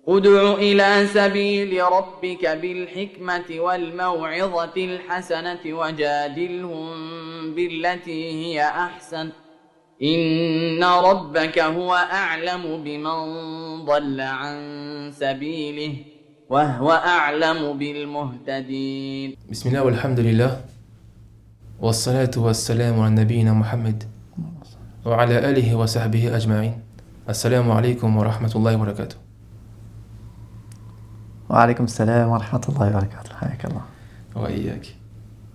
ادع إلى سبيل ربك بالحكمة والموعظة الحسنة وجادلهم بالتي هي أحسن إن ربك هو أعلم بمن ضل عن سبيله وهو أعلم بالمهتدين. بسم الله والحمد لله والصلاة والسلام على نبينا محمد وعلى آله وصحبه أجمعين. السلام عليكم ورحمة الله وبركاته. وعليكم السلام ورحمة الله وبركاته. حياك الله. وإياك.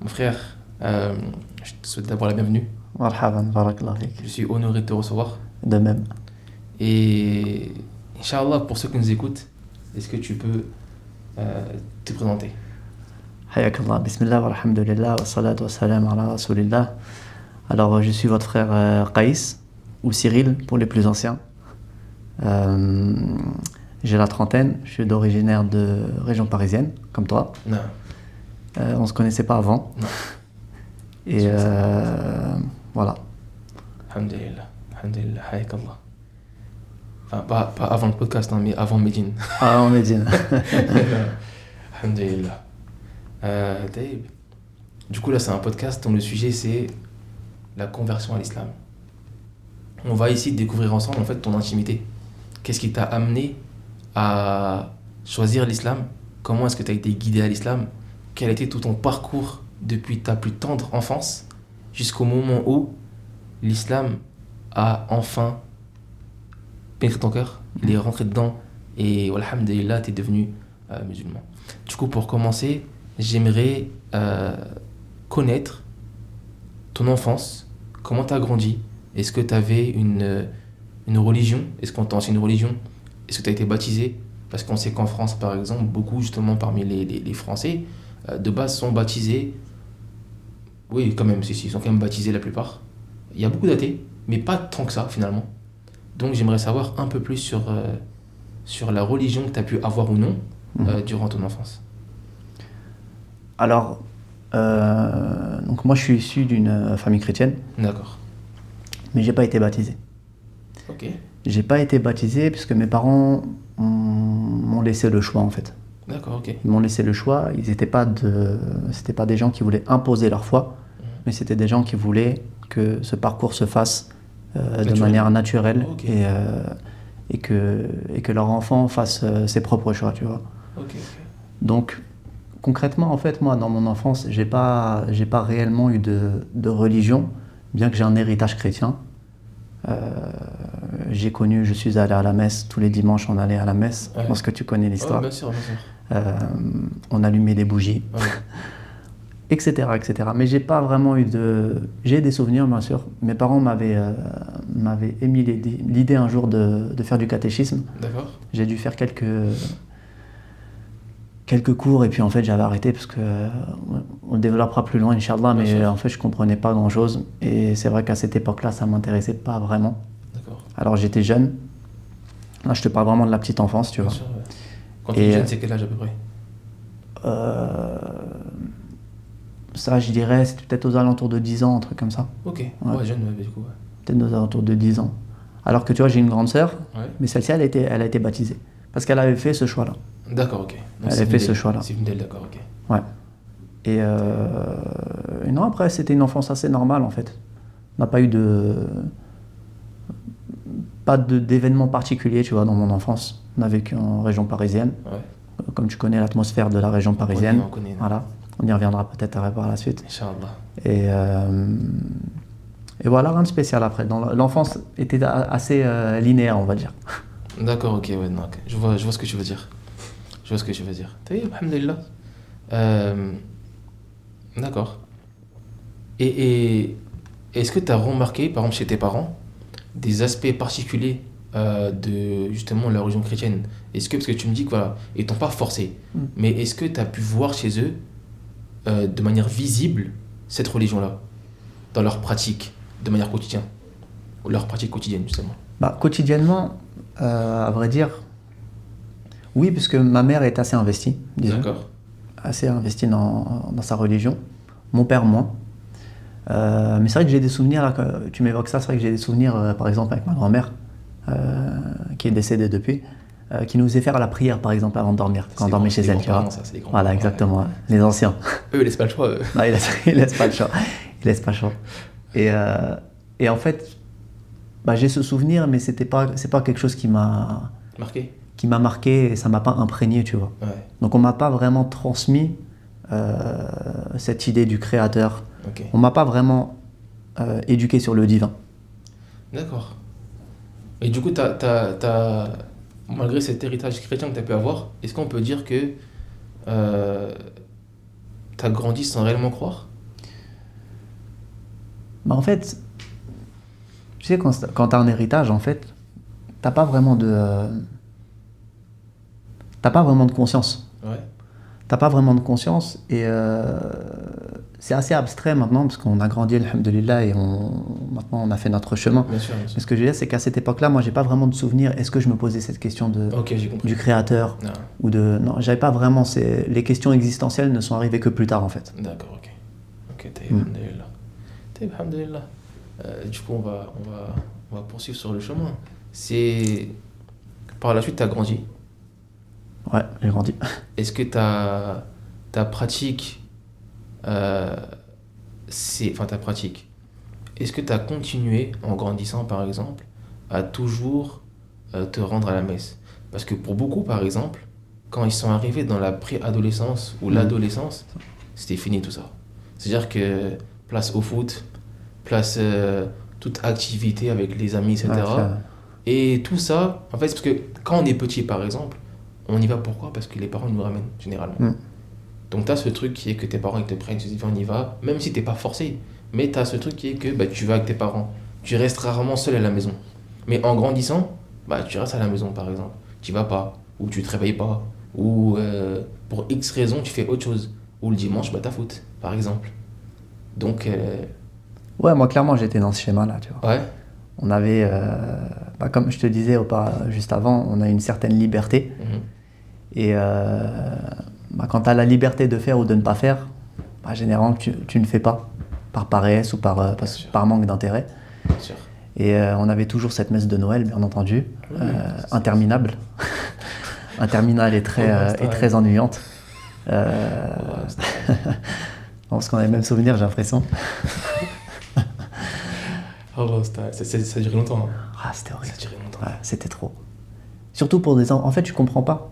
Mon frère, je te souhaite d'abord la bienvenue. مرحبا بارك الله فيك. Je suis honoré de te recevoir. De même. Et Inch'Allah, pour ceux qui nous écoutent, est-ce que tu peux te présenter? حياك الله. بسم الله والحمد لله والصلاة والسلام على رسول الله. Alors, je suis votre frère Qaïs, ou Cyril pour les plus anciens. J'ai la trentaine, je suis d'originaire de région parisienne, comme toi. Non. On ne se connaissait pas avant. Non. Et voilà. Alhamdulillah, alhamdulillah, hayek Allah. Enfin, pas avant le podcast, hein, mais avant Médine. Ah, en Médine. Alhamdulillah. Taïb. Du coup, là, c'est un podcast dont le sujet, c'est la conversion à l'islam. On va ici découvrir ensemble, en fait, ton intimité. Qu'est-ce qui t'a amené à choisir l'islam? Comment est-ce que tu as été guidé à l'islam? Quel a été tout ton parcours depuis ta plus tendre enfance jusqu'au moment où l'islam a enfin pénétré ton cœur, il est rentré dedans et alhamdulillah, tu es devenu musulman. Du coup, pour commencer, j'aimerais connaître ton enfance, comment tu as grandi. Est-ce que tu avais une religion? Est-ce qu'on t'a enseigné une religion? Est-ce que tu as été baptisé? Parce qu'on sait qu'en France, par exemple, beaucoup, justement, parmi les Français, de base, sont baptisés. Oui, quand même, si, ils sont quand même baptisés la plupart. Il y a beaucoup d'athées, mais pas tant que ça, finalement. Donc, j'aimerais savoir un peu plus sur la religion que tu as pu avoir ou non durant ton enfance. Alors, donc moi, je suis issu d'une famille chrétienne. D'accord. Mais j'ai pas été baptisé. Ok. J'ai pas été baptisé puisque mes parents m'ont laissé le choix en fait. D'accord, ok. Ils m'ont laissé le choix. C'était pas des gens qui voulaient imposer leur foi, mais c'était des gens qui voulaient que ce parcours se fasse de manière naturelle okay. et que leur enfant fasse ses propres choix, tu vois. Ok. Donc concrètement, en fait, moi, dans mon enfance, j'ai pas réellement eu de religion, bien que j'ai un héritage chrétien. Je suis allé à la messe, tous les dimanches on allait à la messe, je pense que tu connais l'histoire. Bien sûr, bien sûr. On allumait des bougies, etc., etc. Mais j'ai pas vraiment eu j'ai des souvenirs, bien sûr. Mes parents m'avaient émis l'idée un jour de faire du catéchisme. D'accord. J'ai dû faire quelques cours et puis en fait j'avais arrêté parce que on le développera plus loin Inch'Allah, mais en fait je comprenais pas grand chose et c'est vrai qu'à cette époque-là ça m'intéressait pas vraiment. D'accord. Alors j'étais jeune, là je te parle vraiment de la petite enfance, tu vois. Sûr, ouais. Quand tu es jeune, c'est quel âge à peu près? Ça je dirais c'était peut-être aux alentours de 10 ans, un truc comme ça. Ok, ouais, jeune du coup. Ouais. Peut-être aux alentours de 10 ans. Alors que tu vois j'ai une grande sœur, mais celle-ci elle a été baptisée parce qu'elle avait fait ce choix-là. D'accord, ok. Donc elle a fait ce choix-là. C'est une d'elle, d'accord, ok. Ouais. Et non, après, c'était une enfance assez normale, en fait. On n'a pas eu d'événements particuliers, tu vois, dans mon enfance. On a vécu en région parisienne. Ouais. Comme tu connais l'atmosphère de la région parisienne. On connaît. Voilà. On y reviendra peut-être par la suite. Inch'Allah. Et voilà, rien de spécial après. L'enfance était assez linéaire, on va dire. D'accord, ok, ouais, non, okay. Je vois ce que tu veux dire. Je vois ce que tu veux dire. Alhamdulillah. D'accord. Et est-ce que tu as remarqué, par exemple chez tes parents, des aspects particuliers de justement la religion chrétienne? Est-ce que, parce que tu me dis que voilà, ils t'ont pas forcé, mais est-ce que tu as pu voir chez eux de manière visible cette religion-là, dans leur pratique, de manière quotidienne, ou leur pratique quotidienne justement? Quotidiennement, à vrai dire, oui, puisque ma mère est assez investie, disons. D'accord. Assez investie dans sa religion. Mon père, moins. Mais c'est vrai que j'ai des souvenirs, là, tu m'évoques ça, c'est vrai que j'ai des souvenirs, par exemple, avec ma grand-mère, qui est décédée depuis. qui nous faisait faire la prière, par exemple, avant de dormir, quand on dormait chez elle. Tu vois. Ça, c'est les grands Voilà, parents, exactement. Ouais. Les anciens. Eux, ils laissent pas le choix. Eux. Non, il laisse pas le choix. Il laisse pas le choix. Et en fait, j'ai ce souvenir, mais c'est pas quelque chose qui m'a marqué et ça m'a pas imprégné, tu vois. Ouais. Donc on m'a pas vraiment transmis cette idée du créateur. Ok. On m'a pas vraiment éduqué sur le divin. D'accord. Et du coup, malgré cet héritage chrétien que tu as pu avoir, est-ce qu'on peut dire que tu as grandi sans réellement croire? En fait, tu sais, quand tu as un héritage, en fait, t'as pas vraiment de conscience. Ouais. T'as pas vraiment de conscience et c'est assez abstrait maintenant parce qu'on a grandi, alhamdoulilah, et maintenant on a fait notre chemin. Bien sûr, bien sûr. Mais ce que je veux dire, c'est qu'à cette époque-là, moi, j'ai pas vraiment de souvenir. Est-ce que je me posais cette question Ok, j'ai compris. du créateur Non. ou de... Non, j'avais pas vraiment... Les questions existentielles ne sont arrivées que plus tard, en fait. D'accord, ok. Ok, alhamdoulilah. Alhamdoulilah. Du coup, on va poursuivre sur le chemin. Par la suite, tu as grandi. Ouais, j'ai grandi. Est-ce que ta pratique, est-ce que tu as continué, en grandissant par exemple, à toujours te rendre à la messe? Parce que pour beaucoup, par exemple, quand ils sont arrivés dans la préadolescence ou l'adolescence, c'était fini tout ça. C'est-à-dire que place au foot, place toute activité avec les amis, etc. Ouais, et tout ça, en fait, parce que quand on est petit, par exemple, on y va pourquoi? Parce que les parents nous ramènent, généralement. Donc tu as ce truc qui est que tes parents ils te prennent, ils te disent on y va, même si t'es pas forcé. Mais tu as ce truc qui est que tu vas avec tes parents. Tu restes rarement seul à la maison. Mais en grandissant, tu restes à la maison par exemple. Tu vas pas, ou tu te réveilles pas, ou pour X raisons tu fais autre chose. Ou le dimanche, t'as foot, par exemple. Donc... Ouais, moi clairement j'étais dans ce schéma-là, tu vois. Ouais. On avait, comme je te disais juste avant, on a une certaine liberté. Et quand tu as la liberté de faire ou de ne pas faire, généralement tu ne fais pas, par paresse ou par manque d'intérêt. Bien sûr. Et on avait toujours cette messe de Noël, bien entendu, interminable. Interminable et très ennuyante. Parce qu'on a les mêmes souvenirs, j'ai l'impression. Ça a duré longtemps. Hein. Ah, c'était horrible. Ça a duré longtemps. Ouais, c'était trop. Surtout pour des enfants. En fait, tu comprends pas.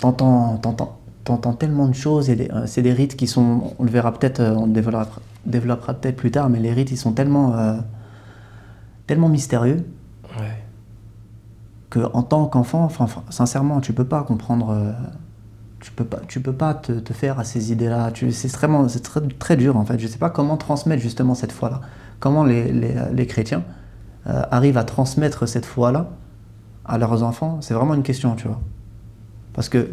T'entends tellement de choses et c'est des rites qui sont, on le verra peut-être, on le développera peut-être plus tard, mais les rites ils sont tellement mystérieux que en tant qu'enfant, sincèrement, tu peux pas comprendre, tu peux pas te faire à ces idées-là. C'est très, très dur en fait. Je sais pas comment transmettre justement cette foi-là. Comment les chrétiens arrivent à transmettre cette foi-là à leurs enfants. C'est vraiment une question, tu vois. Parce que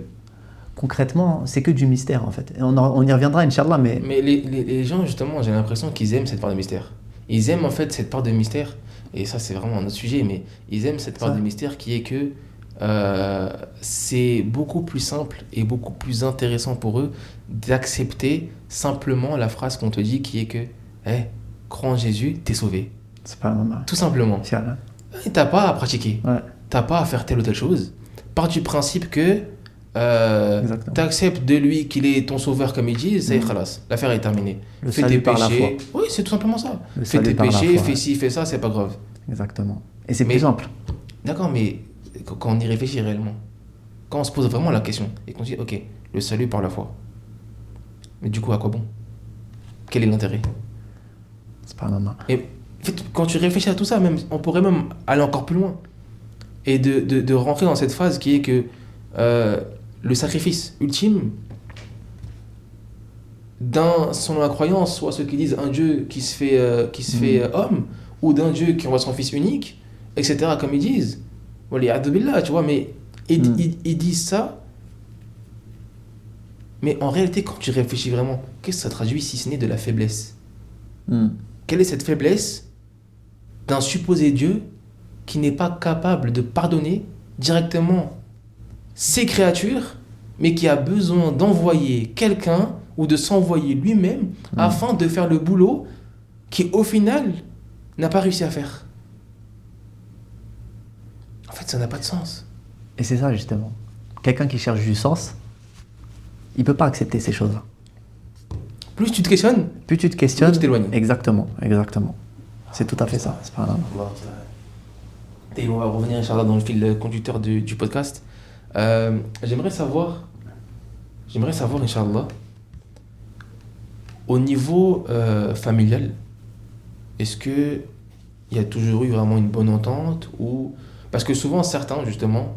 concrètement, c'est que du mystère en fait. Et on y reviendra, Inch'Allah, mais... Mais les gens, justement, j'ai l'impression qu'ils aiment cette part de mystère. Ils aiment en fait cette part de mystère, et ça c'est vraiment un autre sujet, mais ils aiment cette part de mystère qui est que c'est beaucoup plus simple et beaucoup plus intéressant pour eux d'accepter simplement la phrase qu'on te dit qui est que crois en Jésus, t'es sauvé. C'est pas normal. Tout simplement. Et t'as pas à pratiquer. Ouais. T'as pas à faire telle ou telle chose. Pars du principe que t'acceptes de lui qu'il est ton sauveur comme il dit, ça y est, khalas, l'affaire est terminée. Fais tes péchés. Oui, c'est tout simplement ça. Fais tes péchés, fais ci, fais ça, c'est pas grave. Exactement. Et c'est plus simple. D'accord, mais quand on y réfléchit réellement, quand on se pose vraiment la question et qu'on se dit, ok, le salut par la foi. Mais du coup, à quoi bon? Quel est l'intérêt? C'est pas normal. Et en fait, quand tu réfléchis à tout ça, même, on pourrait même aller encore plus loin. Et de rentrer dans cette phase qui est que le sacrifice ultime, selon la croyance, soit ceux qui disent un Dieu qui se fait homme, ou d'un Dieu qui envoie son fils unique, etc., comme ils disent. Tu vois, mais ils disent ça. Mais en réalité, quand tu réfléchis vraiment, qu'est-ce que ça traduit si ce n'est de la faiblesse? Quelle est cette faiblesse d'un supposé Dieu qui n'est pas capable de pardonner directement ses créatures, mais qui a besoin d'envoyer quelqu'un ou de s'envoyer lui-même afin de faire le boulot qui, au final, n'a pas réussi à faire? En fait, ça n'a pas de sens. Et c'est ça, justement. Quelqu'un qui cherche du sens, il peut pas accepter ces choses-là. Plus tu te questionnes, Plus tu te questionnes... plus tu t'éloignes. Exactement. C'est tout à fait ça. C'est pas un... Et on va revenir, Inch'Allah, dans le fil conducteur du podcast. J'aimerais savoir, Inch'Allah, au niveau familial, est-ce qu'il y a toujours eu vraiment une bonne entente ou... Parce que souvent, certains, justement,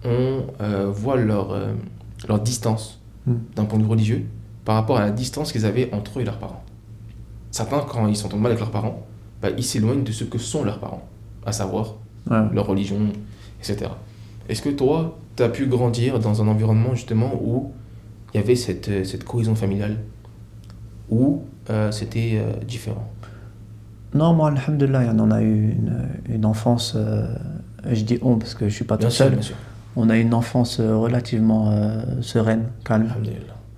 voient leur distance d'un point de vue religieux par rapport à la distance qu'ils avaient entre eux et leurs parents. Certains, quand ils s'entendent mal avec leurs parents, ils s'éloignent de ce que sont leurs parents, à savoir leur religion, etc. Est-ce que toi, tu as pu grandir dans un environnement justement où il y avait cette cohésion familiale, ou c'était différent? Non, moi, alhamdoulilah, on a eu une enfance, je dis on parce que je suis pas tout seul. Bien sûr. On a eu une enfance relativement sereine, calme,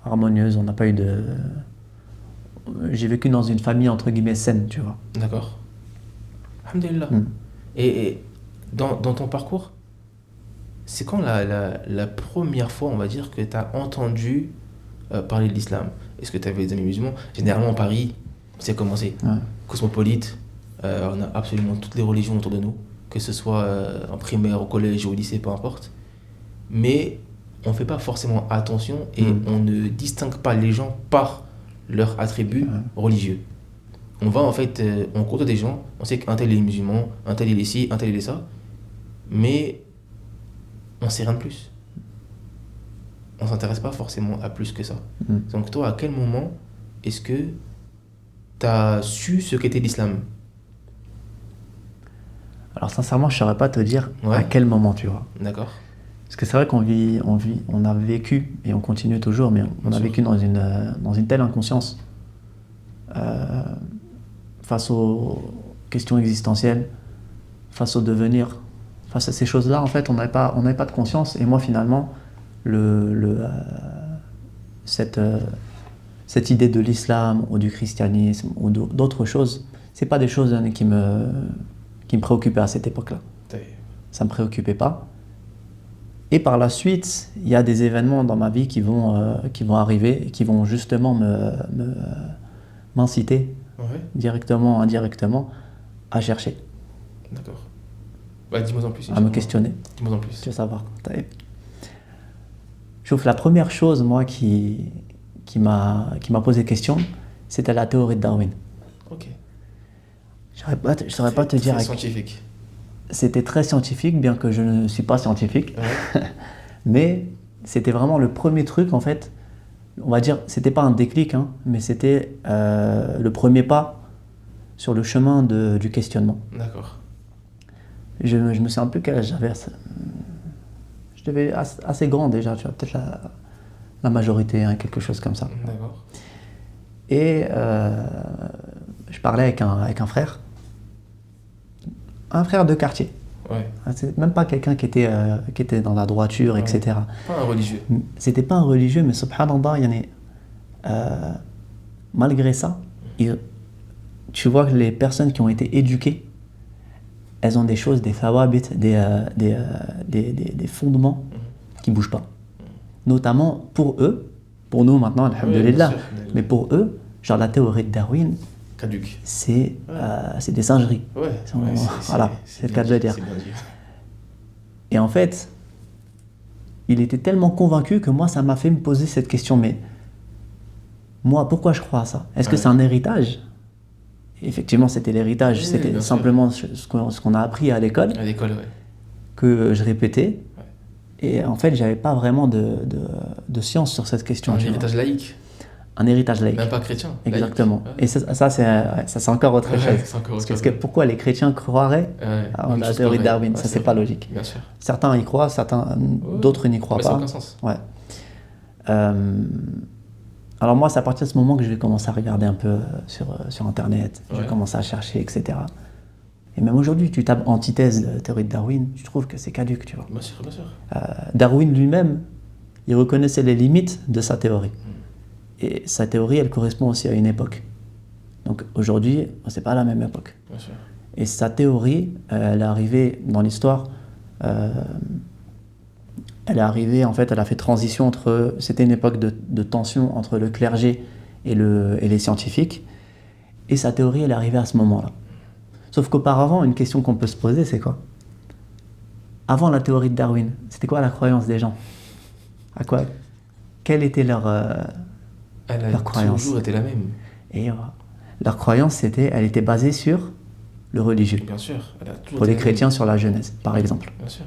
harmonieuse. On n'a pas eu de... J'ai vécu dans une famille entre guillemets saine, tu vois. D'accord. Alhamdulillah. Et dans ton parcours, c'est quand la première fois, on va dire, que tu as entendu parler de l'islam? Est-ce que tu avais des amis musulmans? Généralement, Paris, c'est commencé. Cosmopolite, on a absolument toutes les religions autour de nous, que ce soit en primaire, au collège ou au lycée, peu importe. Mais on ne fait pas forcément attention et on ne distingue pas les gens par leurs attributs religieux. On va en fait, on côtoie des gens, on sait qu'un tel est musulman, un tel il est ci, un tel il est ça, mais on ne sait rien de plus. On ne s'intéresse pas forcément à plus que ça. Donc toi, à quel moment est-ce que tu as su ce qu'était l'islam? Alors sincèrement, je ne saurais pas te dire à quel moment, tu vois. D'accord. Parce que c'est vrai on a vécu, et on continue toujours, mais on a vécu dans une telle inconscience face aux questions existentielles, face au devenir, face à ces choses-là, en fait, on n'avait pas de conscience. Et moi, finalement, cette idée de l'islam ou du christianisme ou d'autres choses, c'est pas des choses qui me préoccupaient à cette époque-là. Ça me préoccupait pas. Et par la suite, il y a des événements dans ma vie qui vont arriver et qui vont justement m'inciter, directement ou indirectement, à chercher. D'accord. Dis-moi en plus. À me questionner. Dis-moi en plus. Tu veux savoir. Je trouve que la première chose, moi, qui m'a posé question, c'était la théorie de Darwin. Ok. Je saurais pas te dire... Très scientifique. C'était très scientifique, bien que je ne suis pas scientifique. Mais c'était vraiment le premier truc, en fait. On va dire, c'était pas un déclic, mais c'était le premier pas sur le chemin du questionnement. D'accord. Je me souviens plus quel âge j'avais. Je devais assez grand déjà, tu vois, peut-être la majorité, quelque chose comme ça. D'accord. Et je parlais avec un frère. Un frère de quartier. C'est même pas quelqu'un qui était dans la droiture, etc. Pas un religieux. C'était pas un religieux, mais subhanallah, malgré ça, tu vois que les personnes qui ont été éduquées, elles ont des choses, des thawabit, des fondements qui bougent pas. Notamment pour eux, pour nous maintenant, alhamdoulilah, mais pour eux, genre la théorie de Darwin, caduque. C'est des singeries. Voilà, c'est le cas de le dire. Et en fait, il était tellement convaincu que moi, ça m'a fait me poser cette question. Mais moi, pourquoi je crois à ça? Est-ce que c'est un héritage? Effectivement, c'était l'héritage. C'était simplement ce qu'on a appris à l'école. À l'école, que je répétais. Et en fait, j'avais pas vraiment de science sur cette question. Un héritage laïque. Un héritage laïque. Même pas chrétien. Exactement. Et ça c'est encore autre chose. Parce que pourquoi les chrétiens croiraient à la théorie de Darwin? Ça, c'est pas logique. Bien sûr. Certains y croient, d'autres n'y croient pas. Ça n'a aucun sens. Alors moi, c'est à partir de ce moment que je vais commencer à regarder un peu sur Internet. Je vais commencer à chercher, etc. Et même aujourd'hui, tu tapes antithèse de théorie de Darwin, tu trouves que c'est caduque, tu vois. Bien sûr, bien sûr. Darwin lui-même, il reconnaissait les limites de sa théorie. Et sa théorie, elle correspond aussi à une époque. Donc aujourd'hui, c'est pas la même époque. Bien sûr. Et sa théorie, elle est arrivée dans l'histoire elle est arrivée, en fait, elle a fait transition entre... C'était une époque de tension entre le clergé et les scientifiques. Et sa théorie, elle est arrivée à ce moment-là. Sauf qu'auparavant, une question qu'on peut se poser, c'est quoi? Avant la théorie de Darwin, c'était quoi la croyance des gens? À quoi? Quelle était leur croyance? Toujours été la même. Et leur croyance, elle était basée sur le religieux. Bien sûr. Elle a toujours Pour été les la chrétiens, même. sur la Genèse, par exemple. Bien sûr.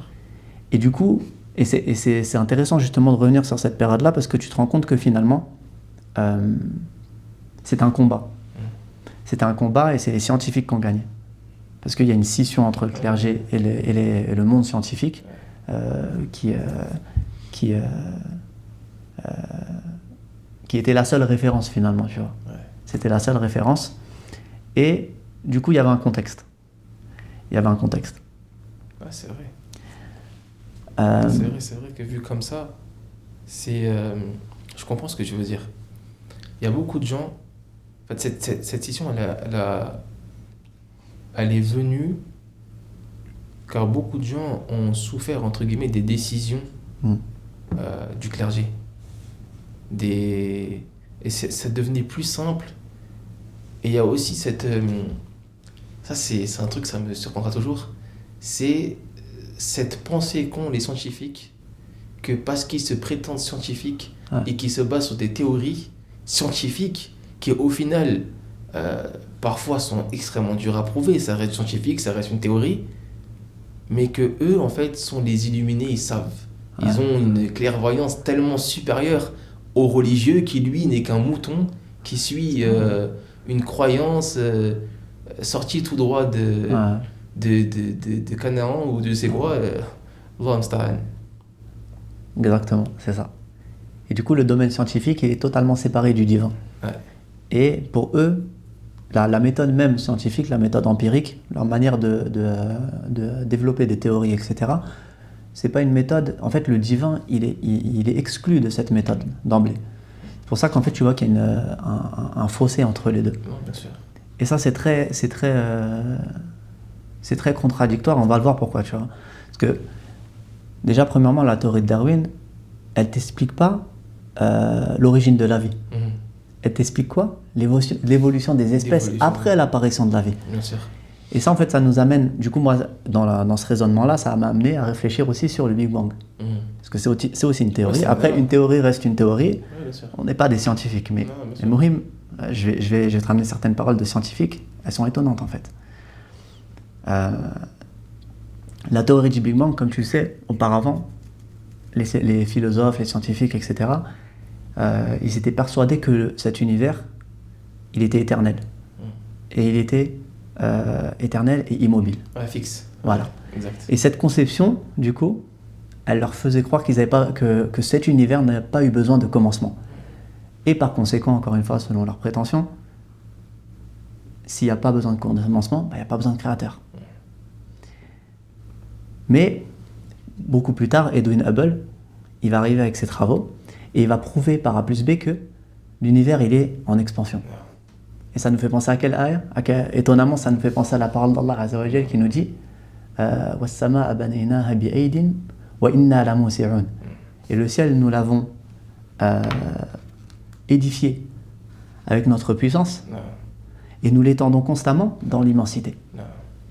Et du coup, c'est intéressant justement de revenir sur cette période-là parce que tu te rends compte que finalement, c'est un combat. C'était un combat et c'est les scientifiques qui ont gagné. Parce qu'il y a une scission entre le clergé et le monde scientifique qui était la seule référence finalement, tu vois. Ouais. C'était la seule référence. Et du coup, il y avait un contexte. Ouais, c'est vrai. C'est vrai que vu comme ça, je comprends ce que tu veux dire. Il y a beaucoup de gens. En fait, cette scission, elle est venue car beaucoup de gens ont souffert, entre guillemets, des décisions du clergé. Et ça devenait plus simple. Et il y a aussi ça, c'est un truc, ça me surprendra toujours. C'est cette pensée qu'ont les scientifiques que parce qu'ils se prétendent scientifiques et qu'ils se basent sur des théories scientifiques qui au final parfois sont extrêmement dures à prouver, ça reste scientifique, ça reste une théorie, mais que eux en fait sont les illuminés, ils savent, ils ont une clairvoyance tellement supérieure au religieux qui lui n'est qu'un mouton qui suit une croyance sortie tout droit de Canaan ou de c'est quoi, Allah musta'an. Exactement, c'est ça. Et du coup, le domaine scientifique, il est totalement séparé du divin. Ouais. Et pour eux, la méthode même scientifique, la méthode empirique, leur manière de développer des théories, etc., c'est pas une méthode... En fait, le divin, il est exclu de cette méthode d'emblée. C'est pour ça qu'en fait, tu vois qu'il y a un fossé entre les deux. Non, bien sûr. Et ça, c'est très contradictoire. On va le voir pourquoi, tu vois. Parce que, déjà, premièrement, la théorie de Darwin, elle t'explique pas l'origine de la vie. Elle t'explique quoi? L'évolution des espèces après l'apparition de la vie. Bien sûr. Et ça, en fait, ça nous amène, du coup, moi, dans ce raisonnement-là, ça m'a amené à réfléchir aussi sur le Big Bang. Parce que c'est aussi une théorie. Ouais, après, vrai. Une théorie reste une théorie. Ouais, bien sûr. On n'est pas des scientifiques. Mais Mohim, je vais te ramener certaines paroles de scientifiques. Elles sont étonnantes, en fait. La théorie du Big Bang, comme tu le sais, auparavant, les philosophes, les scientifiques, etc., ils étaient persuadés que cet univers, il était éternel. Et il était éternel et immobile. Ouais, fixe. Voilà. Ouais, exact. Et cette conception, du coup, elle leur faisait croire que cet univers n'a pas eu besoin de commencement. Et par conséquent, encore une fois, selon leurs prétentions, s'il n'y a pas besoin de commencement, il n'y a pas besoin de créateur. Mais, beaucoup plus tard, Edwin Hubble, il va arriver avec ses travaux, et il va prouver par A plus B que l'univers, il est en expansion. Et ça nous fait penser à quelle ayah? Étonnamment, ça nous fait penser à la parole d'Allah Azza wa Jal qui nous dit وَالسَّمَاءَ بَنَيْنَاهَا بِأَيْدٍ وَإِنَّا لَمُوسِعُونَ. Et le ciel, nous l'avons édifié avec notre puissance, et nous l'étendons constamment dans l'immensité.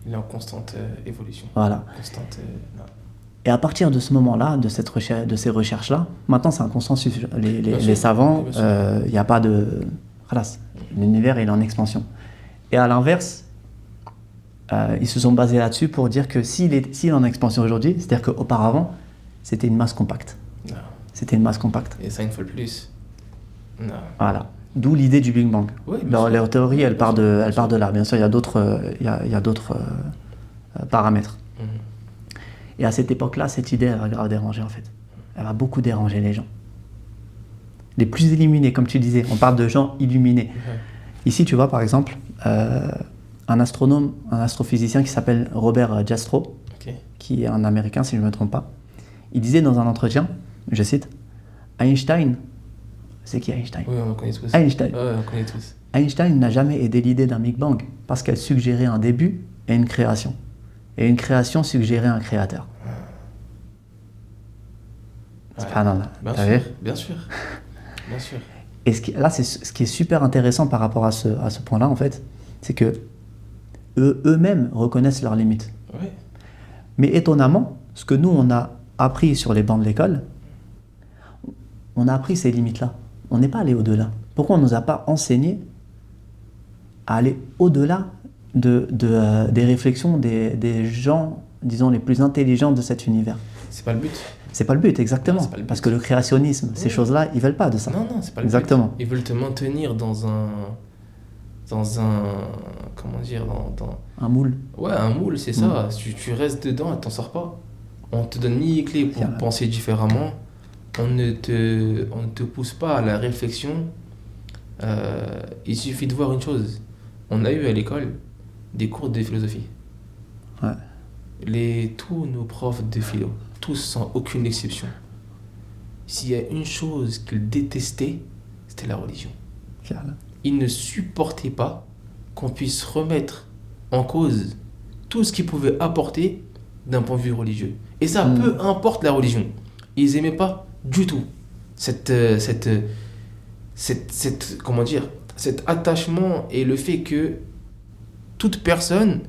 Il est en constante évolution. Voilà. Constante, Et à partir de ce moment-là, de ces recherches-là, maintenant c'est un consensus. Les savants, il n'y a pas de... Khalas, l'univers il est en expansion. Et à l'inverse, ils se sont basés là-dessus pour dire que s'il est en expansion aujourd'hui, c'est-à-dire qu'auparavant, c'était une masse compacte. Non. C'était une masse compacte. Et ça, une fois de plus. Non. Voilà. D'où l'idée du Big Bang. Oui, Leur théorie, elle part de là. Bien sûr, il y a d'autres paramètres. Et à cette époque-là, cette idée, elle va grave déranger en fait. Elle va beaucoup déranger les gens. Les plus illuminés, comme tu disais, on parle de gens illuminés. Ici, tu vois, par exemple, un astronome, un astrophysicien qui s'appelle Robert Jastrow, qui est un Américain, si je ne me trompe pas, il disait dans un entretien, je cite, Einstein, c'est qui Einstein? Oui, on connaît tous. Einstein. Ouais, on connaît tous. Einstein n'a jamais aidé l'idée d'un Big Bang parce qu'elle suggérait un début et une création. Et une création suggérait un créateur. Subhanallah. Bien T'as sûr, vu? bien sûr, bien sûr. Et là, c'est ce qui est super intéressant par rapport à ce point-là, en fait, c'est que eux-mêmes reconnaissent leurs limites. Ouais. Mais étonnamment, ce que nous, on a appris sur les bancs de l'école, on a appris ces limites-là. On n'est pas allé au-delà. Pourquoi on ne nous a pas enseigné à aller au-delà des réflexions des gens, disons, les plus intelligents de cet univers? C'est pas le but. C'est pas le but, exactement. Non, c'est pas le but. Parce que le créationnisme, ces choses-là, ils veulent pas de ça. Non, c'est pas le Exactement. but. Ils veulent te maintenir dans un comment dire, dans Un moule. ouais, un moule, c'est ça. Tu restes dedans et t'en sors pas. On te donne ni les clés pour penser différemment. On ne te pousse pas à la réflexion. Il suffit de voir une chose. On a eu à l'école des cours de philosophie. Ouais. Tous nos profs de philo, tous sans aucune exception, s'il y a une chose qu'ils détestaient, c'était la religion. Voilà. Ils ne supportaient pas qu'on puisse remettre en cause tout ce qu'ils pouvaient apporter d'un point de vue religieux. Et ça, peu importe la religion. Ils n'aimaient pas du tout comment dire, cet attachement et le fait que toute personne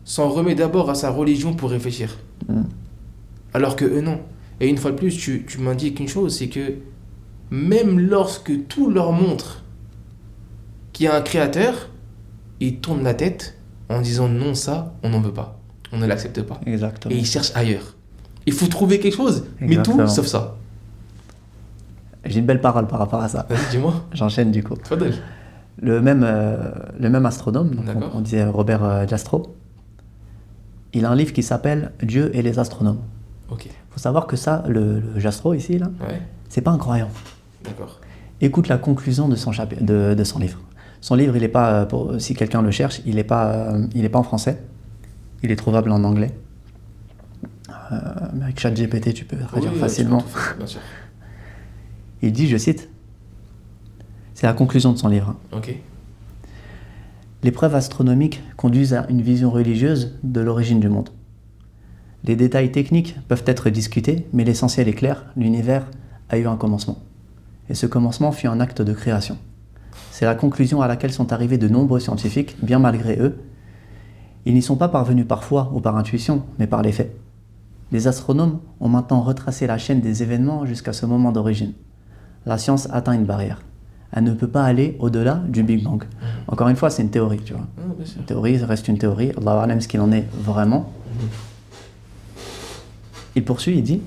s'en remet d'abord à sa religion pour réfléchir. Alors que eux, non. Et une fois de plus, tu m'indiques une chose, c'est que même lorsque tout leur montre qu'il y a un créateur, ils tournent la tête en disant non, ça, on n'en veut pas. On ne l'accepte pas. Exactement. Et ils cherchent ailleurs. Il faut trouver quelque chose, Exactement. mais tout sauf ça. J'ai une belle parole par rapport à ça. Vas-y, dis-moi. J'enchaîne du coup. Fadel. Le même astronome, donc D'accord. on disait Robert Jastrow, il a un livre qui s'appelle Dieu et les astronomes. Ok. Il faut savoir que ça, le Jastrow ici, là, Ouais. c'est pas un croyant. D'accord. Écoute la conclusion de son livre. Son livre, il est pas, si quelqu'un le cherche, il n'est pas en français. Il est trouvable en anglais. Avec ChatGPT, tu peux traduire facilement. Tu peux tout faire, bien sûr. Il dit, je cite, c'est la conclusion de son livre. Ok. Les preuves astronomiques conduisent à une vision religieuse de l'origine du monde. Les détails techniques peuvent être discutés, mais l'essentiel est clair, l'univers a eu un commencement. Et ce commencement fut un acte de création. C'est la conclusion à laquelle sont arrivés de nombreux scientifiques, bien malgré eux. Ils n'y sont pas parvenus par foi ou par intuition, mais par les faits. Les astronomes ont maintenant retracé la chaîne des événements jusqu'à ce moment d'origine. La science atteint une barrière. Elle ne peut pas aller au-delà du Big Bang. Encore une fois, c'est une théorie, tu vois. Bien sûr. Une théorie reste une théorie. Allahu a'lam ce qu'il en est vraiment. Il poursuit, il dit,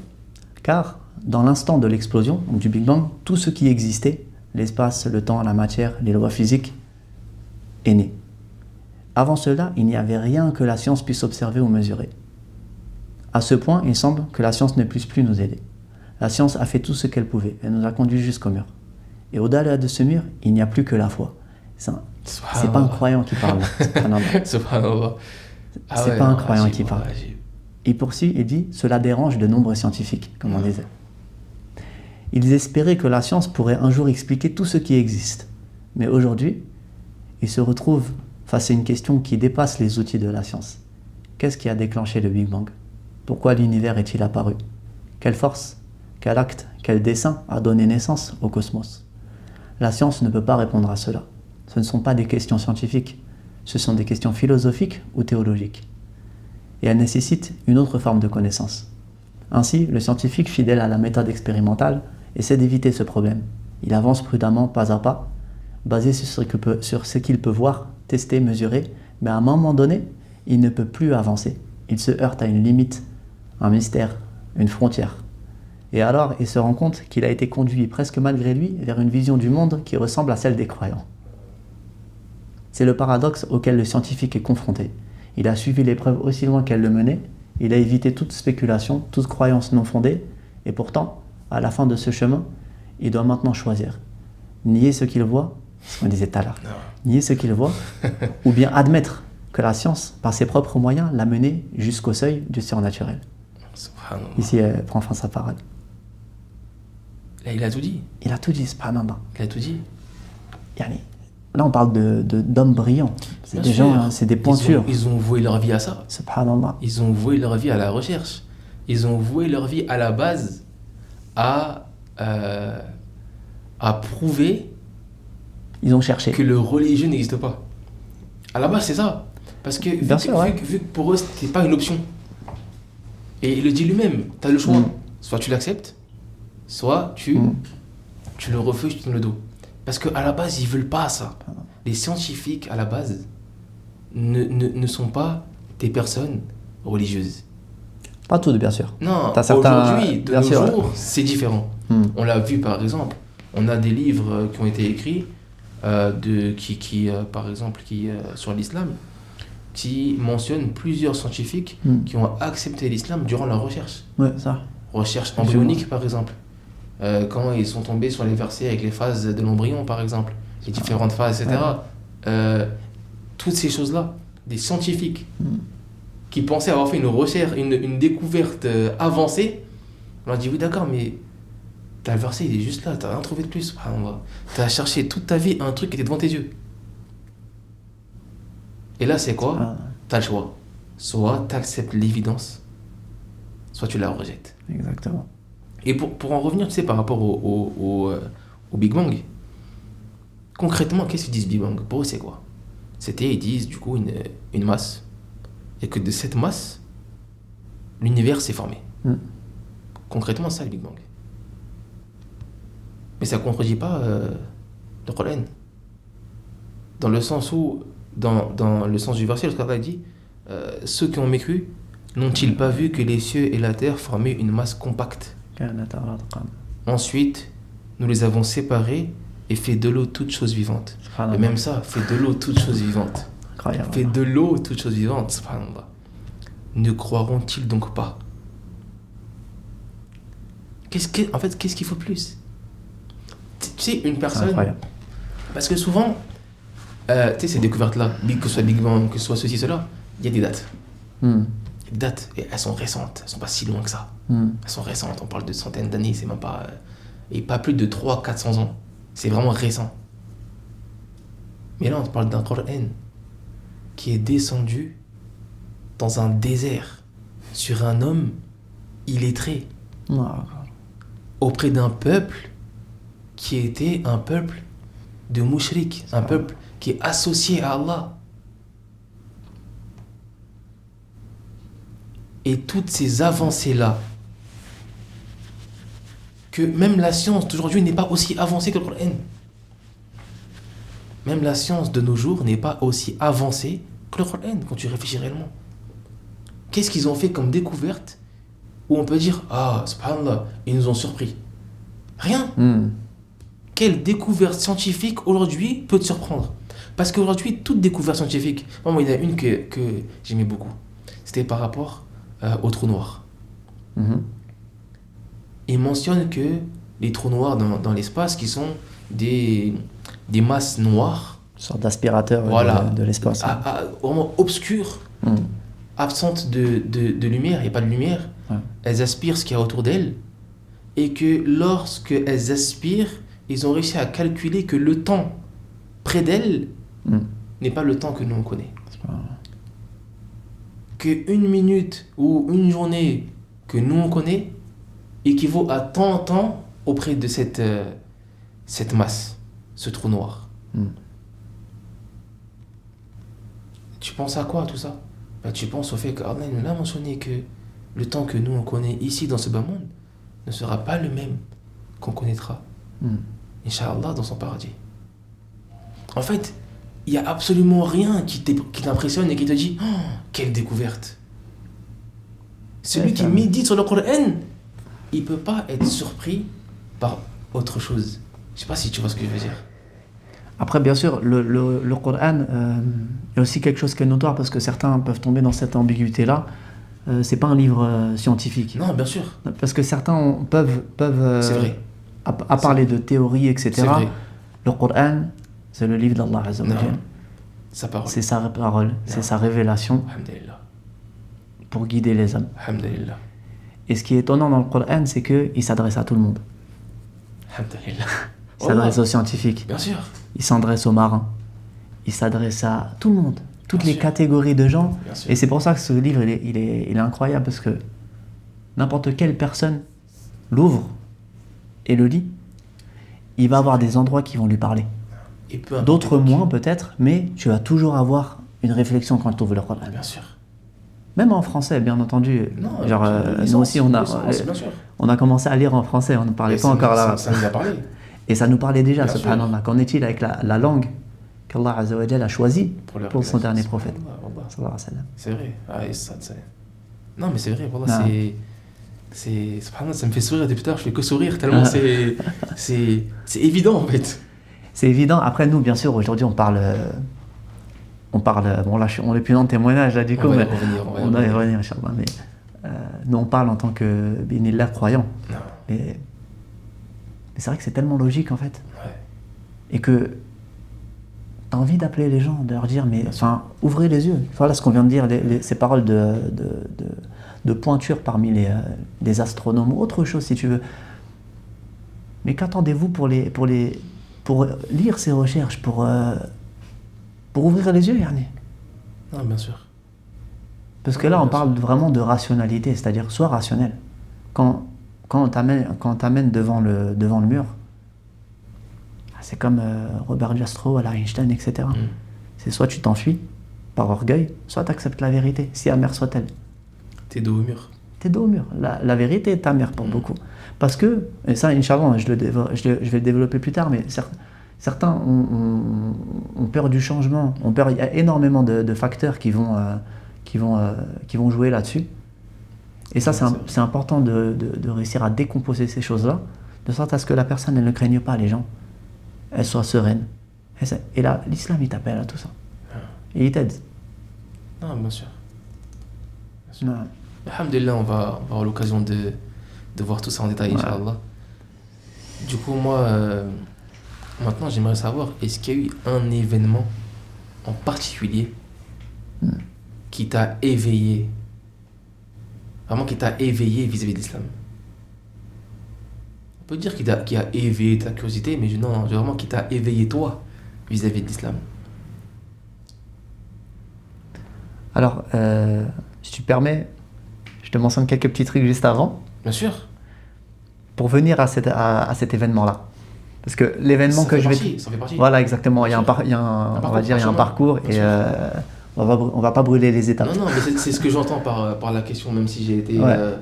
car dans l'instant de l'explosion du Big Bang, tout ce qui existait, l'espace, le temps, la matière, les lois physiques, est né. Avant cela, il n'y avait rien que la science puisse observer ou mesurer. À ce point, il semble que la science ne puisse plus nous aider. La science a fait tout ce qu'elle pouvait. Elle nous a conduits jusqu'au mur. Et au-delà de ce mur, il n'y a plus que la foi. C'est pas un croyant qui parle. Subhanallah. C'est pas un croyant qui parle. Il poursuit et dit « Cela dérange de nombreux scientifiques », comme on disait. Ils espéraient que la science pourrait un jour expliquer tout ce qui existe. Mais aujourd'hui, ils se retrouvent face à une question qui dépasse les outils de la science. Qu'est-ce qui a déclenché le Big Bang? Pourquoi l'univers est-il apparu? Quelle force, quel acte, quel dessein a donné naissance au cosmos? La science ne peut pas répondre à cela. Ce ne sont pas des questions scientifiques, ce sont des questions philosophiques ou théologiques. Et elles nécessitent une autre forme de connaissance. Ainsi, le scientifique, fidèle à la méthode expérimentale, essaie d'éviter ce problème. Il avance prudemment, pas à pas, basé sur ce qu'il peut voir, tester, mesurer, mais à un moment donné, il ne peut plus avancer. Il se heurte à une limite, un mystère, une frontière. Et alors, il se rend compte qu'il a été conduit presque malgré lui vers une vision du monde qui ressemble à celle des croyants. C'est le paradoxe auquel le scientifique est confronté. Il a suivi l'épreuve aussi loin qu'elle le menait, il a évité toute spéculation, toute croyance non fondée, et pourtant, à la fin de ce chemin, il doit maintenant choisir. Nier ce qu'il voit, ce qu'on disait tout à l'heure, nier ce qu'il voit, ou bien admettre que la science, par ses propres moyens, l'a mené jusqu'au seuil du surnaturel. Ici, elle prend fin sa parole. Là, il a tout dit. Il a tout dit, subhanallah. Il a tout dit. Yani, là, on parle d'hommes brillants. C'est Bien des sûr. gens, c'est des pointures. Ils ont voué leur vie à ça. Subhanallah. Ils ont voué leur vie à la recherche. Ils ont voué leur vie à la base à prouver Ils ont cherché. que le religieux n'existe pas. À la base, c'est ça. Parce que Bien sûr, ouais. vu que pour eux, c'était pas une option. Et il le dit lui-même, tu as le choix. Soit tu l'acceptes, soit tu le refuses, tu tournes le dos. Parce qu'à la base, ils veulent pas ça. Les scientifiques, à la base, ne sont pas des personnes religieuses. Pas toutes, bien sûr. Non, T'as certains- aujourd'hui, de bien nos sûr, jours, c'est différent. On l'a vu par exemple, on a des livres qui ont été écrits par exemple, sur l'islam, qui mentionnent plusieurs scientifiques qui ont accepté l'islam durant leur recherche. Ouais, ça. Recherche embryonique par exemple. Quand ils sont tombés sur les versets avec les phases de l'embryon par exemple, les différentes phases, etc. Toutes ces choses-là, des scientifiques qui pensaient avoir fait une recherche, une découverte avancée, on leur dit oui d'accord, mais t'as le verset, il est juste là, t'as rien trouvé de plus. T'as cherché toute ta vie un truc qui était devant tes yeux. Et là c'est quoi? T'as le choix. Soit t'acceptes l'évidence, soit tu la rejettes. Exactement. Et pour en revenir, tu sais, par rapport au Big Bang, concrètement, qu'est-ce qu'ils disent Big Bang? Pour eux, c'est quoi? Ils disent du coup une masse, et que de cette masse, l'univers s'est formé. Concrètement, c'est ça le Big Bang. Mais ça ne contredit pas le Coran. Dans le sens où, dans le sens du verset, le Coran dit ceux qui ont mécru n'ont-ils pas vu que les cieux et la terre formaient une masse compacte? Ensuite, nous les avons séparés et fait de l'eau toute chose vivante. Et même ça, fait de l'eau toute chose vivante. Incroyable. Fait de l'eau toute chose vivante, subhanallah. Ne croiront-ils donc pas? En fait, qu'est-ce qu'il faut plus? Tu sais, une personne... Incroyable. Parce que souvent, tu sais, ces découvertes-là, que ce soit Big Bang, que ce soit ceci, cela, il y a des dates. Il y a des dates, et elles sont récentes, elles sont pas si loin que ça. Elles sont récentes, on parle de centaines d'années, c'est même pas... et pas plus de 300-400 ans. C'est vraiment récent. Mais là, on te parle d'un Coran qui est descendu dans un désert sur un homme illettré auprès d'un peuple qui était un peuple de mouchrik, un peuple qui est associé à Allah. Et toutes ces avancées-là, que même la science d'aujourd'hui n'est pas aussi avancée que le Coran. Même la science de nos jours n'est pas aussi avancée que le Coran, quand tu réfléchis réellement. Qu'est-ce qu'ils ont fait comme découverte où on peut dire « Ah, subhanallah, ils nous ont surpris ». Rien. Quelle découverte scientifique aujourd'hui peut te surprendre? Parce qu'aujourd'hui, toute découverte scientifique... Moi, il y en a une que j'aimais beaucoup. C'était par rapport aux trous noirs. Il mentionne que les trous noirs dans l'espace, qui sont des masses noires, Une sorte d'aspirateur de l'espace. vraiment obscures, absentes de lumière, il n'y a pas de lumière. Elles aspirent ce qu'il y a autour d'elles, et que lorsque elles aspirent, ils ont réussi à calculer que le temps près d'elles n'est pas le temps que nous on connaît. Qu'une minute ou une journée que nous on connaît équivaut à tant de temps auprès de cette masse, ce trou noir. Tu penses à quoi tout ça? Tu penses au fait qu'Allah nous a mentionné que le temps que nous on connaît ici dans ce bas monde ne sera pas le même qu'on connaîtra, Inch'Allah, dans son paradis. En fait, il n'y a absolument rien qui t'impressionne et qui te dit « Oh, quelle découverte !» Celui qui médite sur le Coran, il ne peut pas être surpris par autre chose. Je ne sais pas si tu vois ce que je veux dire. Après, bien sûr, le Coran est aussi quelque chose qui est notoire, parce que certains peuvent tomber dans cette ambiguïté-là. C'est pas un livre scientifique. Non, bien sûr. Parce que certains peuvent c'est vrai. À parler de théorie, etc. C'est vrai. Le Coran, c'est le livre d'Allah Azza wa Jal. Sa parole. C'est sa parole, c'est sa révélation pour guider les hommes. Alhamdulillah. Et ce qui est étonnant dans le Coran, c'est qu'il s'adresse à tout le monde. Alhamdulillah. Il s'adresse aux scientifiques. Bien sûr. Il s'adresse aux marins. Il s'adresse à tout le monde. Toutes les catégories de gens. Et c'est pour ça que ce livre, il est incroyable, parce que n'importe quelle personne l'ouvre et le lit, il va avoir des endroits qui vont lui parler. Et peu importe D'autres l'époque. moins peut-être, mais tu vas toujours avoir une réflexion quand tu ouvres le Coran. Bien sûr. Même en français, bien entendu. Non, Genre, l'essence, nous aussi, l'essence, bien sûr. on a commencé à lire en français, on ne parlait Et pas encore l'arabe. ça nous a parlé. Et ça nous parlait déjà, Bien sûr. subhanallah. Qu'en est-il avec la langue qu'Allah Azza wa Jalla a choisie la pour son révélation, dernier prophète subhanallah. sallallahu alayhi wa sallam. C'est vrai. Ah, et ça, non, mais c'est vrai, voilà, Non. subhanallah, ça me fait sourire depuis tard, je fais que sourire tellement c'est évident en fait. C'est évident. Après, nous, bien sûr, aujourd'hui, on parle. Bon, là, on n'est plus dans le témoignage, là, du coup, mais on va y revenir, Inch'Allah. Mais nous, on parle en tant que bénillah croyant. Non. Mais c'est vrai que c'est tellement logique, en fait. Ouais. Et que tu as envie d'appeler les gens, de leur dire, mais enfin, ouvrez les yeux. Voilà ce qu'on vient de dire, ces paroles de pointure parmi les astronomes ou autre chose, si tu veux. Mais qu'attendez-vous pour lire ces recherches, pour ouvrir les yeux, Yarni? Non, bien sûr. Parce que là, on parle vraiment de rationalité, c'est-à-dire sois rationnel. Quand on t'amène devant le mur, c'est comme Robert Jastrow, Einstein, etc. C'est soit tu t'enfuis par orgueil, soit tu acceptes la vérité, si amère soit-elle. T'es dos au mur. T'es dos au mur. La vérité est amère pour beaucoup. Parce que, et ça, Inch'Allah, je vais le développer plus tard, mais certains ont peur du changement, il y a énormément de facteurs qui vont jouer là-dessus. Et ça, c'est important de réussir à décomposer ces choses-là, de sorte à ce que la personne, elle ne craigne pas les gens, elle soit sereine. Et là, l'islam, il t'appelle à tout ça. Et il t'aide. Non, bien sûr. Ouais. Alhamdulillah, on va avoir l'occasion de voir tout ça en détail, Inch'Allah. Du coup, moi, maintenant, j'aimerais savoir, est-ce qu'il y a eu un événement en particulier qui t'a éveillé, vraiment qui t'a éveillé vis-à-vis de l'islam? On peut dire qu'il a éveillé ta curiosité, mais non, vraiment qui t'a éveillé toi vis-à-vis de l'islam. Alors, si tu permets, je te mentionne quelques petits trucs juste avant. Bien sûr. Pour venir à cet événement-là. Parce que l'événement que je vais... Ça fait partie. Voilà, exactement. Il y a un parcours et on va pas brûler les étapes. Non, mais c'est ce que j'entends par la question, même si j'ai été... Ouais.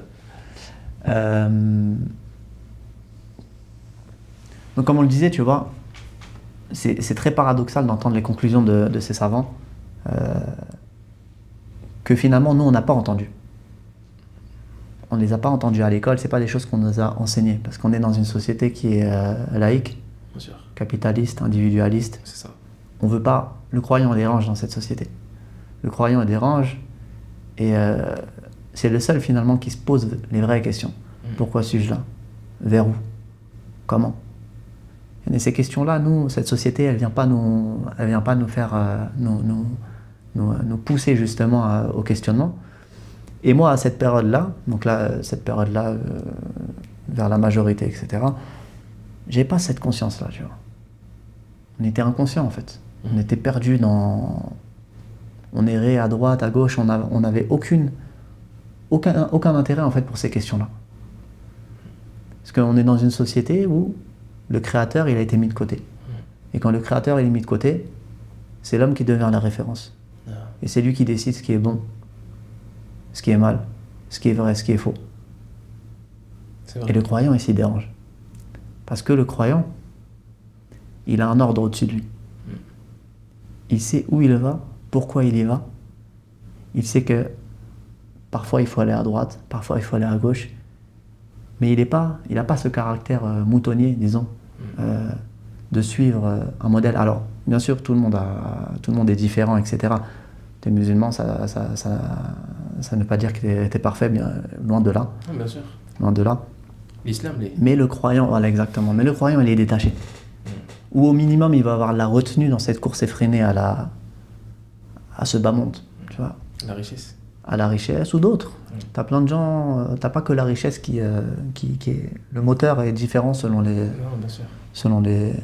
Donc, comme on le disait, tu vois, c'est très paradoxal d'entendre les conclusions de ces savants que finalement, nous, on n'a pas entendu. On ne les a pas entendus à l'école, c'est pas des choses qu'on nous a enseignées, parce qu'on est dans une société qui est laïque, Bien sûr. capitaliste, individualiste. C'est ça. On veut pas... Le croyant dérange dans cette société. Le croyant dérange et c'est le seul finalement qui se pose les vraies questions. Pourquoi suis-je là? Vers où? Comment? Et ces questions-là, nous, cette société, elle vient pas nous faire nous pousser justement au questionnement. Et moi, à cette période-là, vers la majorité, etc., j'ai pas cette conscience-là, tu vois. On était inconscient, en fait. On était perdu dans... On errait à droite, à gauche, on n'avait aucun intérêt, en fait, pour ces questions-là. Parce qu'on est dans une société où le créateur, il a été mis de côté. Et quand le créateur il est mis de côté, c'est l'homme qui devient la référence. Et c'est lui qui décide ce qui est bon, ce qui est mal, ce qui est vrai, ce qui est faux. C'est vrai. Et le croyant, il s'y dérange. Parce que le croyant, il a un ordre au-dessus de lui. Il sait où il va, pourquoi il y va. Il sait que parfois il faut aller à droite, parfois il faut aller à gauche. Mais il n'a pas ce caractère moutonnier, disons, de suivre un modèle. Alors, bien sûr, tout le monde est différent, etc. T'es musulman, ça ne veut pas dire que t'es parfait, bien loin de là. Ah, bien sûr. Loin de là. L'islam, Mais le croyant, voilà, exactement. Mais le croyant, il est détaché. Ou au minimum, il va avoir la retenue dans cette course effrénée à ce bas monde, tu vois. La richesse. À la richesse ou d'autres. T'as plein de gens, t'as pas que la richesse qui est... Le moteur est différent selon les... Non, bien sûr. Selon les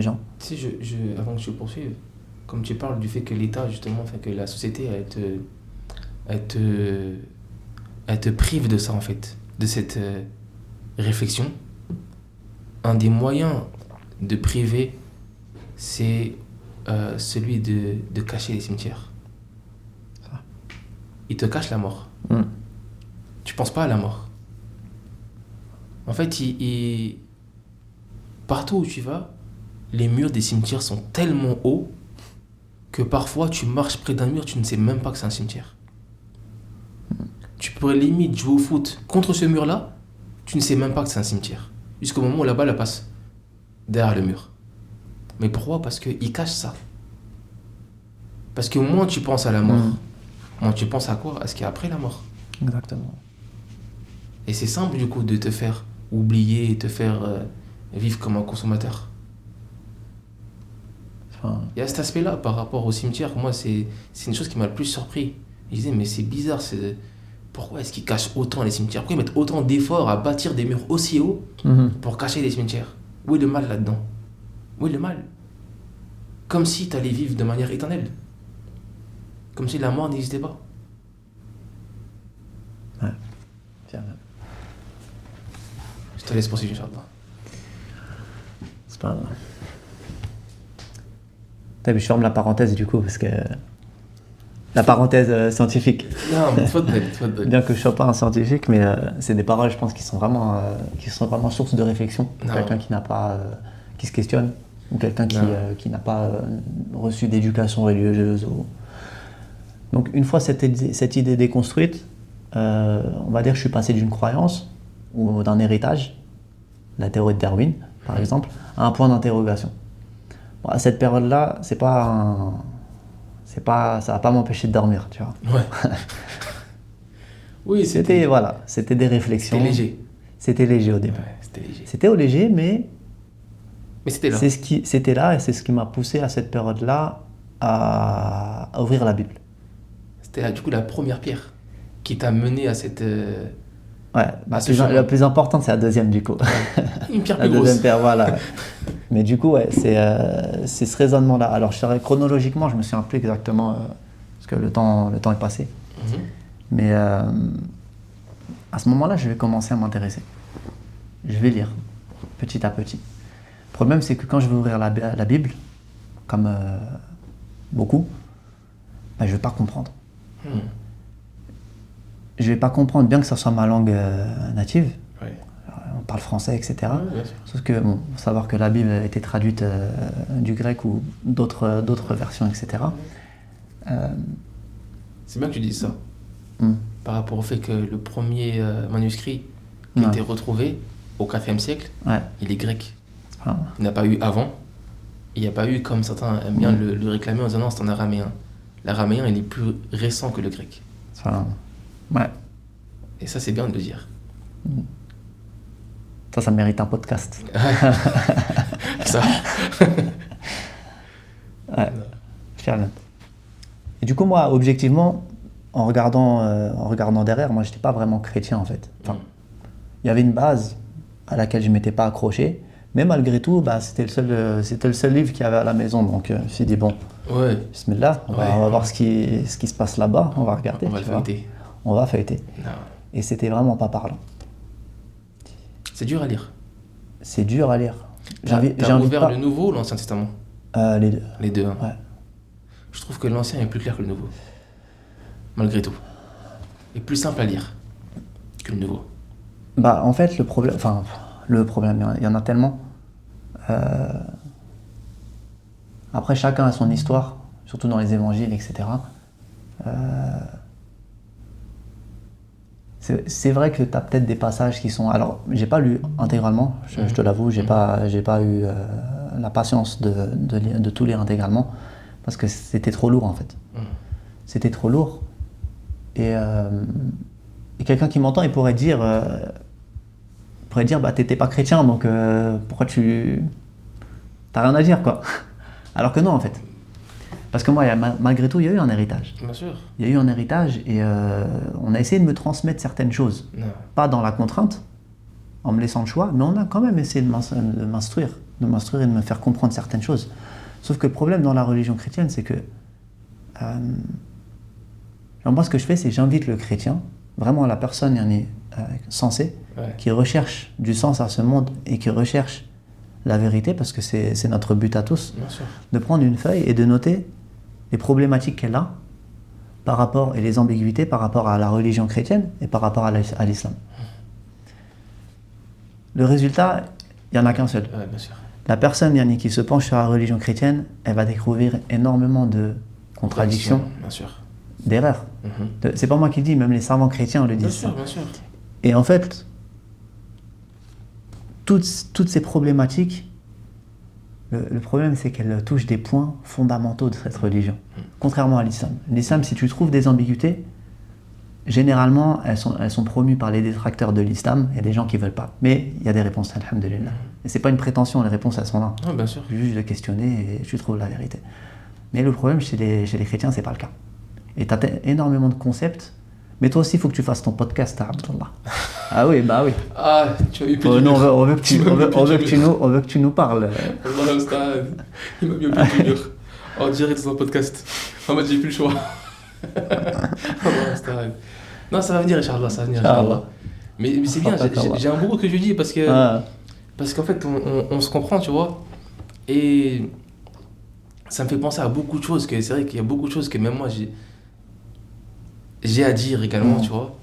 gens. Tu sais, avant que je poursuive, comme tu parles du fait que l'État, justement, fait que la société, elle te prive de ça, en fait, de cette réflexion. un des moyens de priver, c'est celui de cacher les cimetières. Ils te cachent la mort. Tu penses pas à la mort. En fait, partout où tu vas, les murs des cimetières sont tellement hauts que parfois tu marches près d'un mur, tu ne sais même pas que c'est un cimetière. Tu pourrais limite jouer au foot contre ce mur-là, tu ne sais même pas que c'est un cimetière. Jusqu'au moment où la balle passe derrière le mur. Mais pourquoi? Parce qu'ils cachent ça. Parce que moins tu penses à la mort, moins tu penses à quoi? À ce qu'il y a après la mort. Exactement. Et c'est simple du coup de te faire oublier et te faire vivre comme un consommateur. Enfin, Il y a cet aspect-là par rapport au cimetière. Moi, c'est une chose qui m'a le plus surpris. Je disais, mais c'est bizarre. Pourquoi est-ce qu'ils cachent autant les cimetières? Pourquoi ils mettent autant d'efforts à bâtir des murs aussi hauts pour cacher les cimetières? Où est le mal là-dedans? Où est le mal? Comme si tu allais vivre de manière éternelle. Comme si la mort n'existait pas. ouais. Tiens, Je te laisse poursuivre, Inch'Allah. c'est pas grave. Putain, mais je ferme la parenthèse du coup, parce que. La parenthèse scientifique. Non, mais tfadal. Bien que je ne sois pas un scientifique, mais c'est des paroles, je pense, qui sont vraiment source de réflexion pour Non. quelqu'un qui n'a pas, qui se questionne, ou quelqu'un qui n'a pas reçu d'éducation religieuse. Donc, une fois cette idée déconstruite, on va dire que je suis passé d'une croyance ou d'un héritage, la théorie de Darwin, par exemple, à un point d'interrogation. Bon, à cette période-là, ça va pas m'empêcher de dormir, tu vois. Ouais. Oui, C'était des réflexions. C'était léger. C'était léger au début. Ouais, c'était léger. C'était au léger, mais Mais c'était là. c'était là et c'est ce qui m'a poussé à cette période-là à ouvrir la Bible. C'était du coup la première pierre qui t'a mené à cette. Ouais, la plus importante, c'est la deuxième du coup. Une pierre La plus grosse. deuxième pierre, voilà. Mais du coup, ouais, c'est ce raisonnement-là. Alors, je dirais chronologiquement, je me souviens plus exactement parce que le temps est passé. Mais à ce moment-là, je vais commencer à m'intéresser. Je vais lire petit à petit. Le problème, c'est que quand je vais ouvrir la Bible, comme beaucoup, ben, je ne vais pas comprendre. Je ne vais pas comprendre, bien que ce soit ma langue native. Ouais. On parle français, etc. Ouais, bien sûr. Sauf que, bon, faut savoir que la Bible a été traduite du grec ou d'autres versions, etc. C'est bien que tu dises ça. Par rapport au fait que le premier manuscrit qui a été retrouvé au IVe siècle, il est grec. Il n'a pas eu avant. Il n'y a pas eu, comme certains aiment bien le réclamer en disant non, c'est en araméen. L'araméen, il est plus récent que le grec. Ouais. Et ça, c'est bien de le dire. Ça mérite un podcast. Ça. Ouais. Et du coup, moi, objectivement, en regardant derrière, moi, j'étais pas vraiment chrétien en fait. Enfin, il y avait une base à laquelle je m'étais pas accroché, mais malgré tout, bah, c'était le seul livre qu'il y avait à la maison, donc je me suis dit bon, bismillah, on va voir ce qui se passe là-bas, on va regarder. On va feuilleter. Non. Et c'était vraiment pas parlant. C'est dur à lire. C'est dur à lire. T'as ouvert le Nouveau ou l'Ancien Testament? Les deux. Les deux. Hein. Ouais. Je trouve que l'Ancien est plus clair que le Nouveau. Malgré tout. Et plus simple à lire que le Nouveau. Bah, en fait, le problème, il y en a tellement. Après, chacun a son histoire, surtout dans les évangiles, etc. C'est vrai que tu as peut-être des passages qui sont... Alors, j'ai pas lu intégralement, je te l'avoue, j'ai pas eu la patience de tout lire intégralement, parce que c'était trop lourd en fait. C'était trop lourd. Et quelqu'un qui m'entend, il pourrait dire bah t'étais pas chrétien, donc pourquoi t'as rien à dire quoi. Alors que non en fait. Parce que moi, malgré tout, il y a eu un héritage. Bien sûr. Il y a eu un héritage et on a essayé de me transmettre certaines choses. Pas dans la contrainte, en me laissant le choix, mais on a quand même essayé de m'instruire et de me faire comprendre certaines choses. Sauf que le problème dans la religion chrétienne, c'est que moi, ce que je fais, c'est que j'invite le chrétien, vraiment la personne sensée, qui recherche du sens à ce monde et qui recherche la vérité, parce que c'est notre but à tous, Bien sûr. de prendre une feuille et de noter les problématiques qu'elle a par rapport, et les ambiguïtés par rapport à la religion chrétienne et par rapport à l'islam. Le résultat, il n'y en a qu'un seul. Ouais, bien sûr. La personne, Yannick, qui se penche sur la religion chrétienne, elle va découvrir énormément de contradictions, Bien sûr. d'erreurs. C'est pas moi qui le dis, même les savants chrétiens le Bien disent. sûr, bien sûr. Et en fait, toutes ces problématiques, le problème, c'est qu'elles touchent des points fondamentaux de cette religion, contrairement à l'islam. L'islam, si tu trouves des ambiguïtés, généralement, elles sont promues par les détracteurs de l'islam et des gens qui ne veulent pas. Mais il y a des réponses, alhamdulillah. Et ce n'est pas une prétention, les réponses, elles sont là. Ouais, bien sûr. Il suffit juste de questionner et tu trouves la vérité. Mais le problème, chez les chrétiens, ce n'est pas le cas. Et tu as énormément de concepts. Mais toi aussi, il faut que tu fasses ton podcast, Abdullah. Ah oui, bah oui. Ah, tu as eu plus Non, on veut que tu nous parles. Allah Ustad, il m'a mis au plus dur. En direct dans un podcast. En mode, j'ai plus le choix. Allah Ustad. Non, ça va venir, Inch'Allah, ça va venir, Inch'Allah. Mais c'est bien, j'ai un beaucoup que je dis parce que parce qu'en fait, on se comprend, tu vois. Et ça me fait penser à beaucoup de choses. Que c'est vrai qu'il y a beaucoup de choses que même moi, j'ai à dire également, tu vois.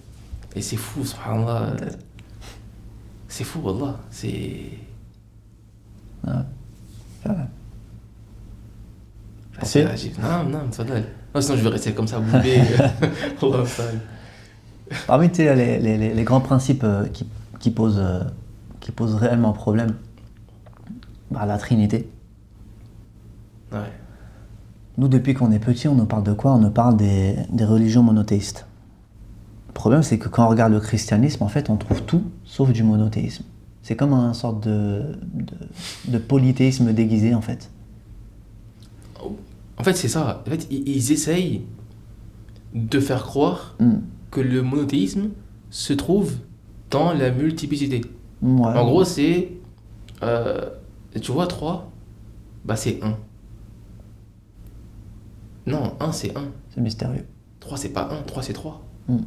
Et c'est fou, subhanallah. C'est fou, wallah. C'est... Facile. Non, tfadal. Non, sinon je vais rester comme ça, bouler. Allah Ustad. Parmi les grands principes qui posent réellement problème, bah, la Trinité. Ouais. Nous, depuis qu'on est petit, on nous parle de quoi? On nous parle des religions monothéistes. Le problème, c'est que quand on regarde le christianisme, en fait, on trouve tout sauf du monothéisme. C'est comme une sorte de polythéisme déguisé, en fait. En fait, c'est ça. En fait, ils essayent de faire croire que le monothéisme se trouve dans la multiplicité. Ouais. En gros, c'est... tu vois, 3, bah c'est 1. Non, 1 c'est 1. C'est mystérieux. 3 c'est pas 1, 3 c'est 3. En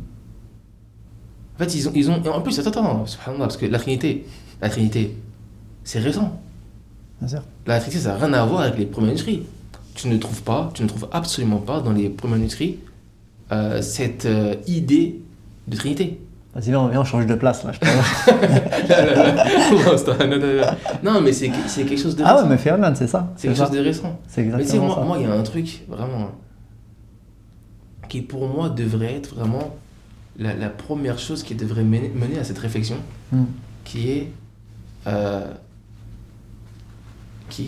fait, ils ont... En plus, attends, subhanallah, parce que la Trinité, c'est récent. Bien sûr. La Trinité, ça n'a rien à voir avec les premiers manuscrits. Tu ne trouves absolument pas dans les premiers manuscrits cette idée de Trinité. Vas-y, viens, on change de place, là. Non, mais c'est quelque chose de récent. Ah ouais, récent. mais Firman, c'est ça. C'est quelque chose de récent. C'est exactement mais tu sais, ça. moi, il y a un truc, vraiment, qui pour moi devrait être vraiment la première chose qui devrait mener à cette réflexion, qui est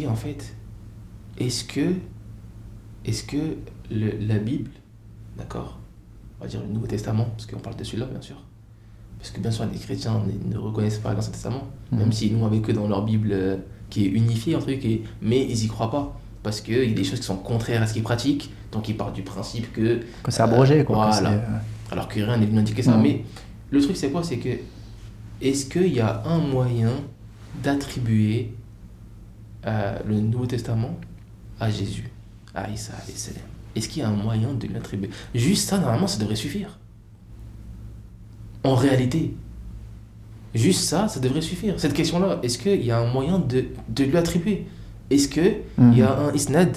en fait, est-ce que la Bible, d'accord, on va dire le Nouveau Testament, parce qu'on parle de celui-là, bien sûr, parce que bien sûr les chrétiens ne reconnaissent pas l'Ancien Testament, même s'ils n'ont avec eux dans leur Bible qui est unifiée, mais ils y croient pas, parce qu'il y a des choses qui sont contraires à ce qu'ils pratiquent, donc ils partent du principe que c'est abrogé, quoi. Voilà. Alors que rien n'est venu indiquer ça. Mais le truc, c'est quoi? C'est que est-ce qu'il y a un moyen d'attribuer le Nouveau Testament à Jésus, à Isa alayhi salam? Est-ce qu'il y a un moyen de l'attribuer? Juste ça, normalement, ça devrait suffire. En réalité, juste ça devrait suffire. Cette question-là, est-ce qu'il y a un moyen de lui attribuer? Est-ce qu'il y a un isnad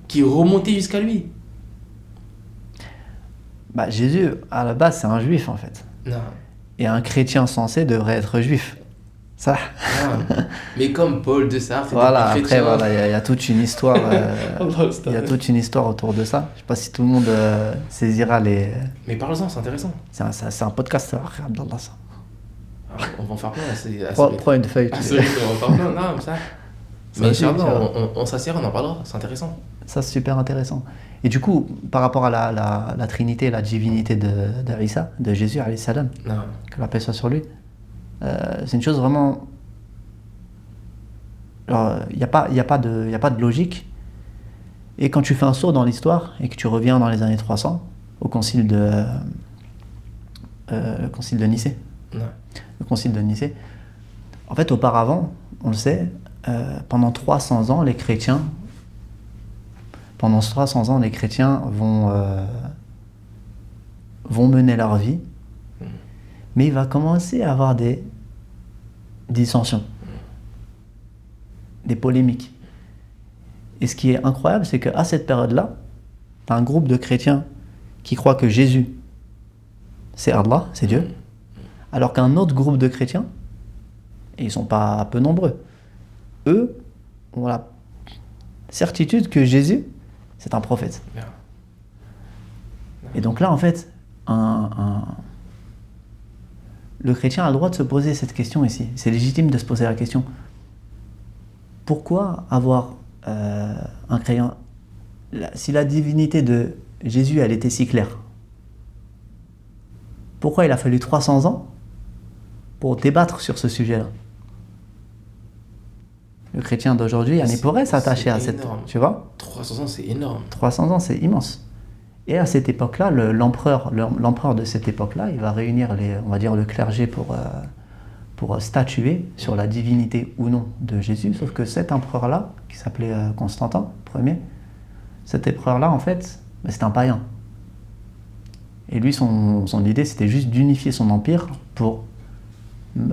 qui est remonté jusqu'à lui? Bah, Jésus, à la base, c'est un juif, en fait. Non. Et un chrétien censé devrait être juif. Ça. Mais comme Paul de Sartre, voilà, après, voilà, il y a toute une histoire. Il y a toute une histoire autour de ça. Je sais pas si tout le monde saisira les. Mais parle-en, c'est intéressant. C'est un podcast, Abdallah, ça. On va en faire plein. Prends une feuille. On va en faire plein, non, ça. Mais Inch'Allah, on s'assiera, on en parlera, c'est intéressant. Ça, c'est super intéressant. Et du coup, par rapport à la Trinité, la divinité d'Isa, de Jésus, alayhi salam, que la paix soit sur lui, c'est une chose vraiment... Il n'y a pas de logique. Et quand tu fais un saut dans l'histoire et que tu reviens dans les années 300, au concile de Nicée, le concile de Nicée, en fait, auparavant, on le sait, pendant 300 ans, les chrétiens vont mener leur vie, mais il va commencer à avoir des dissensions. des polémiques. Et ce qui est incroyable, c'est qu'à cette période-là, tu as un groupe de chrétiens qui croient que Jésus, c'est Allah, c'est Dieu, alors qu'un autre groupe de chrétiens, et ils ne sont pas peu nombreux, eux ont la certitude que Jésus, c'est un prophète. Et donc là, en fait, le chrétien a le droit de se poser cette question ici. C'est légitime de se poser la question. Pourquoi avoir un crayon... Si la divinité de Jésus, elle était si claire, pourquoi il a fallu 300 ans pour débattre sur ce sujet-là? Le chrétien d'aujourd'hui, il pourrait s'attacher à cette... Tu vois? 300 ans, c'est énorme. 300 ans, c'est immense. Et à cette époque-là, l'empereur de cette époque-là, il va réunir on va dire le clergé pour statuer sur la divinité ou non de Jésus. Sauf que cet empereur-là, qui s'appelait Constantin Ier, cet empereur-là, en fait, c'était un païen. Et lui, son idée, c'était juste d'unifier son empire pour qu'il n'y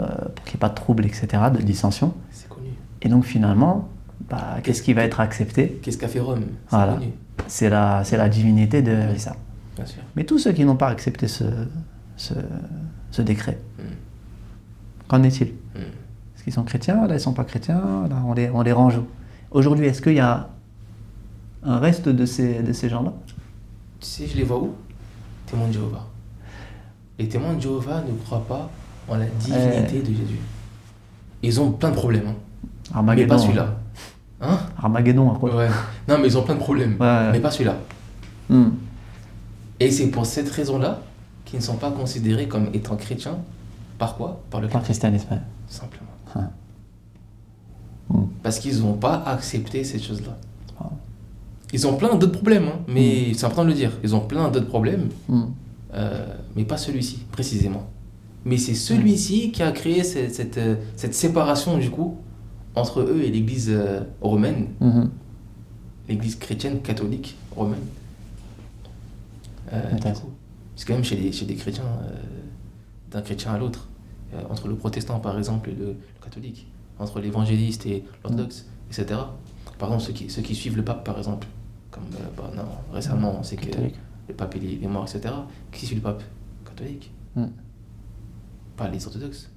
ait pas de troubles, etc., de dissension. C'est connu. Et donc finalement, qu'est-ce qui va être accepté? Qu'est-ce qu'a fait Rome? Voilà. Connu. C'est la divinité de Isa. Bien sûr. Mais tous ceux qui n'ont pas accepté ce décret, qu'en est-il? Est-ce qu'ils sont chrétiens? Là, ils ne sont pas chrétiens? Là, on les range où? Aujourd'hui, est-ce qu'il y a un reste de ces gens-là? Tu sais, je les vois où? Témoins de Jéhovah. Les témoins de Jéhovah ne croient pas en la divinité de Jésus. Ils ont plein de problèmes. Hein. Mais pas celui-là. Hein? Armageddon, après. Ouais. Non, mais ils ont plein de problèmes. Ouais. Mais pas celui-là. Et c'est pour cette raison-là qu'ils ne sont pas considérés comme étant chrétiens. Par quoi? Par le christianisme. Simplement. Parce qu'ils n'ont pas accepté cette chose-là. Ils ont plein d'autres problèmes, hein, mais c'est important de le dire. Ils ont plein d'autres problèmes, mais pas celui-ci, précisément. Mais c'est celui-ci qui a créé cette séparation, du coup, entre eux et l'église romaine, l'église chrétienne catholique romaine. Du coup, c'est quand même chez des chrétiens, d'un chrétien à l'autre, entre le protestant, par exemple, et le catholique, entre l'évangéliste et l'orthodoxe, etc. Par exemple, ceux qui suivent le pape, par exemple, comme récemment, on sait que le pape est mort, etc. Qui suit le pape? Catholique. Pas les orthodoxes,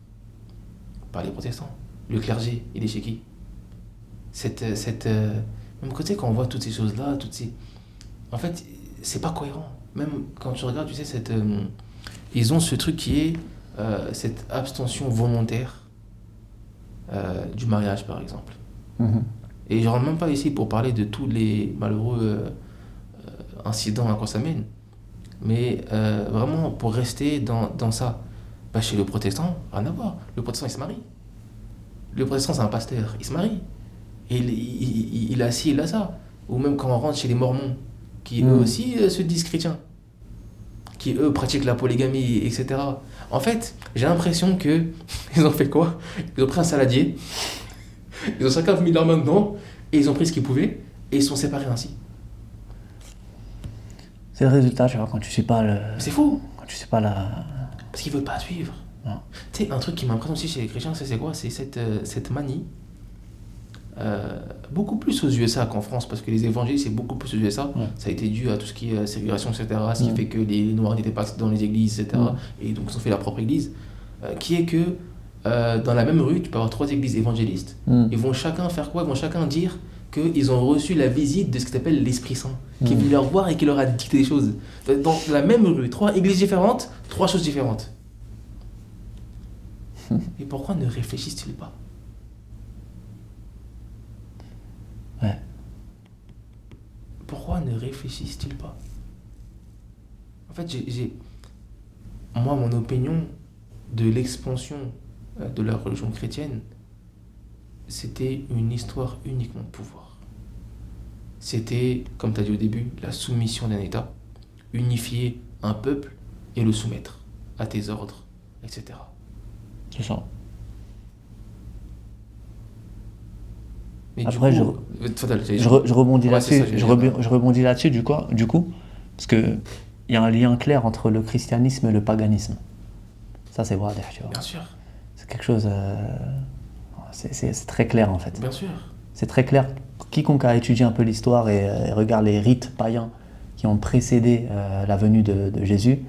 pas les protestants. Le clergé, il est chez qui? Même côté, quand on voit toutes ces choses-là, en fait, c'est pas cohérent. Même quand tu regardes, tu sais, ils ont ce truc qui est cette abstention volontaire du mariage, par exemple. Et je ne rentre même pas ici pour parler de tous les malheureux incidents à quoi ça mène. Mais vraiment, pour rester dans ça, chez le protestant, rien à voir. Le protestant, il se marie. Le protestant, c'est un pasteur, il se marie. Et il a ci, il a ça. Ou même quand on rentre chez les mormons, qui eux aussi se disent chrétiens, qui eux pratiquent la polygamie, etc. En fait, j'ai l'impression qu'ils ont fait quoi? Ils ont pris un saladier, ils ont chacun mis leurs mains dedans, et ils ont pris ce qu'ils pouvaient, et ils sont séparés ainsi. C'est le résultat, tu vois, quand tu sais pas le... C'est fou. Quand tu sais pas la... Parce qu'ils veulent pas suivre. Tu sais, un truc qui m'impressionne aussi chez les chrétiens, c'est quoi? C'est cette manie, beaucoup plus aux USA qu'en France, parce que les évangiles, c'est beaucoup plus aux USA. Ça a été dû à tout ce qui est ségrégation, etc., ce qui fait que les Noirs n'étaient pas dans les églises, etc., et donc ils ont fait leur propre église, qui est que dans la même rue, tu peux avoir 3 églises évangélistes, ils vont chacun faire quoi? Ils vont chacun dire qu'ils ont reçu la visite de ce qu'on appelle l'Esprit Saint, qui est venu leur voir et qui leur a dicté des choses. Dans la même rue, 3 églises différentes, 3 choses différentes. Et pourquoi ne réfléchissent-ils pas? Pourquoi ne réfléchissent-ils pas? En fait, moi, mon opinion de l'expansion de la religion chrétienne, c'était une histoire uniquement de pouvoir. C'était, comme tu as dit au début, la soumission d'un État, unifier un peuple et le soumettre à tes ordres, etc. C'est ça. Mais après, du coup, je rebondis là-dessus. Ça, je rebondis là-dessus du coup, parce que il y a un lien clair entre le christianisme et le paganisme. Ça, c'est vrai, tu vois. Bien sûr. C'est quelque chose. C'est très clair en fait. Bien sûr. C'est très clair. Quiconque a étudié un peu l'histoire et regarde les rites païens qui ont précédé la venue de Jésus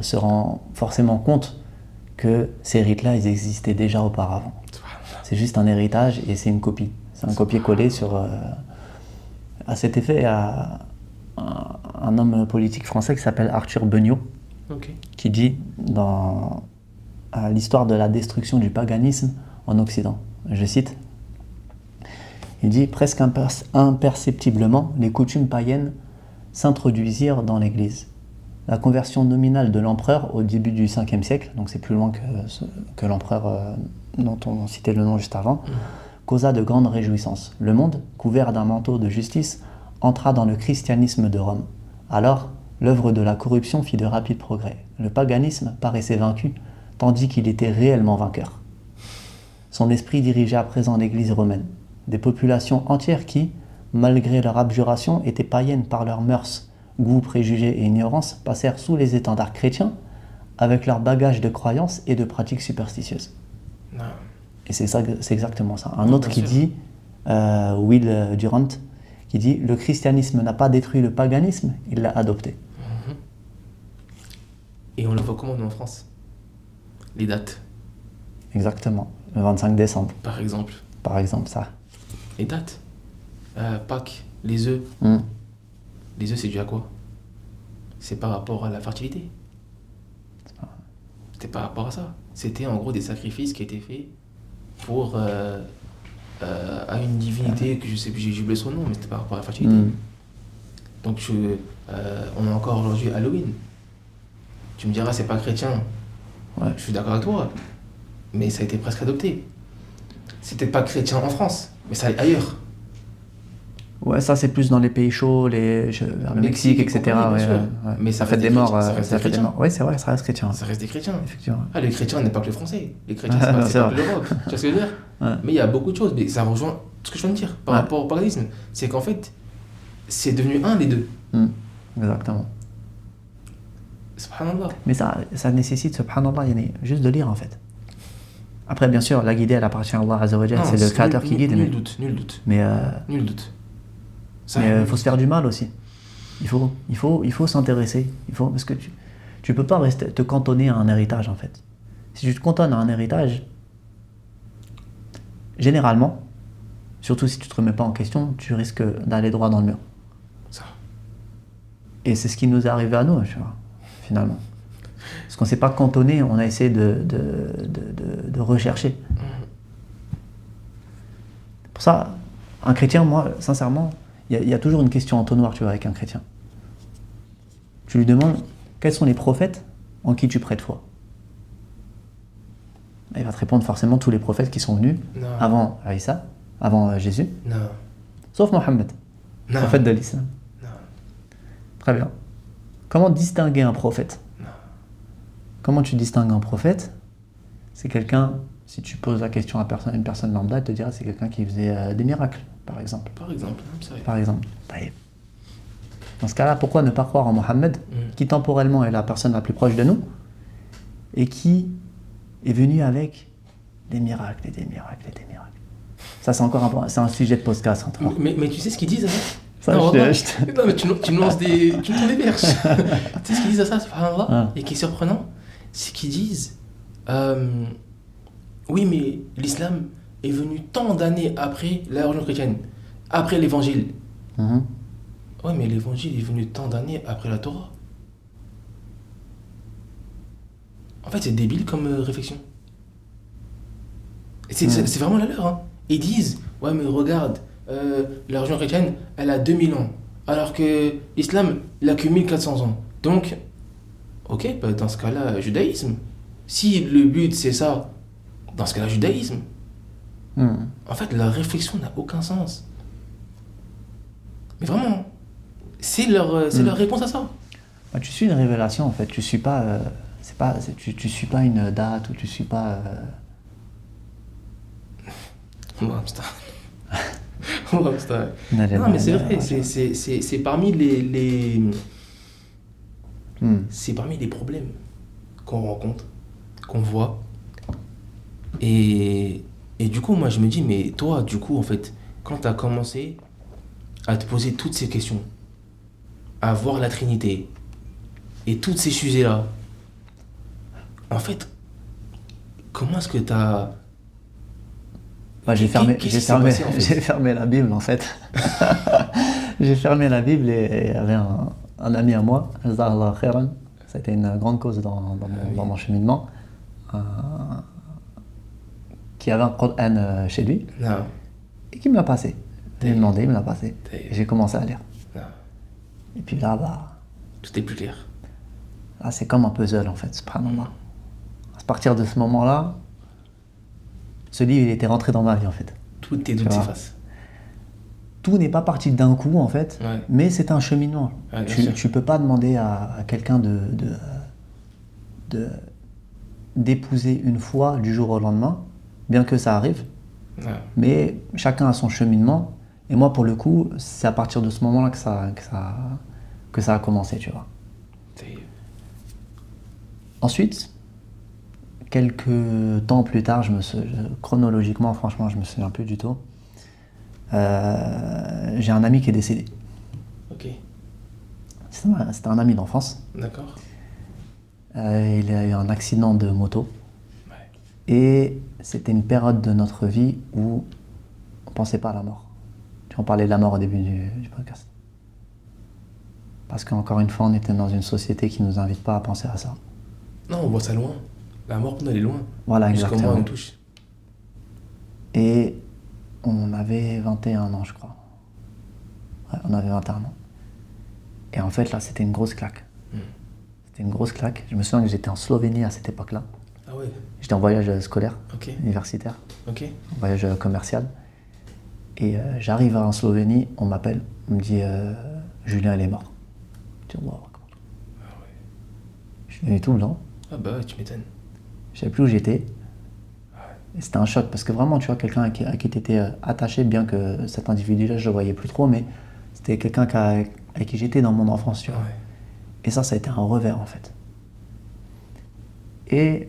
se rend forcément compte que ces rites-là, ils existaient déjà auparavant. C'est juste un héritage et c'est une copie. C'est un copier-coller sur... à cet effet, il y a un homme politique français qui s'appelle Arthur Beugnot, qui dit dans l'histoire de la destruction du paganisme en Occident, je cite, il dit « Presque imperceptiblement, les coutumes païennes s'introduisirent dans l'Église. La conversion nominale de l'empereur au début du 5e siècle, donc c'est plus loin que l'empereur dont on citait le nom juste avant, causa de grandes réjouissances. Le monde, couvert d'un manteau de justice, entra dans le christianisme de Rome. Alors, l'œuvre de la corruption fit de rapides progrès. Le paganisme paraissait vaincu, tandis qu'il était réellement vainqueur. Son esprit dirigeait à présent l'Église romaine. Des populations entières qui, malgré leur abjuration, étaient païennes par leurs mœurs, goûts, préjugés et ignorance, passèrent sous les étendards chrétiens avec leur bagage de croyances et de pratiques superstitieuses. » Et c'est exactement ça. Un autre qui dit, Will Durant, qui dit « Le christianisme n'a pas détruit le paganisme, il l'a adopté. » Et on le voit comment nous en France? Les dates. Exactement. Le 25 décembre. Par exemple. Par exemple, ça. Les dates. Pâques, les œufs. Les œufs, c'est dû à quoi? C'est par rapport à la fertilité. C'était par rapport à ça. C'était en gros des sacrifices qui étaient faits pour à une divinité que je sais plus, j'ai oublié son nom, mais c'était par rapport à la fertilité. Donc on a encore aujourd'hui Halloween. Tu me diras c'est pas chrétien. Ouais, je suis d'accord avec toi, mais ça a été presque adopté. C'était pas chrétien en France, mais ça allait ailleurs. Ouais, ça c'est plus dans les pays chauds, vers le Mexique, etc. Ouais. Mais ça fait des morts. Ça fait des morts. Oui, c'est vrai, ça reste chrétien. Ça reste des chrétiens. Effectivement. Ah, les chrétiens n'est pas que les Français. Les chrétiens, c'est pas que l'Europe. Tu vois ce que je veux dire? Mais il y a beaucoup de choses. Mais ça rejoint ce que je viens de dire par rapport au paganisme. C'est qu'en fait, c'est devenu un des deux. Exactement. Subhanallah. Mais ça nécessite, subhanallah, juste de lire en fait. Après, bien sûr, la guidée, elle appartient à Allah Azza wa Jalla, c'est le créateur qui guide. Nul doute. Mais nul doute. Il faut se faire du mal aussi. Il faut s'intéresser. Parce que tu peux pas te cantonner à un héritage en fait. Si tu te cantonnes à un héritage, généralement, surtout si tu te remets pas en question, tu risques d'aller droit dans le mur. Ça. Et c'est ce qui nous est arrivé à nous, tu vois, finalement. Parce qu'on s'est pas cantonné, on a essayé de rechercher. Pour ça, un chrétien, moi, sincèrement, il y a toujours une question entonnoir, tu vois, avec un chrétien. Tu lui demandes quels sont les prophètes en qui tu prêtes foi. Il va te répondre forcément tous les prophètes qui sont venus avant Isa, avant Jésus. Non. Sauf Mohammed, prophète de l'islam. Non. Très bien. Comment distinguer un prophète? Comment tu distingues un prophète? C'est quelqu'un, si tu poses la question à une personne lambda, elle te dira c'est quelqu'un qui faisait des miracles, par exemple. Par exemple. Dans ce cas-là, pourquoi ne pas croire en Mohammed, qui temporellement est la personne la plus proche de nous, et qui est venu avec des miracles et des miracles et des miracles. Ça, c'est encore c'est un sujet de podcast. Mais tu sais ce qu'ils disent, hein? Non, mais tu me lances des perches. Tu sais ce qu'ils disent à ça, subhanallah, et qui est surprenant, c'est qu'ils disent oui, mais l'islam est venu tant d'années après la religion chrétienne, après l'évangile. Ouais, mais l'évangile est venu tant d'années après la Torah. En fait, c'est débile comme réflexion. C'est vraiment la leur. Hein. Ils disent ouais, mais regarde, la religion chrétienne, elle a 2000 ans, alors que l'islam, il a que 1400 ans. Donc, ok, bah dans ce cas-là, judaïsme. Si le but c'est ça, dans ce cas-là, judaïsme. En fait, la réflexion n'a aucun sens. Mais vraiment, c'est leur réponse à ça. Bah, tu suis une révélation en fait, tu suis pas, tu suis pas une date ou tu suis pas. Non, mais c'est vrai, c'est parmi c'est parmi les problèmes qu'on rencontre, qu'on voit. Et du coup, moi je me dis, mais toi, du coup, en fait, quand tu as commencé à te poser toutes ces questions, à voir la Trinité et tous ces sujets-là, en fait, comment est-ce que tu as... J'ai Qu'est-ce qui s'est passé, en fait j'ai fermé la Bible en fait. J'ai fermé la Bible et il y avait un ami à moi, Jazakallah khairan. Ça a été une grande cause dans mon cheminement. Qui avait un Coran chez lui Non. et qui me l'a passé. Il m'a demandé, il me l'a passé. Taïb. Et j'ai commencé à lire. Non. Et puis là, Tout est plus clair. là c'est comme un puzzle en fait, subhanallah. À partir de ce moment-là, ce livre il était rentré dans ma vie en fait. Tout est Tu doute vois. s'efface. Tout n'est pas parti d'un coup en fait, Ouais. mais c'est un cheminement. Ouais, bien sûr. Tu peux pas demander à quelqu'un d'épouser une foi du jour au lendemain, bien que ça arrive, Ouais. mais chacun a son cheminement. Et moi pour le coup, c'est à partir de ce moment-là que ça a commencé, tu vois. Taïb. Ensuite, quelques temps plus tard, chronologiquement, franchement, je me souviens plus du tout. J'ai un ami qui est décédé. Ok. C'était un ami d'enfance. D'accord. Il a eu un accident de moto. Ouais. Et c'était une période de notre vie où on pensait pas à la mort. Tu en parlais de la mort au début du podcast. Parce qu'encore une fois, on était dans une société qui nous invite pas à penser à ça. Non, on voit ça loin. La mort, pour nous, elle est loin. Voilà, Jusqu'au moment où exactement. elle nous touche. Et on avait 21 ans, je crois. Ouais, on avait 21 ans. Et en fait, là, c'était une grosse claque. C'était une grosse claque. Je me souviens que j'étais en Slovénie à cette époque-là. Ah ouais. J'étais en voyage scolaire, Ok. universitaire, Ok. en voyage commercial. Et j'arrive en Slovénie, on m'appelle, on me dit Julien, il est mort. Je dis, wow. Je suis venu tout blanc. Ah bah ouais, tu m'étonnes. Je savais plus où j'étais. Et c'était un choc parce que vraiment, tu vois, quelqu'un à qui tu étais attaché, bien que cet individu-là, je le voyais plus trop, mais c'était quelqu'un avec qui j'étais dans mon enfance, tu vois. Ouais. Et ça a été un revers en fait. Et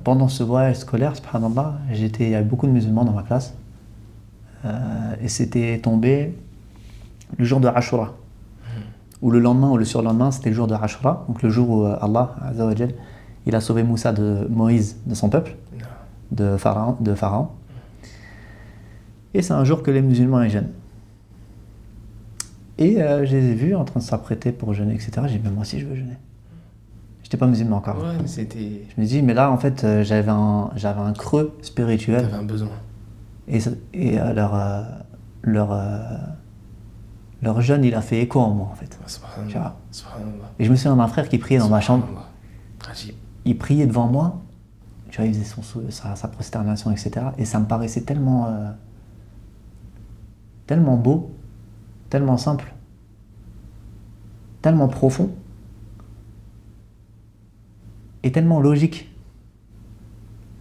pendant ce voyage scolaire, subhanallah, il y avait beaucoup de musulmans dans ma classe. Et c'était tombé le jour de Ashura. Ou le lendemain ou le surlendemain, c'était le jour de Ashura. Donc le jour où Allah, Azza wa Jal, il a sauvé Moïse de son peuple, Non. de Pharaon. Et c'est un jour que les musulmans ils jeûnent. Et je les ai vus en train de s'apprêter pour jeûner, etc. J'ai dit, mais moi aussi je veux jeûner. J'étais pas musulman encore. Ouais, mais c'était... Je me dis, mais là en fait j'avais un creux spirituel. T'avais un besoin. Et leur jeûne il a fait écho en moi en fait. Ah, subhanallah. Tu vois. Subhanallah. Et je me souviens d'un frère qui priait dans ma chambre. Subhanallah. Ajib. Il priait devant moi. Tu vois, il faisait sa prosternation, etc. Et ça me paraissait tellement beau, tellement simple, tellement profond et tellement logique.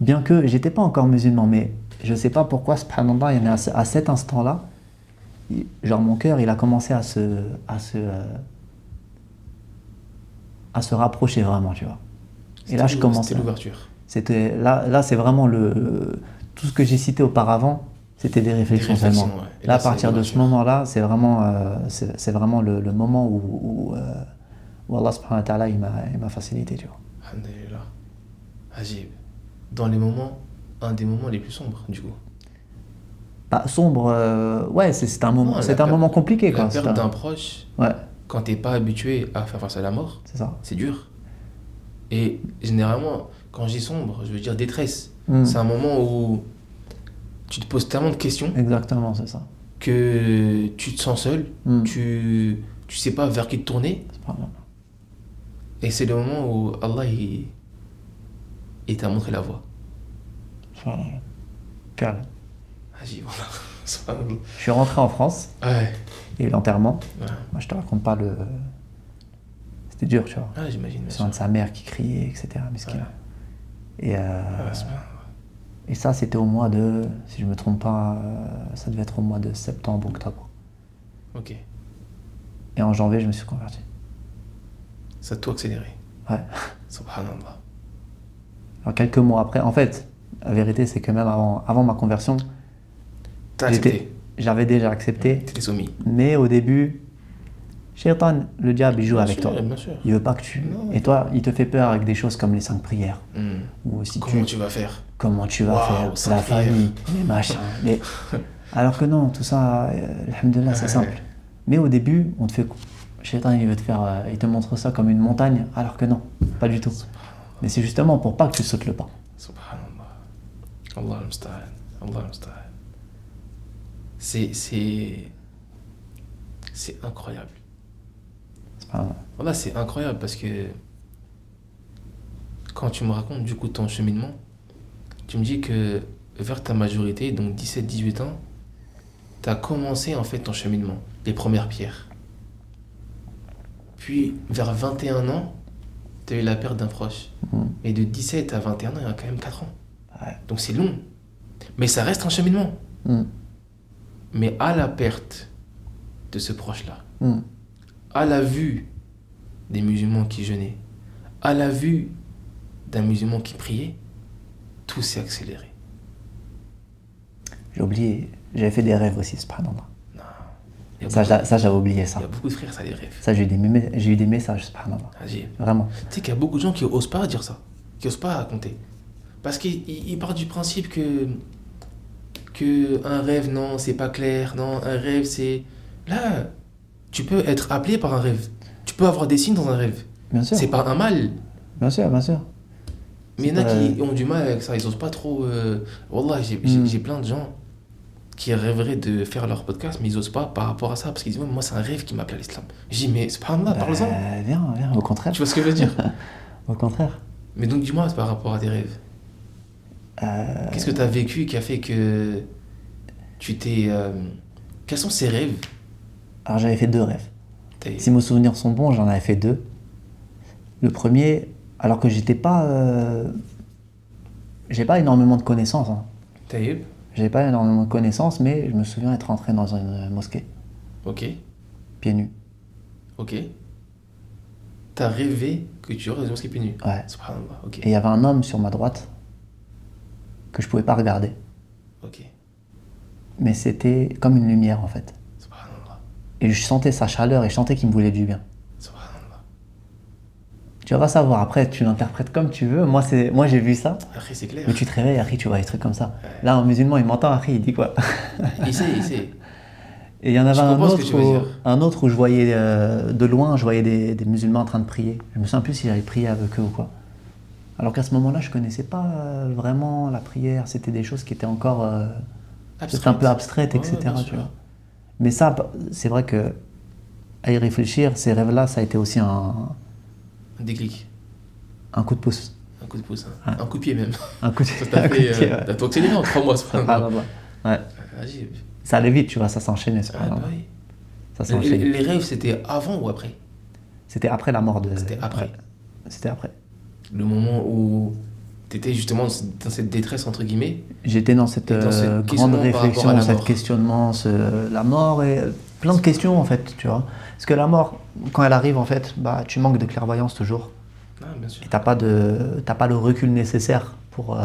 Bien que j'étais pas encore musulman, mais je sais pas pourquoi, subhanallah, il y en a à cet instant-là, genre mon cœur, il a commencé à se rapprocher vraiment, tu vois. Et là, je commence. C'était l'ouverture. Là, c'est vraiment tout ce que j'ai cité auparavant, c'était des réflexions seulement. Ouais. Et Là, à c'est partir de ce l'ouverture. moment-là, c'est vraiment le moment où Allah subhanahu wa ta'ala il m'a facilité, tu vois. Alhamdulillah. Ajib. Dans les moments, un des moments les plus sombres, du coup. Bah, sombre, ouais, c'est un moment, Non, c'est un moment compliqué, La quoi. perte d'un proche, Ouais, quand t'es pas habitué à faire face à la mort, c'est ça. c'est dur. Et généralement, quand je dis sombre, je veux dire détresse. Mm. C'est un moment où tu te poses tellement de questions Exactement, c'est ça. que tu te sens seul, Mm. tu sais pas vers qui te tourner. C'est pas mal. Et c'est le moment où Allah il t'a montré la voie. Voilà. Calme. Ajib, voilà. Subhanallah. Je suis rentré en France, Ouais. et l'enterrement, Ouais. moi je te raconte pas C'était dur, tu vois. Ah, j'imagine. bien Le sûr. son de sa mère qui criait, etc. Mesquina. Ouais. Et, Ah, subhanallah. et ça, c'était au mois de, si je me trompe pas, ça devait être au mois de septembre, octobre. Ok. Et en janvier, je me suis converti. Ça a tout accéléré. Ouais. Subhanallah. Alors quelques mois après, en fait, la vérité, c'est que même avant ma conversion, T'as j'étais accepté. j'avais déjà accepté. T'étais soumis. Mais au début, Shaitan, le diable, il joue avec toi. Bien sûr. Il veut pas que tu... Non, Et toi, il te fait peur avec des choses comme les 5 prières. Ou si Comment tu vas faire? Comment tu vas Waouh, faire, 5 la prières. famille, les machins. Alors que non, tout ça, alhamdoulilah, c'est simple. Mais au début, on te fait... Shaitan, il veut te faire... il te montre ça comme une montagne, alors que non, pas du tout. Mais c'est justement pour pas que tu sautes le pas. Subhanallah. Allah al-musta'an. Allah al-musta'an. C'est incroyable. Subhanallah. Voilà, c'est incroyable parce que quand tu me racontes du coup ton cheminement, tu me dis que vers ta majorité, donc 17-18 ans, tu as commencé en fait ton cheminement, les premières pierres. Puis vers 21 ans, tu as eu la perte d'un proche. Et de 17 à 21 ans, il y a quand même 4 ans. Ouais. Donc c'est long. Mais ça reste un cheminement. Mm. Mais à la perte de ce proche-là, Mm. à la vue des musulmans qui jeûnaient, à la vue d'un musulman qui priait, tout s'est accéléré. J'ai oublié, j'avais fait des rêves aussi, subhanallah. Il y a Ça, beaucoup- ça, j'avais oublié ça. il y a beaucoup de frères, ça les rêves. Ça, j'ai eu des messages, subhanallah. Ajib. Vraiment. Tu sais qu'il y a beaucoup de gens qui n'osent pas dire ça, qui n'osent pas raconter. Parce qu'ils partent du principe que un rêve, non, c'est pas clair, non, un rêve, c'est... Là, tu peux être appelé par un rêve. Tu peux avoir des signes dans un rêve. Bien sûr. C'est pas un mal. Bien sûr, bien sûr. Mais il y en a qui ont du mal avec ça, ils osent pas trop... Wallah, j'ai plein de gens qui rêveraient de faire leur podcast, mais ils osent pas par rapport à ça, parce qu'ils disent, moi, c'est un rêve qui m'appelle à l'islam. Je dis, mais c'est pas un mal, parle-en. Viens, au contraire. Tu vois ce que je veux dire? Au contraire. Mais donc, dis-moi, c'est par rapport à tes rêves. Qu'est-ce que tu as vécu qui a fait que tu t'es... Quels sont ces rêves? Alors, j'avais fait 2 rêves. Si mes souvenirs sont bons, j'en avais fait 2. Le premier, alors que j'étais pas... j'ai pas énormément de connaissances. Hein. Taïb. J'avais pas énormément de connaissances, mais je me souviens être rentré dans une mosquée, Ok. pieds nus. Ok. T'as rêvé que tu aurais des mosquées pieds nus. Ouais. Subhanallah. Ok. Et il y avait un homme sur ma droite que je pouvais pas regarder. Ok. Mais c'était comme une lumière, en fait. Subhanallah. Et je sentais sa chaleur et je sentais qu'il me voulait du bien. Subhanallah. Tu vas savoir, après, tu l'interprètes comme tu veux. Moi, j'ai vu ça. Après, c'est clair. Mais tu te réveilles, Harry, tu vois des trucs comme ça. Là, un musulman, il m'entend, Harry, il dit quoi? Il sait. Et il y en avait Je comprends ce que tu veux dire. un autre où je voyais de loin, je voyais des musulmans en train de prier. Je me souviens plus si j'avais prié avec eux ou quoi. Alors qu'à ce moment-là, je connaissais pas vraiment la prière. C'était des choses qui étaient encore c'était un peu abstraites, etc. bien sûr. Tu vois. Mais ça, c'est vrai que à y réfléchir, ces rêves-là, ça a été aussi un Déclic. coup de pouce. Un coup de pouce. Ouais. Un coup de pied même. Un coup de, Ça t'a un coup de fait... pied, ouais. T'as tout accéléré en 3 mois, subhanallah. Ouais. Ajib. Ça allait vite, tu vois, ça s'enchaînait. Ah, bah oui. Ça s'enchaînait. Les rêves, c'était avant ou après? C'était après la mort de... C'était après. Ouais. C'était après. Le moment où t'étais justement dans cette détresse, entre guillemets. J'étais dans cette Dans ce grande questionnement par rapport à réflexion, la cet mort. questionnement, la mort et plein de questions en fait, tu vois. Parce que la mort, quand elle arrive en fait, bah, tu manques de clairvoyance toujours. Ah, bien sûr. Et t'as pas le recul nécessaire pour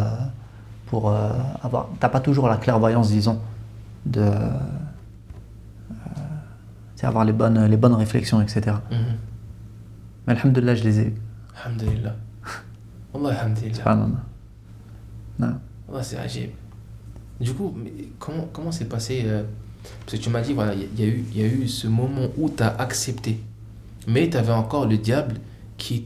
avoir... T'as pas toujours la clairvoyance, disons, de... avoir les bonnes réflexions, etc. Mhm. Mais alhamdoulilah, je les ai eues. Alhamdulillah. Wallah, alhamdulillah. Subhanallah. Non. Wallah, c'est ajib. Du coup, mais comment s'est passé parce que tu m'as dit, voilà, il y a eu ce moment où tu as accepté. Mais tu avais encore le diable qui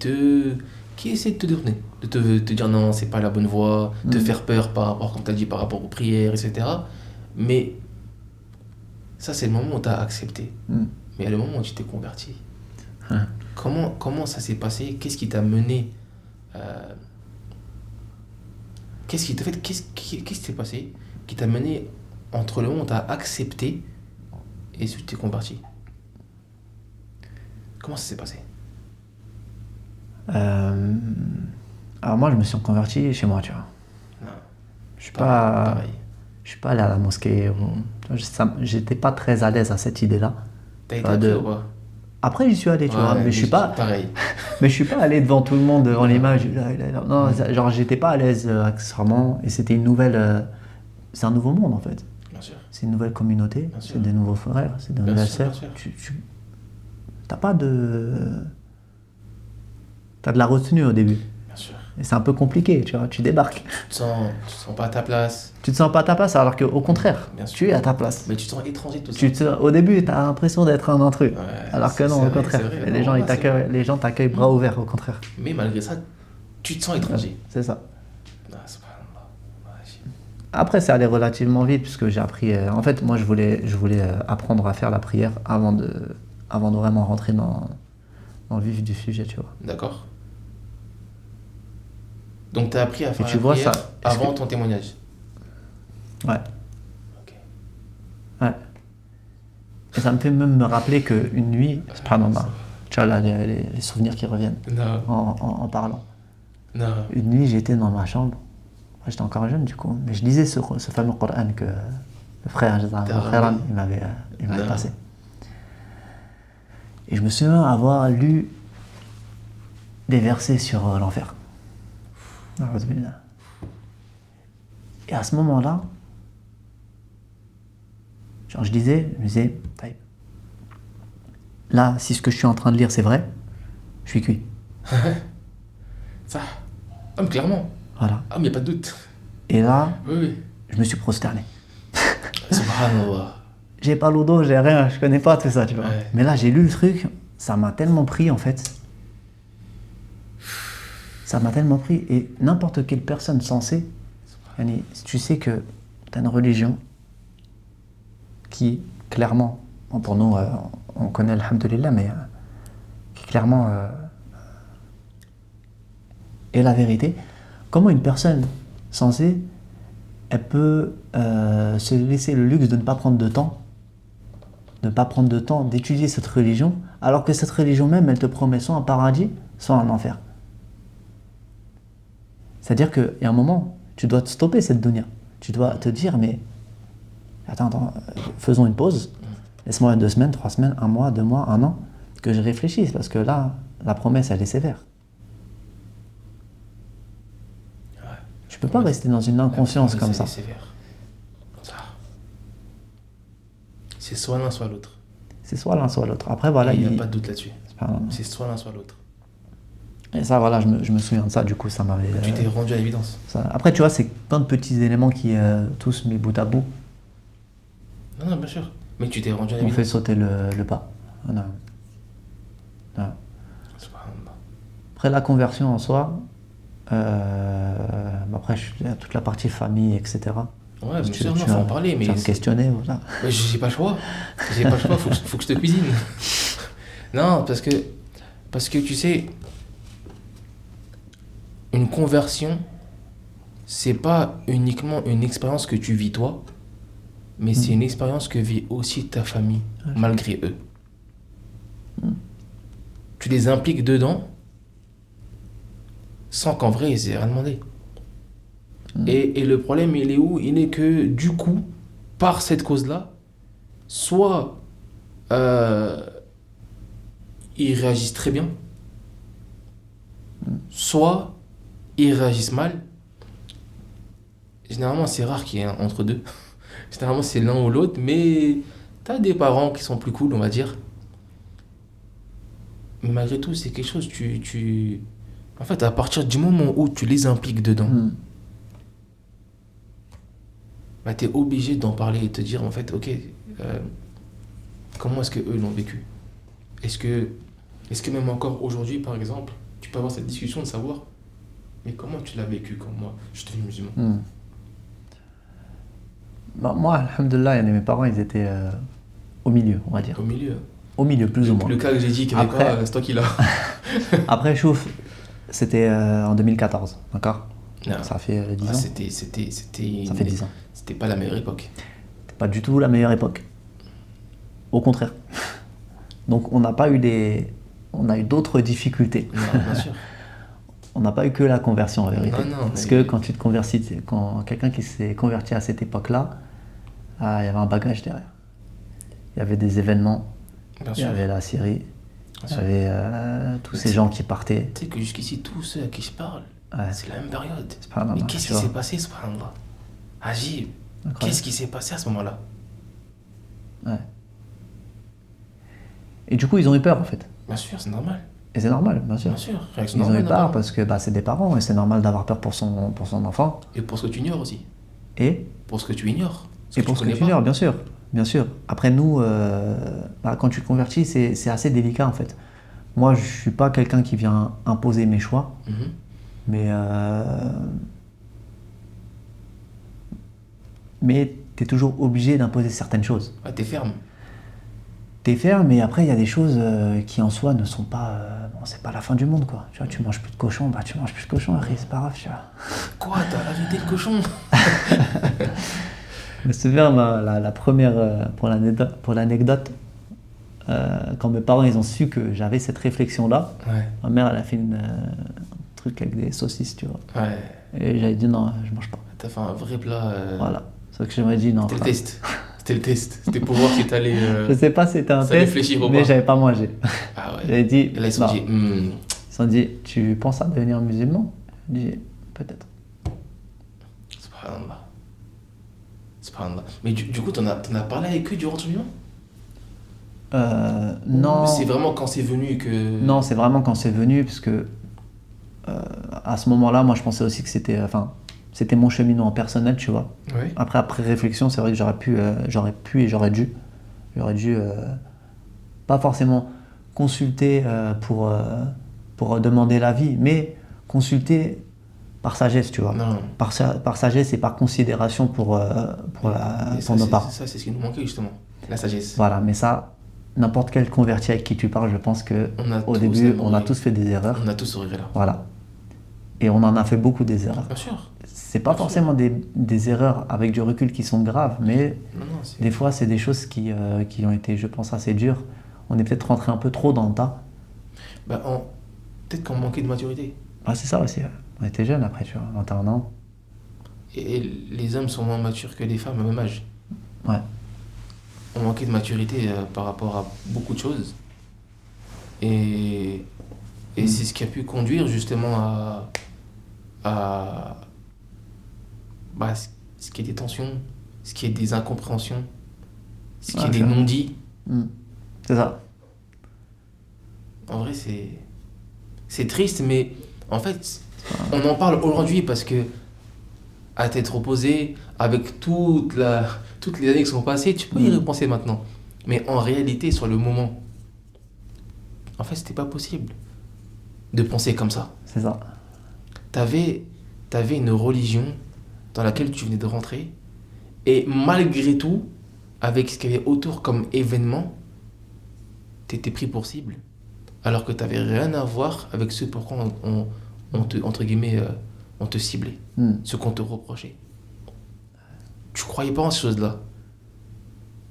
essaie de te tourner, de te dire non, c'est pas la bonne voie, te faire peur par rapport, comme tu as dit, par rapport aux prières, etc. Mais ça, c'est le moment où tu as accepté. Mais il y a le moment où tu t'es converti. Hein. Comment ça s'est passé? Qu'est-ce qui t'a mené Qu'est-ce qui s'est passé qui t'a mené entre le moment où tu as accepté et tu t'es converti? Comment ça s'est passé? Alors moi, je me suis converti chez moi, tu vois. Non. Je suis Pareil. je suis pas allé à la mosquée. J'étais pas très à l'aise à cette idée-là. T'as été Enfin, appris ou pas? Après, j'y suis allé, tu vois, mais je suis pas. Pareil. Mais je suis pas allé devant tout le monde, devant l'image. Non, genre j'étais pas à l'aise accessoirement, et c'était une nouvelle. C'est un nouveau monde en fait. Bien sûr. c'est une nouvelle communauté, Bien sûr. c'est des nouveaux frères, c'est des Bien nouvelles sûr, bien sœurs. sûr. Tu t'as pas de... T'as de la retenue au début. Bien sûr. Et c'est un peu compliqué, tu vois, tu débarques. Tu te sens pas à ta place. Tu te sens pas à ta place alors qu'au contraire, Bien sûr. tu es à ta place. Mais tu te sens étranger tout ça. Au début, tu as l'impression d'être un intrus. Ouais, Alors que c'est non, au vrai, contraire. c'est vrai. Et les Non, gens, ouais, ils t'accueillent, les gens t'accueillent bras ouverts, au contraire. Mais malgré ça, tu te sens étranger. C'est ça. Ah, subhanallah. Ouais, Après, c'est allé relativement vite puisque j'ai appris. En fait, moi, je voulais apprendre à faire la prière avant de vraiment rentrer dans le vif du sujet, tu vois. D'accord. Donc tu as appris à faire tu la vois prière ça, est-ce avant que- ton témoignage. Ouais. Ok. Ouais. Et ça me fait même me rappeler qu'une nuit, subhanallah, tu vois là, les souvenirs qui reviennent Non, en parlant. non. Une nuit, j'étais dans ma chambre. Moi, j'étais encore jeune du coup, mais je lisais ce fameux Coran que le frère Khairan, il m'avait Non. passé. Et je me souviens avoir lu des versets sur l'enfer. Et à ce moment-là, genre je me disais, Taïb, là, si ce que je suis en train de lire c'est vrai, je suis cuit. Ça. Ah, mais clairement. Voilà. Ah, mais y a pas de doute. Et là, Oui, oui. je me suis prosterné. Subhanallah. J'ai pas l'eau d'eau, j'ai rien, je connais pas tout ça, tu vois. Ouais. Mais là, j'ai lu le truc, ça m'a tellement pris en fait. Ça m'a tellement pris. Et n'importe quelle personne sensée, yani, si tu sais que tu as une religion qui, clairement, bon, pour nous, on connaît alhamdoulilah, mais qui clairement est la vérité, comment une personne sensée, elle peut se laisser le luxe de ne pas prendre de temps, d'étudier cette religion, alors que cette religion même, elle te promet soit un paradis, soit un enfer. C'est-à-dire qu'il y a un moment, tu dois te stopper cette dunya. Tu dois te dire, mais attends, faisons une pause. Laisse-moi 2 semaines, 3 semaines, 1 mois, 2 mois, 1 an, que je réfléchisse, parce que là, la promesse, elle est sévère. Tu peux pas rester dans une inconscience comme ça. C'est sévère. Ça. C'est soit l'un, soit l'autre. C'est soit l'un, soit l'autre. Après, voilà, Il n'y a pas de doute là-dessus. c'est pas- C'est soit l'un, soit l'autre. Et ça, voilà, je me souviens de ça, du coup, ça m'avait... Tu t'es rendu à l'évidence. Après, tu vois, c'est plein de petits éléments qui, tous mis bout à bout, Non, non, bien sûr. Mais tu t'es rendu à ont fait l'évidence. sauter le pas. Voilà. Voilà. Subhanallah. Après, la conversion en soi, après, toute la partie famille, etc. Ouais, bien Tu- sûr, tu non, faut vas- en parler, Tu mais vas me questionner, voilà. mais j'ai pas le choix. J'ai pas le choix, faut que je te cuisine. Non, parce que tu sais, une conversion, c'est pas uniquement une expérience que tu vis toi, mais c'est une expérience que vit aussi ta famille, malgré eux. Tu les impliques dedans, sans qu'en vrai ils aient rien demandé. Et le problème, il est où? Il est que, du coup, par cette cause-là, soit ils réagissent très bien, soit ils réagissent mal. Généralement, c'est rare qu'il y ait un entre deux. Généralement, c'est l'un ou l'autre, mais t'as des parents qui sont plus cool, on va dire. Mais malgré tout, c'est quelque chose, En fait, à partir du moment où tu les impliques dedans, bah, tu es obligé d'en parler et te dire, en fait, ok, comment est-ce qu'eux l'ont vécu? Est-ce que même encore aujourd'hui, par exemple, tu peux avoir cette discussion de savoir, mais comment tu l'as vécu quand moi, je suis devenu musulman? Bah, moi, alhamdoulilah, mes parents, ils étaient au milieu, on va dire. Au milieu. Au milieu, plus ou moins. Le cas que j'ai dit qu'il n'y avait Après- pas, c'est toi qui l'as. Après, chouf, c'était en 2014, d'accord? Non. Ça fait 10 Ah, ans. c'était Ça fait 10 ans. C'était pas la meilleure époque. C'était pas du tout la meilleure époque. Au contraire. Donc, on a eu d'autres difficultés. Non, bien sûr. On n'a pas eu que la conversion en vérité. Non, Parce mais- que quand tu te convertis, quand quelqu'un qui s'est converti à cette époque-là, il y avait un bagage derrière. Il y avait des événements, Bien il y sûr. avait la Syrie, il y sûr. avait tous Mais ces c'est- gens qui partaient. Tu sais que jusqu'ici, tous ceux à qui je parle, Ouais. c'est la même période. pas Mais normal, qu'est-ce tu qui vois. s'est passé, subhanallah? Agib, Incroyable. qu'est-ce qui s'est passé à ce moment-là? Ouais. Et du coup, ils ont eu peur, en fait. Bien sûr, c'est normal. Et c'est normal, bien sûr. Bien sûr. Réaction Ils ont normale, eu peur normal. parce que c'est des parents et c'est normal d'avoir peur pour son enfant. Et pour ce que tu ignores aussi. Et, Pour ce que tu ignores. et pour ce que connais tu pas. ignores, bien sûr. Bien sûr. Après, nous, quand tu te convertis, c'est assez délicat, en fait. Moi, je ne suis pas quelqu'un qui vient imposer mes choix, Mhm. mais tu es toujours obligé d'imposer certaines choses. Ah, t'es ferme. T'es ferme, mais après, il y a des choses qui en soi ne sont pas. Bon, c'est pas la fin du monde, quoi. Tu vois, tu manges plus de cochon, tu manges plus de cochon, Harry, c'est pas grave, tu vois. Quoi, t'as arrêté le cochon? Je me souviens, la première, pour l'anecdote, quand mes parents ils ont su que j'avais cette réflexion-là, Ouais. ma mère elle a fait un truc avec des saucisses, tu vois. Ouais. Et j'avais dit non, je mange pas. T'as fait un vrai plat. Voilà. Sauf que j'aurais dit non. C'était le frère. test. C'était le test. C'était pour voir si t'allais. Je sais pas si c'était un ça test, réfléchir ou mais pas. j'avais pas mangé. Ah ouais. J'avais dit. Et là, ils se sont non. dit. Ils se sont dit, tu penses à devenir musulman? J'ai dit, peut-être. Subhanallah. Subhanallah. Mais du coup, t'en as parlé avec eux durant ton vivant? Non. C'est vraiment quand c'est venu que. Non, c'est vraiment quand c'est venu, parce que à ce moment-là, moi je pensais aussi que c'était mon cheminement personnel, tu vois. Ouais. Après réflexion, c'est vrai que j'aurais pu et j'aurais dû pas forcément consulter pour demander l'avis, mais consulter par sagesse, tu vois. Non. Par sagesse et par considération pour Et nos parents. ça, c'est ce qui nous manquait justement. La sagesse. Voilà, mais ça, n'importe quel converti avec qui tu parles, je pense que au début, on a tous fait des erreurs. On a tous ce regret-là. Voilà. Et on en a fait beaucoup des erreurs. Bien sûr. C'est pas Bien sûr. forcément des erreurs avec du recul qui sont graves, mais Non, c'est. des fois, c'est des choses qui ont été, je pense, assez dures. On est peut-être rentré un peu trop dans le tas. Peut-être qu'on manquait de maturité. Ah, c'est ça aussi. Ouais. On était jeunes après, tu vois, 21 ans. Et les hommes sont moins matures que les femmes au même âge. Ouais. On manquait de maturité par rapport à beaucoup de choses. Et c'est ce qui a pu conduire justement à ce qui est des tensions, ce qui est des incompréhensions, ce qui Ouais, est des c'est vrai. non-dits. C'est ça. En vrai, c'est triste, mais en fait, on en parle aujourd'hui parce que, à tête reposée, avec toutes les années qui sont passées, tu peux y repenser maintenant. Mais en réalité, sur le moment, en fait, c'était pas possible de penser comme ça. C'est ça. T'avais une religion dans laquelle tu venais de rentrer, et malgré tout, avec ce qu'il y avait autour comme événement, t'étais pris pour cible, alors que t'avais rien à voir avec ce pourquoi on te, entre guillemets, on te ciblait, ce qu'on te reprochait. Tu croyais pas en ces choses-là.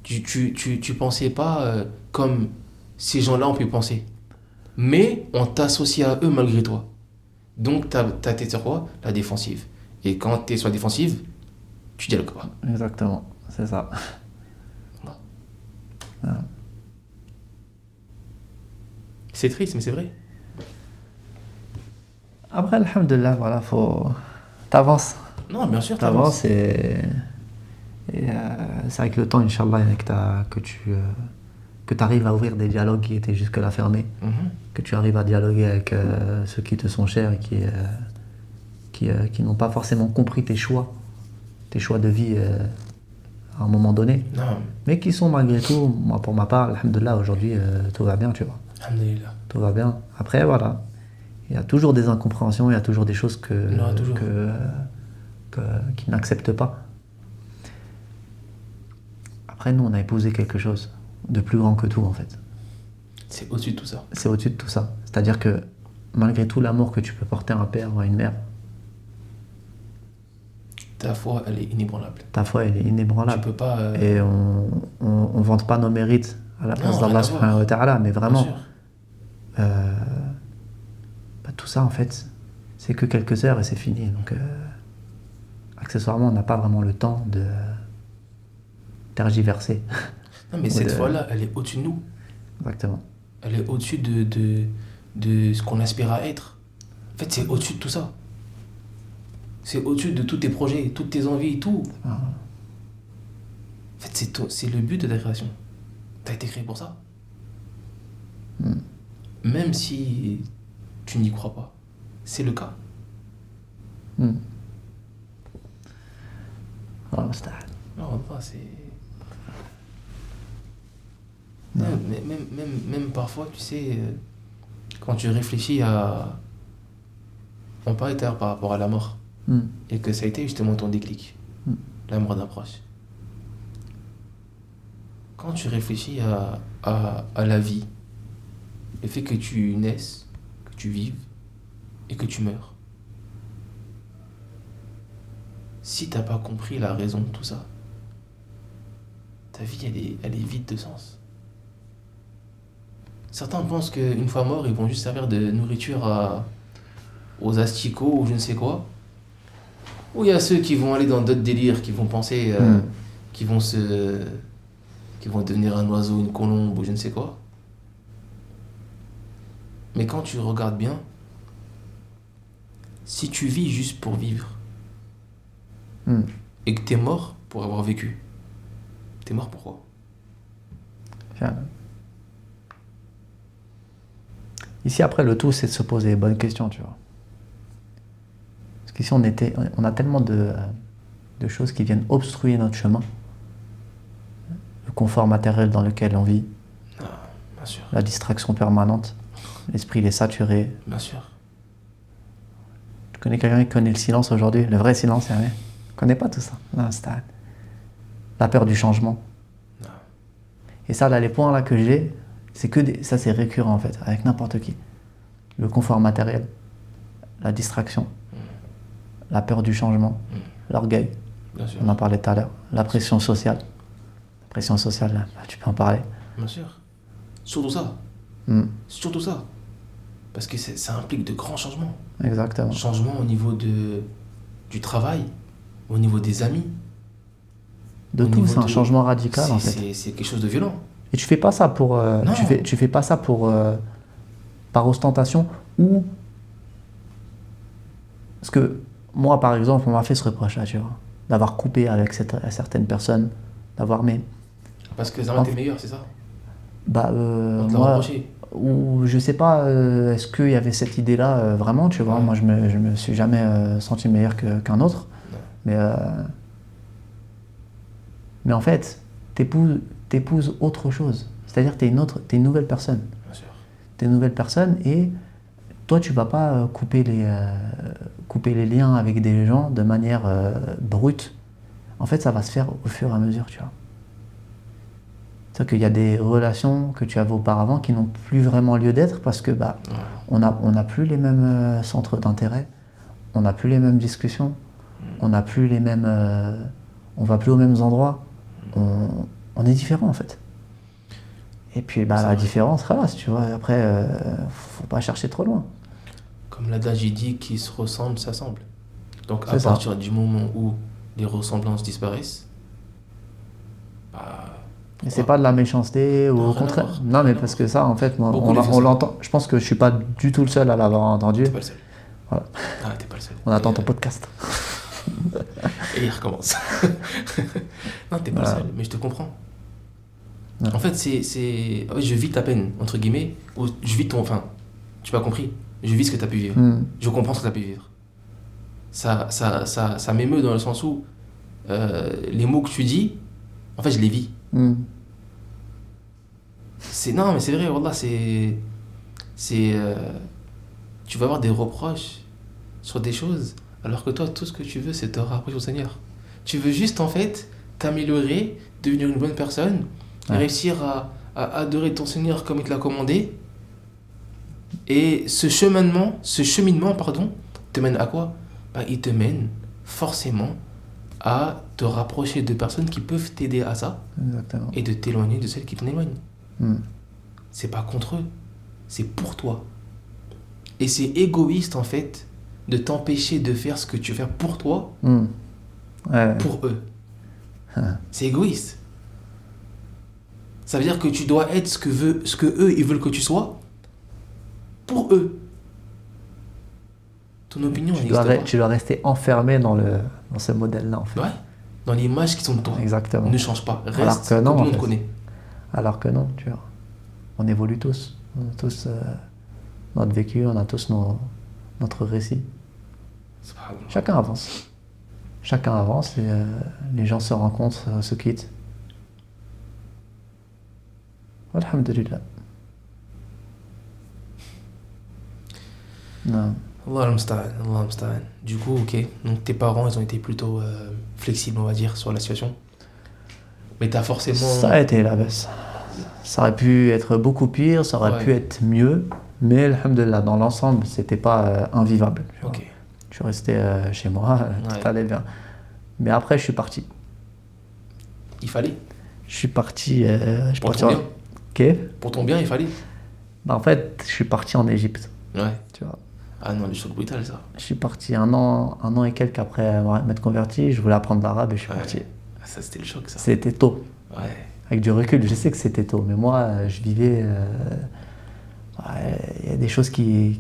Tu pensais pas comme ces gens-là ont pu penser. Mais on t'associe à eux malgré toi. Donc t'as été sur quoi? La défensive. Et quand t'es sur la défensive, tu dialogues pas. Exactement. C'est ça. Voilà. Voilà. C'est triste, mais c'est vrai. Après, alhamdoulilah, voilà, t'avances. Non, bien sûr, T'avances et c'est avec le temps, Inch'Allah, que tu arrives à ouvrir des dialogues qui étaient jusque-là fermés, que tu arrives à dialoguer avec ceux qui te sont chers et qui n'ont pas forcément compris tes choix de vie à un moment donné, Non, mais qui sont malgré tout, moi pour ma part, alhamdoulilah, aujourd'hui, tout va bien, tu vois. alhamdulillah. Tout va bien. Après, voilà, il y a toujours des incompréhensions, il y a toujours des choses qu'ils n'acceptent pas. Après, nous, on a épousé quelque chose de plus grand que tout, en fait. C'est au-dessus de tout ça. C'est au-dessus de tout ça. C'est-à-dire que, malgré tout l'amour que tu peux porter à un père ou à une mère, Ta foi, elle est inébranlable. ta foi, elle est inébranlable. Tu peux pas... Et on vante pas nos mérites à la place Non, rien d'Allah à subhanahu wa ta'ala, mais Bien vraiment, sûr. tout ça, en fait, c'est que quelques heures et c'est fini. Donc, accessoirement, on n'a pas vraiment le temps de tergiverser. Non, mais cette foi-là, elle est au-dessus de nous. Exactement. Elle est au-dessus de ce qu'on aspire à être. En fait, c'est au-dessus de tout ça. C'est au-dessus de tous tes projets, toutes tes envies, tout. Ah. En fait, c'est le but de ta création. t'as été créé pour ça. Même si tu n'y crois pas, c'est le cas. Allah musta'an. Non, c'est... Même parfois, tu sais, quand tu réfléchis à... On parlait tout à l'heure par rapport à la mort. Et que ça a été justement ton déclic. La mort d'un proche. Quand tu réfléchis à la vie, le fait que tu naisses, que tu vives et que tu meurs. Si t'as pas compris la raison de tout ça, ta vie elle est vide de sens. Certains pensent qu'une fois morts, ils vont juste servir de nourriture aux asticots ou je ne sais quoi. Ou il y a ceux qui vont aller dans d'autres délires, qui vont penser, qui vont devenir un oiseau, une colombe ou je ne sais quoi. Mais quand tu regardes bien, si tu vis juste pour vivre, et que t'es mort pour avoir vécu, t'es mort pourquoi? Ici, après, le tout, c'est de se poser les bonnes questions, tu vois. Parce qu'ici, on a tellement de choses qui viennent obstruer notre chemin. Le confort matériel dans lequel on vit. Bien sûr. La distraction permanente. L'esprit, il est saturé. Bien sûr. Tu connais quelqu'un qui connaît le silence aujourd'hui? Le vrai silence, il ne connaît pas tout ça. Non, c'est la peur du changement. Non. Et ça, là, les points là que j'ai, c'est que ça, c'est récurrent en fait, avec n'importe qui. Le confort matériel, la distraction, la peur du changement, l'orgueil. Bien sûr. On en parlait tout à l'heure. La pression sociale. La pression sociale, là, tu peux en parler. Bien sûr. Surtout ça. Surtout ça. Parce que ça implique de grands changements. Exactement. Changement au niveau du travail, au niveau des amis. De tout, c'est un changement radical en fait. C'est quelque chose de violent. Et tu fais pas ça pour... tu fais pas ça pour... par ostentation ou... Parce que moi, par exemple, on m'a fait ce reproche-là, tu vois. D'avoir coupé avec certaines personnes, d'avoir... Parce que ça t'es meilleur, c'est ça? Bah, on te l'a moi, reproché. ou je sais pas, est-ce qu'il y avait cette idée-là vraiment, tu vois. Moi, je me suis jamais senti meilleur qu'un autre. Mais en fait, t'épouses autre chose. C'est-à-dire que t'es une nouvelle personne. Bien sûr. T'es une nouvelle personne et toi, tu vas pas couper les liens avec des gens de manière brute. En fait, ça va se faire au fur et à mesure, tu vois. C'est-à-dire qu'il y a des relations que tu avais auparavant qui n'ont plus vraiment lieu d'être parce que on n'a plus les mêmes centres d'intérêt, on n'a plus les mêmes discussions, on n'a plus les mêmes, on va plus aux mêmes endroits, on est différents en fait. Et puis la différence, tu vois. Après, faut pas chercher trop loin. Comme l'adage dit, qui se ressemble s'assemble. Donc à partir du moment où les ressemblances disparaissent, et c'est pas de la méchanceté ou au contraire. Non, mais parce que ça, en fait, on l'entend. Je pense que je suis pas du tout le seul à l'avoir entendu. T'es pas le seul. Voilà. T'es pas le seul. On attend ton podcast. Et il recommence. Non, t'es pas le seul, mais je te comprends. Ouais. En fait, je vis ta peine, entre guillemets, ou je vis ton... Enfin, tu m'as compris. Je vis ce que t'as pu vivre. Je comprends ce que t'as pu vivre. Ça m'émeut dans le sens où les mots que tu dis, en fait, je les vis. Non, mais c'est vrai, wallah, tu vas avoir des reproches sur des choses, alors que toi, tout ce que tu veux, c'est te rapprocher au Seigneur. Tu veux juste, en fait, t'améliorer, devenir une bonne personne, réussir à adorer ton Seigneur comme il te l'a commandé. Et ce cheminement, te mène à quoi? Il te mène forcément à te rapprocher de personnes qui peuvent t'aider à ça. Exactement. Et de t'éloigner de celles qui t'en éloignent. C'est pas contre eux, c'est pour toi. Et c'est égoïste en fait de t'empêcher de faire ce que tu veux faire pour toi, pour eux. C'est égoïste. Ça veut dire que tu dois être ce que eux ils veulent que tu sois pour eux. Ton opinion, tu dois rester enfermé dans ce modèle-là, en fait. Ouais, dans l'image qui sont de toi. Exactement. Ne change pas, reste comme tout le monde connaît. Alors que non, tu vois. On évolue tous. On a tous notre vécu, on a tous notre récit. Subhanallah. Chacun avance. Chacun avance et les gens se rencontrent, se quittent. Alhamdulillah. Non. Allah al-musta'an, Allah al-musta'an. Du coup, ok. Donc tes parents, ils ont été plutôt flexibles, on va dire, sur la situation. Mais t'as forcément. Ça a été la baisse. Ça aurait pu être beaucoup pire, ça aurait Ouais. pu être mieux, mais alhamdulillah, dans l'ensemble, c'était pas invivable. Tu vois. Ok. Je suis resté chez moi, Ouais. tout allait bien. Mais après, je suis parti. Il fallait. Je suis parti. Je suis Pour parti ton en... bien. Ok. Pour ton bien, il fallait. Bah, en fait, je suis parti en Égypte. Ouais. Tu vois. Ah non, le choc brutal, ça. Je suis parti un an et quelques après m'être converti. Je voulais apprendre l'arabe et je suis Ouais. parti. Ah, ça, c'était le choc, ça. C'était tôt. Ouais. Avec du recul, je sais que c'était tôt, mais moi, je vivais. Il y a des choses qui...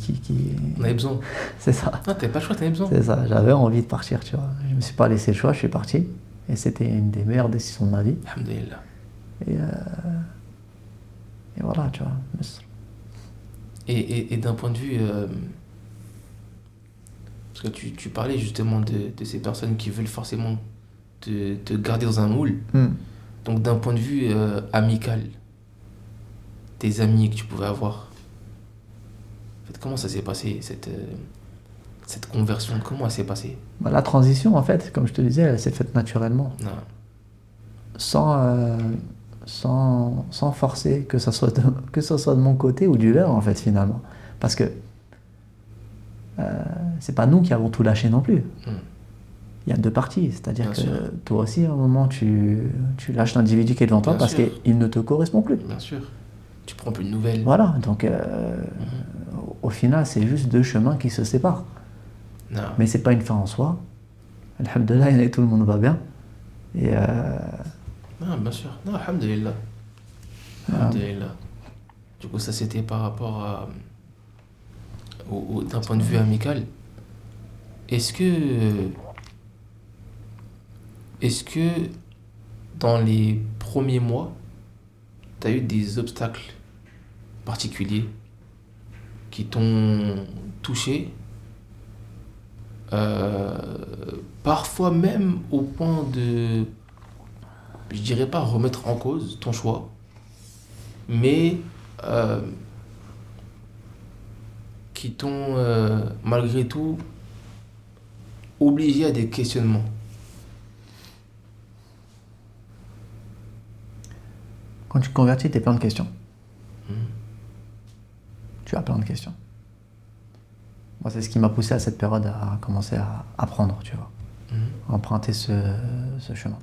On avait besoin. C'est ça. Ah, t'avais pas le choix, t'avais besoin. C'est ça. J'avais envie de partir, tu vois. Je me suis pas laissé le choix, je suis parti. Et c'était une des meilleures décisions de ma vie. Alhamdulillah. Et voilà, tu vois. Et d'un point de vue. Parce que tu parlais justement de ces personnes qui veulent forcément te garder dans un moule. Donc, d'un point de vue amical, tes amis que tu pouvais avoir, en fait, comment ça s'est passé, cette conversion? Comment elle s'est passée? Bah, la transition, en fait, comme je te disais, elle s'est faite naturellement. Non. Sans forcer que ça soit de mon côté ou du leur, en fait, finalement. Parce que c'est pas nous qui avons tout lâché non plus. Il y a deux parties, c'est-à-dire Bien que sûr. toi aussi, à un moment, tu lâches l'individu qui est devant toi Bien parce sûr. qu'il ne te correspond plus. Bien sûr. Tu prends plus de nouvelles. Voilà, donc au final, c'est juste deux chemins qui se séparent. Non. Mais c'est pas une fin en soi. Alhamdulillah, tout le monde va bien. Et Non, bien sûr. Non, alhamdulillah. Alhamdulillah. Du coup, ça c'était par rapport à. D'un point de vue amical. Est-ce que dans les premiers mois, tu as eu des obstacles particuliers qui t'ont touché, parfois même au point de, je dirais pas remettre en cause ton choix, mais qui t'ont malgré tout obligé à des questionnements? quand tu te convertis, tu as plein de questions. Tu as plein de questions. Moi, c'est ce qui m'a poussé à cette période à commencer à apprendre, tu vois, à emprunter ce chemin.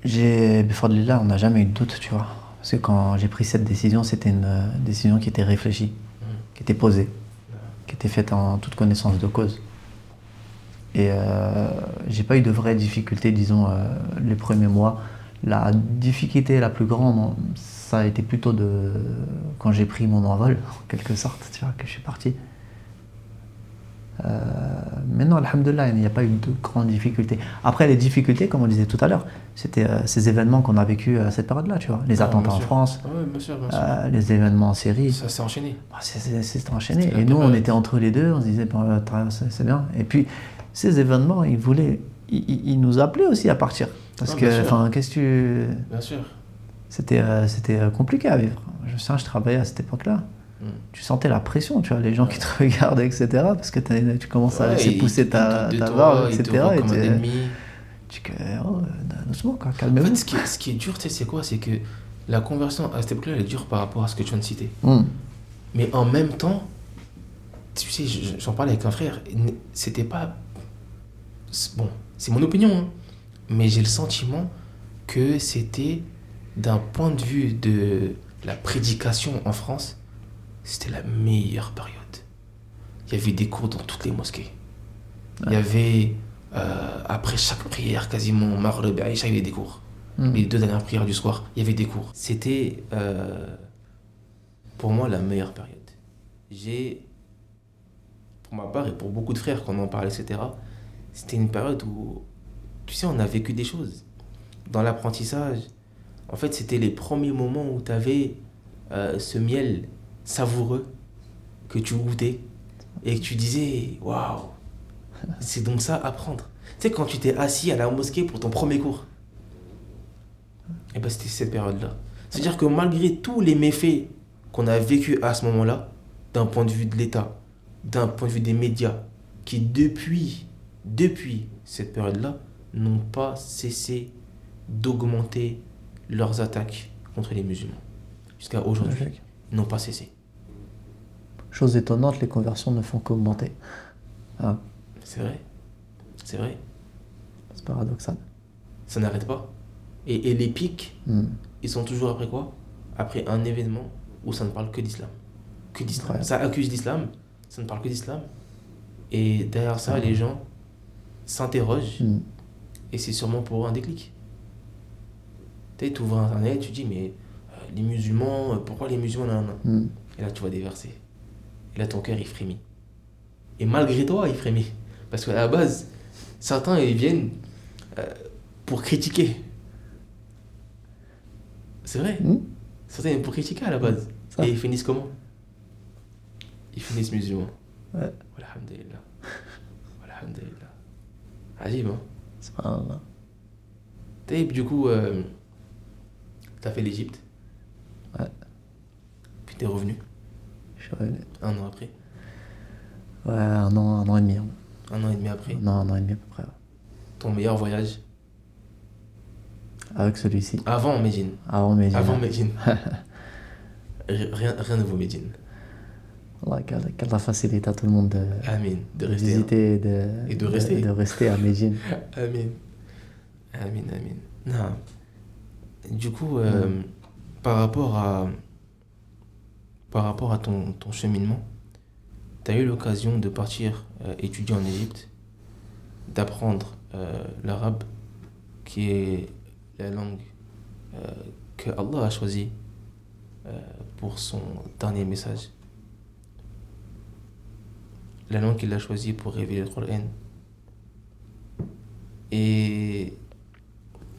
Bifadlillah, on n'a jamais eu de doute, tu vois. Parce que quand j'ai pris cette décision, c'était une décision qui était réfléchie, qui était posée, qui était faite en toute connaissance de cause. Et j'ai pas eu de vraies difficultés, disons, les premiers mois. La difficulté la plus grande, ça a été plutôt quand j'ai pris mon envol, en quelque sorte, tu vois, que je suis parti. Mais non, alhamdoulilah, il n'y a pas eu de grandes difficultés. Après, les difficultés, comme on disait tout à l'heure, c'était ces événements qu'on a vécu à cette période-là, tu vois. Les attentats en France, Ouais, bien sûr, bien sûr. les événements en Syrie. Ça s'est enchaîné. C'est enchaîné. C'était la Et nous, on période. était entre les deux, on se disait, bon, c'est bien. Et puis, ces événements, ils nous appelaient aussi à partir. Parce Ouais, bien que, sûr. enfin, qu'est-ce que tu... Bien sûr. C'était compliqué à vivre. Je me souviens, je travaillais à cette époque-là. Tu sentais la pression, tu vois, les gens qui te regardent, etc. Parce que tu commences à Ouais, laisser ils pousser te ta doutent de toi, barbe, ils te etc. voient Et comme un ennemi. tu oh, doucement, quoi, En calmez-vous. fait, ce qui est dur, tu sais, c'est quoi? C'est que la conversion à cette époque-là, elle est dure par rapport à ce que tu viens de citer. Mais en même temps, tu sais, j'en parlais avec un frère, c'était pas. Bon, c'est mon opinion, hein, mais j'ai le sentiment que c'était, d'un point de vue de la prédication en France, c'était la meilleure période. Il y avait des cours dans toutes les mosquées. Il y avait, après chaque prière, quasiment, Maghrib et Aïcha, il y avait des cours. Les 2 dernières prières du soir, il y avait des cours. C'était, pour moi, la meilleure période. Pour ma part et pour beaucoup de frères, quand on en parlait, etc., c'était une période où, tu sais, on a vécu des choses. dans l'apprentissage, en fait, c'était les premiers moments où tu avais ce miel savoureux que tu goûtais et que tu disais, waouh, c'est donc ça apprendre. Tu sais, quand tu t'es assis à la mosquée pour ton premier cours, et ben c'était cette période-là. C'est-à-dire que malgré tous les méfaits qu'on a vécu à ce moment-là, d'un point de vue de l'État, d'un point de vue des médias, qui depuis cette période-là, n'ont pas cessé d'augmenter leurs attaques contre les musulmans. Jusqu'à aujourd'hui, Logique. ils n'ont pas cessé. Chose étonnante, les conversions ne font qu'augmenter. Ah, C'est vrai, c'est vrai, c'est paradoxal. ça n'arrête pas. Et les pics, Hmm. ils sont toujours après quoi? Après un événement où ça ne parle que d'islam. Que d'islam. Incroyable. Ça accuse d'islam, ça ne parle que d'islam. Et derrière ça, les gens s'interrogent Hmm. et c'est sûrement pour eux un déclic. Tu ouvres Internet, tu dis, mais les musulmans, pourquoi les musulmans, nan, nan, nan. Hmm. Et là, tu vois des versets. Et là, ton cœur, il frémit. Et malgré toi, il frémit. Parce qu'à la base, certains, ils viennent pour critiquer. C'est vrai. Hmm. Certains viennent pour critiquer à la base. Ça. Et ils finissent comment? Ils finissent musulmans. Ouais. Alhamdulillah. Alhamdulillah. Ajib, hein? Subhanallah. Du coup, t'as fait l'Égypte. Ouais. Puis t'es revenu Je suis revenu. un an après. Ouais, un an et demi. Hein. Un an et demi après. Non, un an et demi à peu près. Ouais. Ton meilleur voyage Avec celui-ci. avant Médine. Avant Médine. Avant Médine. Rien ne vaut Médine. Allah, qu'Allah facilite à tout le monde de Amin. De rester. visiter Et de rester. de rester à Médine. Amin. Amin, amin. Non. Du coup, par rapport à ton cheminement, tu as eu l'occasion de partir étudier en Égypte, d'apprendre l'arabe, qui est la langue que Allah a choisie pour son dernier message. La langue qu'il a choisie pour révéler le Coran. Et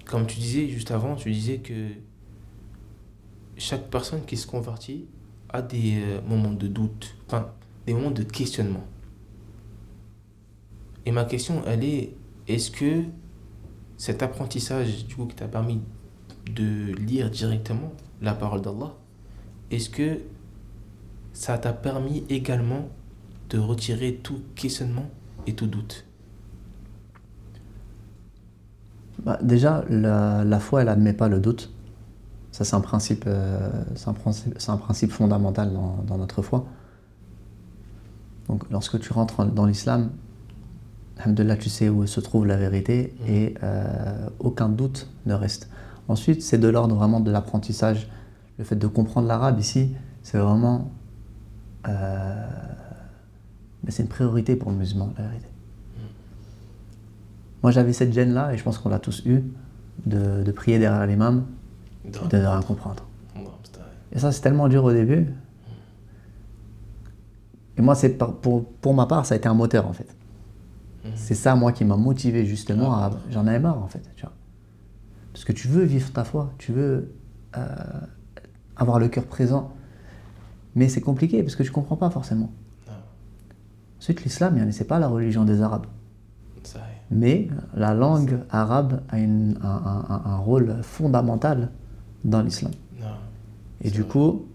comme tu disais juste avant, tu disais que chaque personne qui se convertit a des moments de doute, enfin des moments de questionnement. Et ma question, elle est, est-ce que cet apprentissage du coup qui t'a permis de lire directement la parole d'Allah, est-ce que ça t'a permis également de retirer tout questionnement et tout doute? Bah, déjà, la foi, elle admet pas le doute. Ça, c'est un principe fondamental dans notre foi. Donc, lorsque tu rentres dans l'islam, alhamdoulilah, tu sais où se trouve la vérité et aucun doute ne reste. Ensuite, c'est de l'ordre vraiment de l'apprentissage. Le fait de comprendre l'arabe ici, c'est vraiment... mais c'est une priorité pour le musulman, la vérité. Moi, j'avais cette gêne-là, et je pense qu'on l'a tous eu, de prier derrière l'imam et de rien comprendre. Et ça, c'est tellement dur au début. Et moi, pour ma part, ça a été un moteur, en fait. C'est ça, moi, qui m'a motivé, justement, j'en avais marre, en fait. Tu vois. Parce que tu veux vivre ta foi, tu veux avoir le cœur présent. Mais c'est compliqué, parce que tu ne comprends pas forcément. Ensuite, l'islam, c'est pas la religion des Arabes. Mais la langue arabe a un rôle fondamental dans l'islam. Et du coup,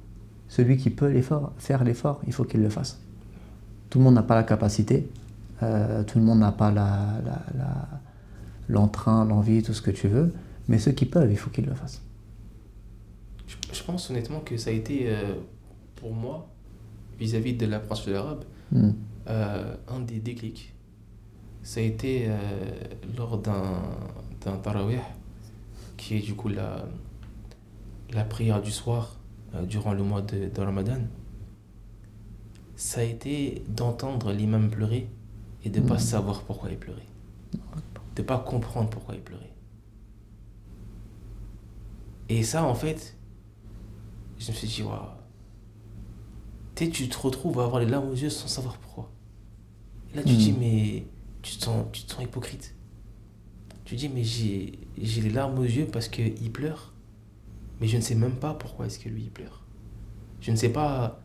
celui qui peut faire l'effort, il faut qu'il le fasse. Tout le monde n'a pas la capacité, tout le monde n'a pas l'entrain, l'envie, tout ce que tu veux, mais ceux qui peuvent, il faut qu'ils le fassent. Je pense honnêtement que ça a été, pour moi, vis-à-vis de l'approche de l'arabe, un des déclics. Ça a été lors d'un tarawih, qui est du coup la prière du soir durant le mois de Ramadan. Ça a été d'entendre l'imam pleurer et de ne pas savoir pourquoi il pleurait. De ne pas comprendre pourquoi il pleurait. Et ça, en fait, je me suis dit, waouh. Tu te retrouves à avoir les larmes aux yeux sans savoir pourquoi. Et là, tu te dis, mais tu te sens hypocrite. Tu Tu dis, mais j'ai les larmes aux yeux parce qu'il pleure. Mais je ne sais même pas pourquoi est-ce que lui, il pleure. Je ne sais pas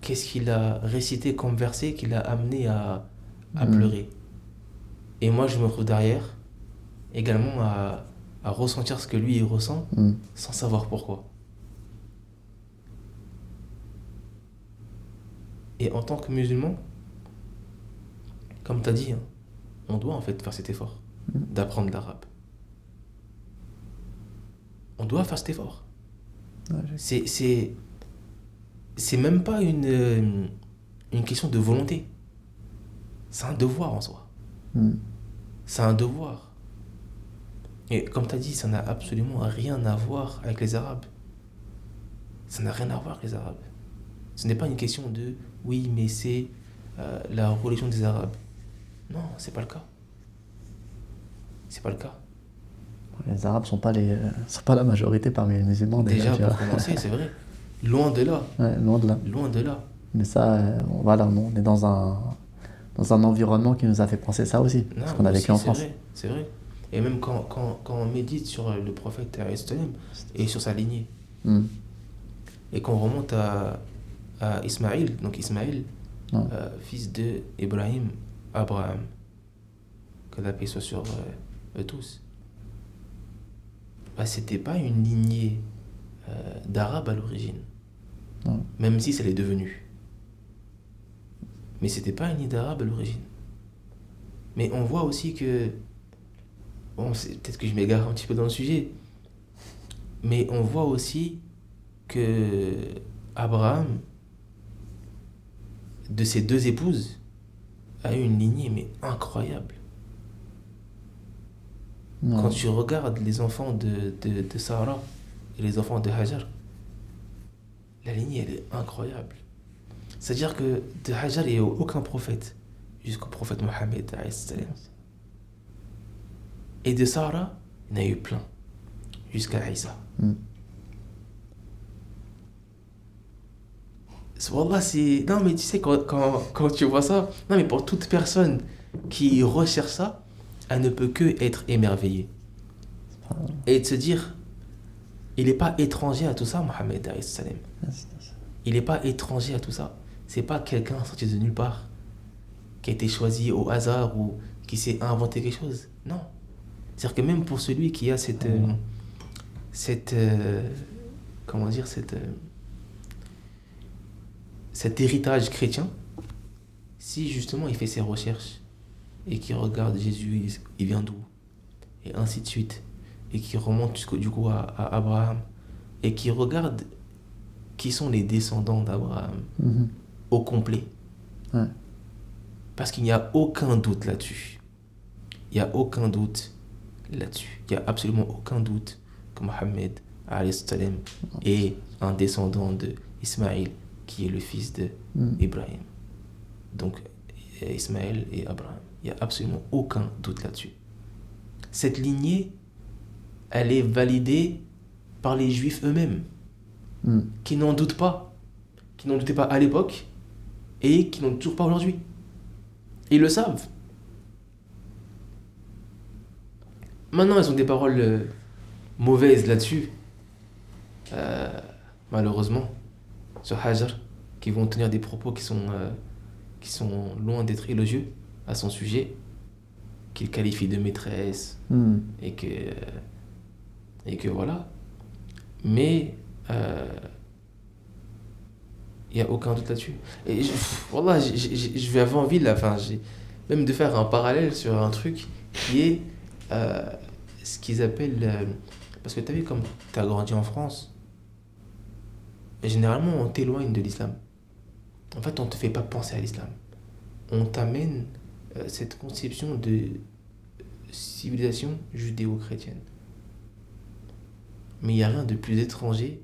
qu'est-ce qu'il a récité comme verset qui l'a amené à pleurer. Et moi, je me retrouve derrière, également à ressentir ce que lui, il ressent, sans savoir pourquoi. Et en tant que musulman, comme tu as dit, hein, on doit en fait faire cet effort d'apprendre l'arabe. On doit faire cet effort. Ouais, c'est même pas une question de volonté. C'est un devoir en soi. C'est un devoir. Et comme tu as dit, ça n'a absolument rien à voir avec les Arabes. Ça n'a rien à voir avec les Arabes. Ce n'est pas une question de oui, mais c'est la religion des Arabes. Non, c'est pas le cas. C'est pas le cas. Les Arabes sont pas la majorité parmi les musulmans. Déjà pour commencer, c'est vrai. Loin de là. Ouais, loin de là. Loin de là. Mais ça, voilà, on est dans un environnement qui nous a fait penser ça aussi. Non, parce qu'on a vécu en France. C'est vrai. Et même quand on médite sur le prophète et sur sa lignée, et qu'on remonte à Ismaïl, donc Ismaïl, fils de Ibrahim, Abraham, que la paix soit sur eux tous, bah, c'était pas une lignée d'Arabes à l'origine, même si ça l'est devenu. Mais c'était pas une lignée d'Arabes à l'origine. Mais on voit aussi que, bon, peut-être que je m'égare un petit peu dans le sujet, mais on voit aussi que Abraham, de ses 2 épouses, a eu une lignée mais incroyable. Quand tu regardes les enfants de Sarah et les enfants de Hajar, la lignée elle est incroyable. C'est-à-dire que de Hajar il n'y a aucun prophète jusqu'au prophète Mohammed. Et de Sarah, il y en a eu plein jusqu'à Isa. Wallah, c'est... Non, mais tu sais, quand tu vois ça, non, mais pour toute personne qui recherche ça, elle ne peut que être émerveillée. Et de se dire, il n'est pas étranger à tout ça, Mohammed. Il n'est pas étranger à tout ça. C'est pas quelqu'un sorti de nulle part, qui a été choisi au hasard ou qui s'est inventé quelque chose. Non. C'est-à-dire que même pour celui qui a comment dire, cet héritage chrétien, si justement il fait ses recherches et qu'il regarde Jésus, il vient d'où, et ainsi de suite, et qu'il remonte du coup à Abraham, et qu'il regarde qui sont les descendants d'Abraham au complet. Ouais. Parce qu'il n'y a aucun doute là-dessus. Il n'y a aucun doute là-dessus. Il n'y a absolument aucun doute que Mohammed est un descendant de Ismaïl, qui est le fils d'Ibrahim. Donc, Ismaël et Abraham. Il n'y a absolument aucun doute là-dessus. Cette lignée, elle est validée par les Juifs eux-mêmes, qui n'en doutent pas, qui n'en doutaient pas à l'époque, et qui n'en doutent toujours pas aujourd'hui. Ils le savent. Maintenant, ils ont des paroles mauvaises là-dessus, malheureusement, sur Hajar, qui vont tenir des propos qui sont loin d'être élogieux à son sujet, qu'il qualifie de maîtresse, et que voilà. Mais il n'y a aucun doute là-dessus. Et voilà, je vais avoir envie, même de faire un parallèle sur un truc qui est ce qu'ils appellent... parce que tu as vu, comme tu as grandi en France, généralement on t'éloigne de l'islam. En fait, on ne te fait pas penser à l'islam. On t'amène cette conception de civilisation judéo-chrétienne. Mais il n'y a rien de plus étranger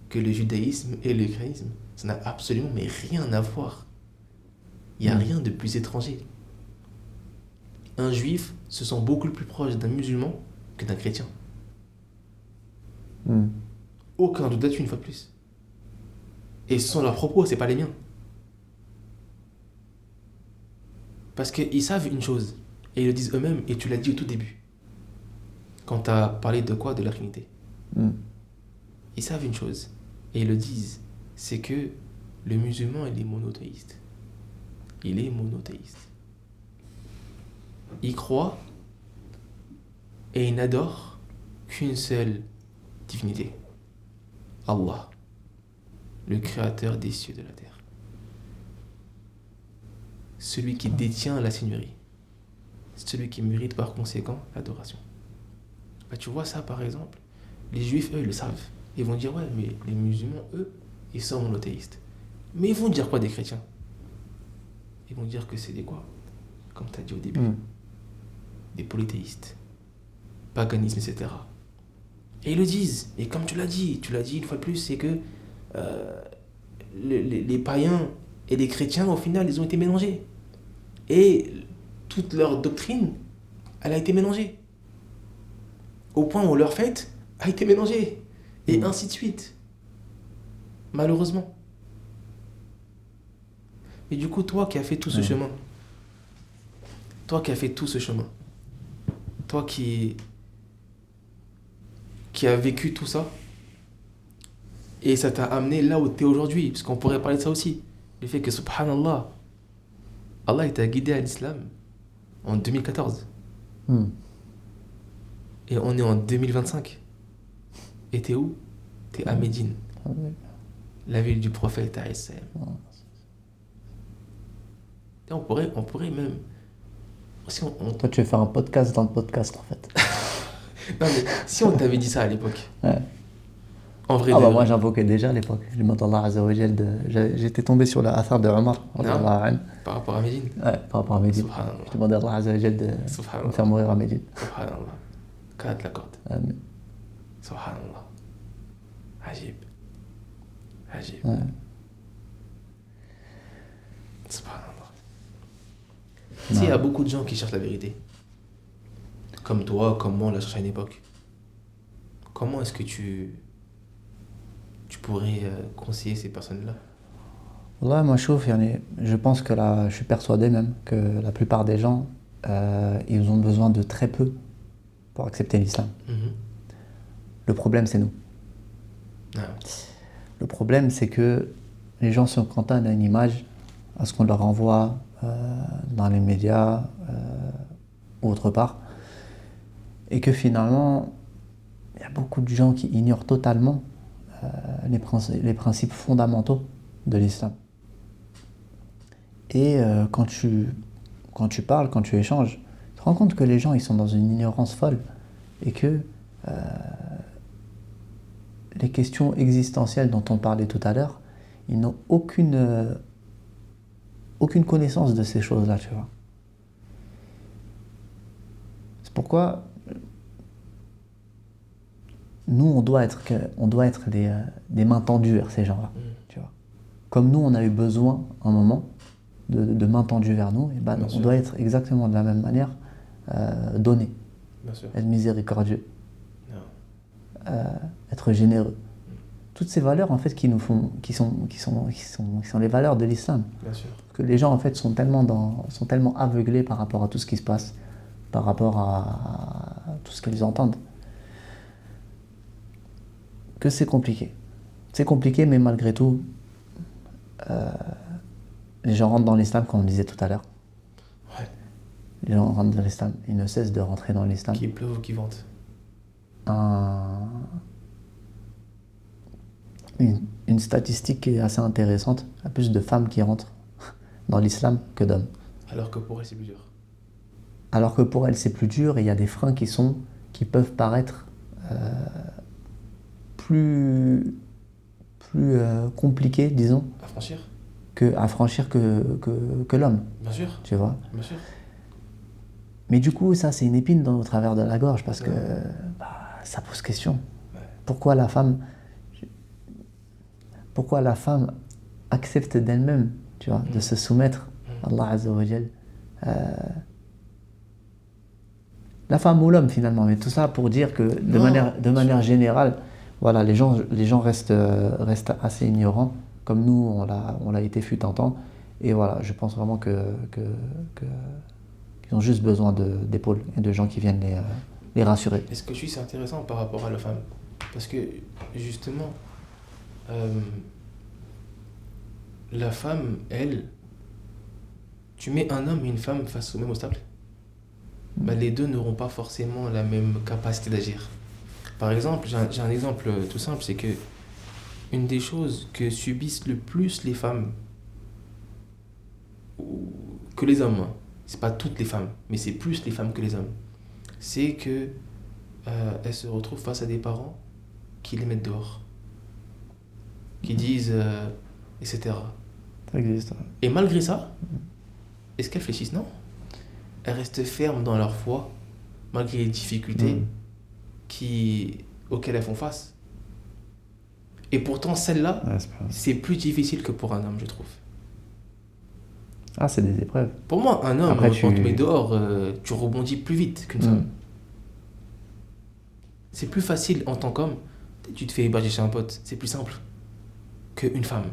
que le judaïsme et le christianisme. Ça n'a absolument mais rien à voir. Il n'y a rien de plus étranger. Un juif se sent beaucoup plus proche d'un musulman que d'un chrétien. Aucun doute là-dessus, une fois de plus. Et ce sont leurs propos, c'est pas les miens. Parce qu'ils savent une chose, et ils le disent eux-mêmes, et tu l'as dit au tout début. quand tu as parlé de quoi? De la Trinité. Ils savent une chose, et ils le disent, c'est que le musulman, il est monothéiste. Il est monothéiste. Il croit et il n'adore qu'une seule divinité. Allah, le créateur des cieux et de la terre. Celui qui détient la seigneurie. Celui qui mérite par conséquent l'adoration. Bah, tu vois ça par exemple, les juifs, eux, ils le savent. Ils vont dire, ouais, mais les musulmans, eux, ils sont monothéistes. Mais ils vont dire quoi des chrétiens? Ils vont dire que c'est des quoi? Comme tu as dit au début. Des polythéistes. Paganisme, etc. Et ils le disent. Et comme tu l'as dit une fois de plus, c'est que les païens et les chrétiens, au final, ils ont été mélangés. Et toute leur doctrine, elle a été mélangée. Au point où leur fête a été mélangée. Et ainsi de suite. Malheureusement. Et du coup, toi qui as fait tout ce chemin, toi qui as vécu tout ça, et ça t'a amené là où tu es aujourd'hui, parce qu'on pourrait parler de ça aussi. Le fait que, subhanallah, Allah il t'a guidé à l'islam en 2014. Et on est en 2025. Et t'es où? T'es à Médine. La ville du prophète alayhi salam. Et on pourrait même... Si Toi, tu veux faire un podcast dans le podcast, en fait. Non, mais si on t'avait dit ça à l'époque, en vrai, moi j'invoquais déjà à l'époque. Je demande à Allah Azza wa Jal j'étais tombé sur la affaire de Omar. Par rapport à Médine. Ouais, par rapport à Médine. Je demandais à Allah Azza wa Jal de me faire mourir à Médine. Subhanallah. Qu'Allah te l'accorde. Amen. Subhanallah. Ajib. Ouais. Subhanallah. Tu sais, il y a beaucoup de gens qui cherchent la vérité. Comme toi, comme moi, on l'a cherché à une époque. Comment est-ce que tu pourrais conseiller ces personnes-là? Wallah, moi je pense que je suis persuadé même que la plupart des gens, ils ont besoin de très peu pour accepter l'islam. Le problème, c'est nous. Le problème, c'est que les gens sont cantonnés à une image, à ce qu'on leur envoie dans les médias ou autre part, et que finalement, il y a beaucoup de gens qui ignorent totalement les principes fondamentaux de l'islam. Et quand tu parles, quand tu échanges, tu te rends compte que les gens ils sont dans une ignorance folle et que les questions existentielles dont on parlait tout à l'heure, ils n'ont aucune connaissance de ces choses-là, tu vois. C'est pourquoi nous, on doit être des mains tendues vers ces gens-là, tu vois. Comme nous, on a eu besoin, un moment, de mains tendues vers nous, et on doit être exactement de la même manière donné. Être miséricordieux, être généreux. Toutes ces valeurs, en fait, qui sont les valeurs de l'islam. Que les gens, en fait, sont tellement aveuglés par rapport à tout ce qui se passe, par rapport à tout ce qu'ils entendent, que c'est compliqué. C'est compliqué, mais malgré tout, les gens rentrent dans l'islam, comme on disait tout à l'heure. Ouais. Les gens rentrent dans l'islam, ils ne cessent de rentrer dans l'islam. Qui pleuve ou qui vente. Une statistique qui est assez intéressante, il y a plus de femmes qui rentrent dans l'islam que d'hommes. Alors que pour elles, c'est plus dur. Alors que pour elles, c'est plus dur et il y a des freins qui peuvent paraître plus compliqués, disons, à franchir que l'homme. Bien sûr. Tu vois. Bien sûr. Mais du coup, ça, c'est une épine dans le travers de la gorge parce que ça pose question. Ouais. Pourquoi la femme accepte d'elle-même, tu vois, de se soumettre à Allah Azza wa Jal. La femme ou l'homme finalement, mais tout ça pour dire que de manière générale, voilà, les gens restent assez ignorants, comme nous on l'a été fut un temps, et voilà, je pense vraiment qu'ils ont juste besoin d'épaules et de gens qui viennent les rassurer. est-ce que c'est intéressant par rapport à la femme? Parce que, justement, la femme, elle, tu mets un homme et une femme face au même obstacle, bah, les deux n'auront pas forcément la même capacité d'agir. Par exemple, j'ai un exemple tout simple, c'est que une des choses que subissent le plus les femmes, que les hommes, hein, c'est pas toutes les femmes, mais c'est plus les femmes que les hommes, c'est que elles se retrouvent face à des parents qui les mettent dehors, qui disent, etc. Ça existe. Et malgré ça, est-ce qu'elles réfléchissent? Non. Elles restent fermes dans leur foi, malgré les difficultés auxquelles elles font face. Et pourtant, celle-là, Ouais, c'est plus difficile que pour un homme, je trouve. Ah, c'est des épreuves. Pour moi, un homme, Après, quand on te met dehors, tu rebondis plus vite qu'une femme. C'est plus facile en tant qu'homme. Tu te fais héberger chez un pote, c'est plus simple qu'une femme.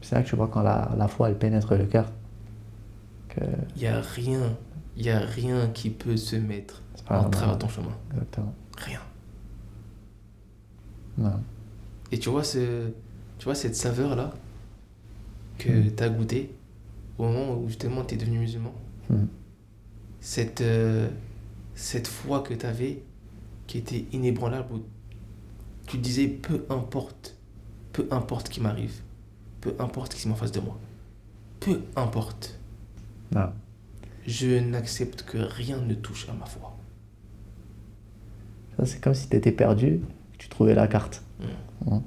C'est là que tu vois quand la foi, elle pénètre le cœur. Que... Il y a rien qui peut se mettre en travers de ton chemin. Exactement. Rien. Non. Et tu vois cette saveur-là que tu as goûtée au moment où justement tu es devenu musulman. Cette foi que tu avais qui était inébranlable, où tu te disais peu importe qui m'arrive, peu importe qui est en face de moi, peu importe, Non. je n'accepte que rien ne touche à ma foi. Ça, c'est comme si tu étais perdu, tu trouvais la carte. Ouais.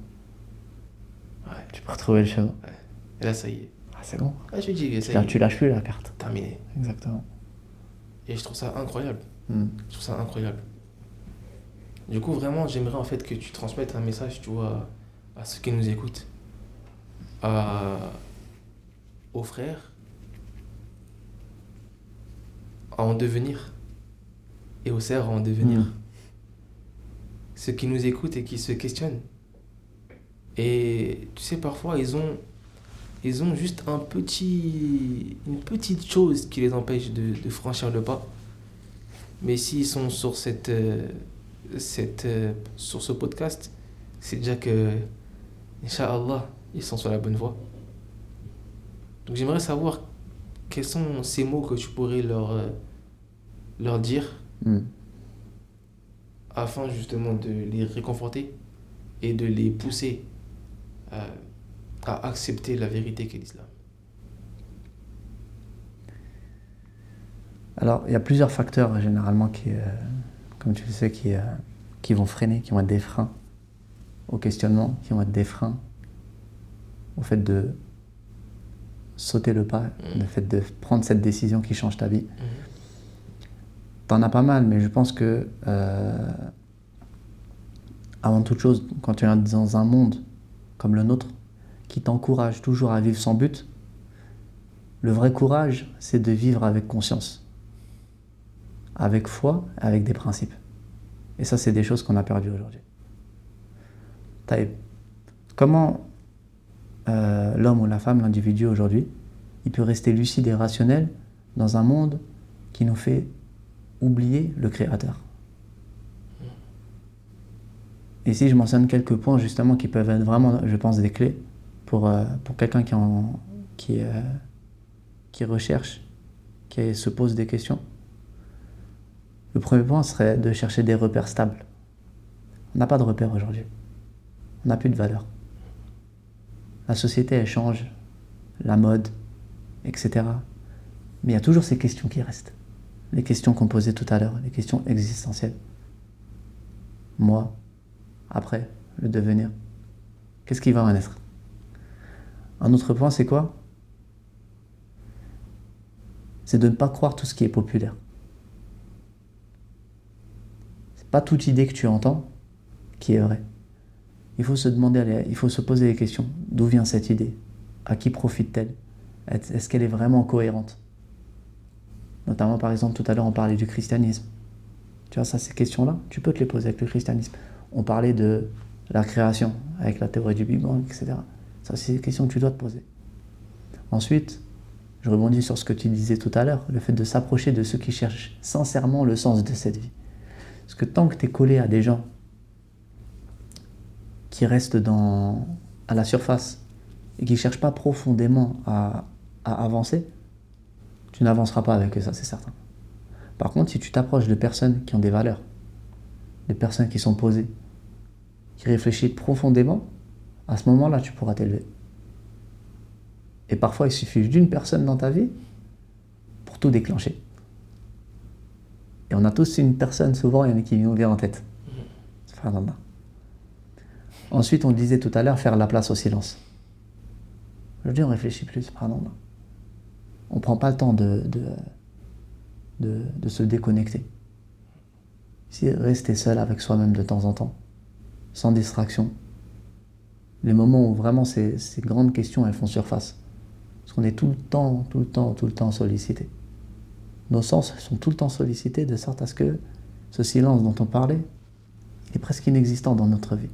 Tu peux retrouver le chemin. Ouais. Et là, ça y est. Ah, c'est bon. Ah, je dis, ça y est. Tu lâches plus la carte. Terminé. Exactement. Et je trouve ça incroyable. Je trouve ça incroyable. Du coup, vraiment, j'aimerais en fait que tu transmettes un message, tu vois, à ceux qui nous écoutent, aux frères, à en devenir, et aux sœurs à en devenir. Ceux qui nous écoutent et qui se questionnent. Et tu sais, parfois, ils ont juste une petite chose qui les empêche de franchir le pas. Mais s'ils sont sur sur ce podcast, c'est déjà que, Inch'Allah, ils sont sur la bonne voie. Donc j'aimerais savoir quels sont ces mots que tu pourrais leur dire afin justement de les réconforter et de les pousser à accepter la vérité qu'est l'islam. Alors, il y a plusieurs facteurs généralement qui, comme tu le sais, qui vont freiner, qui vont être des freins au questionnement, qui vont être des freins au fait de sauter le pas, le fait de prendre cette décision qui change ta vie. T'en as pas mal, mais je pense que avant toute chose, quand tu es dans un monde comme le nôtre, qui t'encourage toujours à vivre sans but, le vrai courage, c'est de vivre avec conscience, avec foi, avec des principes. Et ça, c'est des choses qu'on a perdues aujourd'hui. Comment l'homme ou la femme, l'individu aujourd'hui, il peut rester lucide et rationnel dans un monde qui nous fait oublier le Créateur? Ici, je mentionne quelques points justement qui peuvent être vraiment, je pense, des clés pour quelqu'un qui recherche, qui se pose des questions. Le premier point serait de chercher des repères stables. On n'a pas de repères aujourd'hui. On n'a plus de valeur. La société, elle change, la mode, etc. Mais il y a toujours ces questions qui restent. Les questions qu'on posait tout à l'heure, les questions existentielles. Moi, après, le devenir. Qu'est-ce qui va en être? Un autre point, c'est quoi? C'est de ne pas croire tout ce qui est populaire. C'est pas toute idée que tu entends qui est vraie. Il faut se demander, il faut se poser des questions. D'où vient cette idée? À qui profite-t-elle? Est-ce qu'elle est vraiment cohérente? Notamment, par exemple, tout à l'heure, on parlait du christianisme. Tu vois, ça, ces questions-là, tu peux te les poser avec le christianisme. On parlait de la création, avec la théorie du Big Bang, etc. Ça, c'est des questions que tu dois te poser. Ensuite, je rebondis sur ce que tu disais tout à l'heure, le fait de s'approcher de ceux qui cherchent sincèrement le sens de cette vie. Parce que tant que tu es collé à des gens qui restent à la surface et qui ne cherchent pas profondément à avancer, tu n'avanceras pas avec eux, ça c'est certain. Par contre, si tu t'approches de personnes qui ont des valeurs, des personnes qui sont posées, qui réfléchissent profondément, à ce moment-là, tu pourras t'élever. Et parfois, il suffit d'une personne dans ta vie pour tout déclencher. Et on a tous une personne, souvent, il y en a qui nous vient en tête. Subhanallah. Ensuite, on disait tout à l'heure, faire la place au silence. Aujourd'hui, on ne réfléchit plus, subhanallah. On ne prend pas le temps de se déconnecter. Si rester seul avec soi-même de temps en temps, sans distraction, les moments où vraiment ces grandes questions elles font surface, parce qu'on est tout le temps sollicité. Nos sens sont tout le temps sollicités de sorte à ce que ce silence dont on parlait est presque inexistant dans notre vie.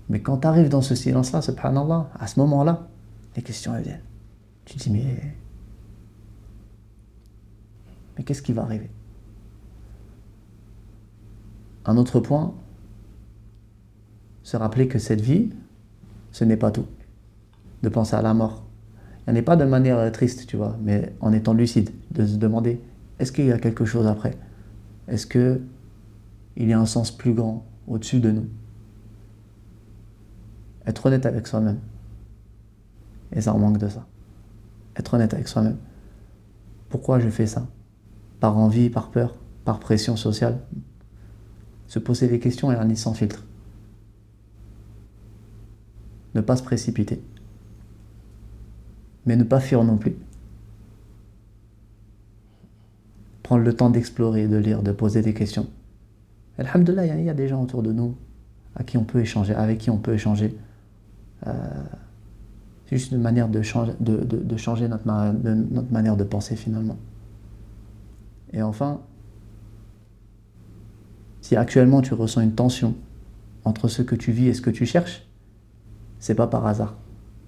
Mais quand tu arrives dans ce silence-là, subhanallah, à ce moment-là, les questions elles viennent. Tu te dis mais qu'est-ce qui va arriver? Un autre point, se rappeler que cette vie, ce n'est pas tout. De penser à la mort. Il n'y en a pas de manière triste, tu vois, mais en étant lucide, de se demander, est-ce qu'il y a quelque chose après? Est-ce qu'il y a un sens plus grand au-dessus de nous? Être honnête avec soi-même. Et ça en manque de ça. Être honnête avec soi-même. Pourquoi je fais ça? Par envie, par peur, par pression sociale? Se poser des questions et aller sans filtre. Ne pas se précipiter. Mais ne pas fuir non plus. Prendre le temps d'explorer, de lire, de poser des questions. Alhamdoulilah, il y a des gens autour de nous avec qui on peut échanger. C'est juste une manière de changer notre manière de penser finalement. Et enfin, si actuellement tu ressens une tension entre ce que tu vis et ce que tu cherches, c'est pas par hasard.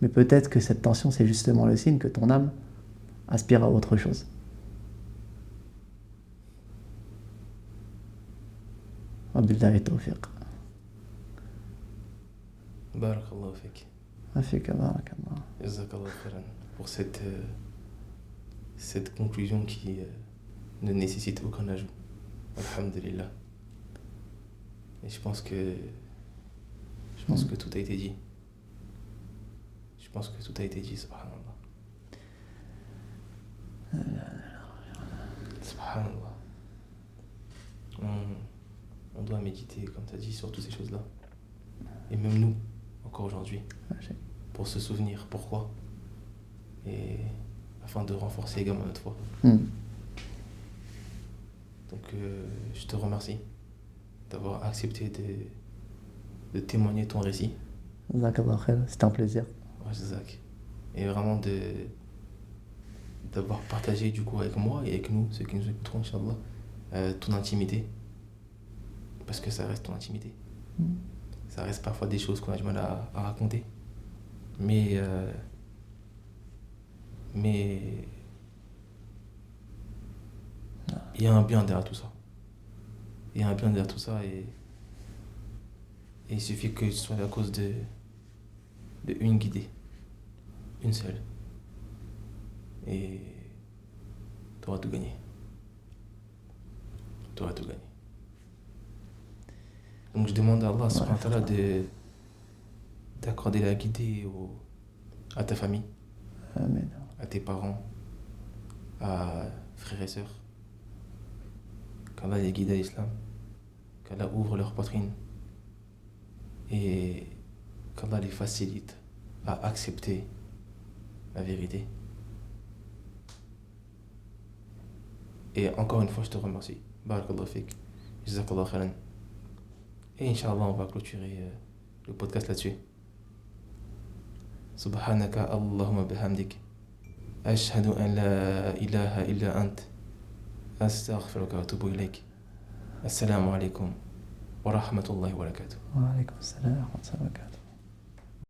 Mais peut-être que cette tension, c'est justement le signe que ton âme aspire à autre chose. Wabillahi tawfiq. Barakallahu fik. Afika barakallah. Jazakallahu khairan pour cette conclusion qui ne nécessite aucun ajout. Alhamdulillah. Et je pense que tout a été dit. Je pense que tout a été dit, subhanallah. Subhanallah. On doit méditer, comme tu as dit, sur toutes ces choses-là. Et même nous, encore aujourd'hui, pour se souvenir pourquoi. Et afin de renforcer également notre foi. Donc, je te remercie d'avoir accepté de témoigner ton récit. C'était un plaisir. Ouais, Zach. Et vraiment d'avoir partagé du coup avec moi et avec nous, ceux qui nous écouteront, Inch'Allah, ton intimité. Parce que ça reste ton intimité. Ça reste parfois des choses qu'on a du mal à raconter. Mais il y a un bien derrière tout ça. Il y a un bien derrière tout ça et il suffit que ce soit la cause de une guidée. Une seule. Et tu auras tout gagné. Tu auras tout gagné. Donc je demande à Allah subhanahu wa ta'ala d'accorder la guidée à ta famille, Amen. à tes parents, à frères et sœurs. Qu'Allah les guide à l'islam, qu'Allah ouvre leur poitrine et qu'Allah les facilite à accepter la vérité. Et encore une fois, je te remercie. Barakallahu fik. Jazakallahu khairan. Et Inch'Allah, on va clôturer le podcast là-dessus. Subhanaka Allahumma bihamdik. Ashhadu an la ilaha illa ant. Astaghfiruka wa atubu ilayk. Assalamu alaikum wa rahmatullahi wa barakatuh. Wa alaikum assalam wa rahmatullahi wa barakatuh.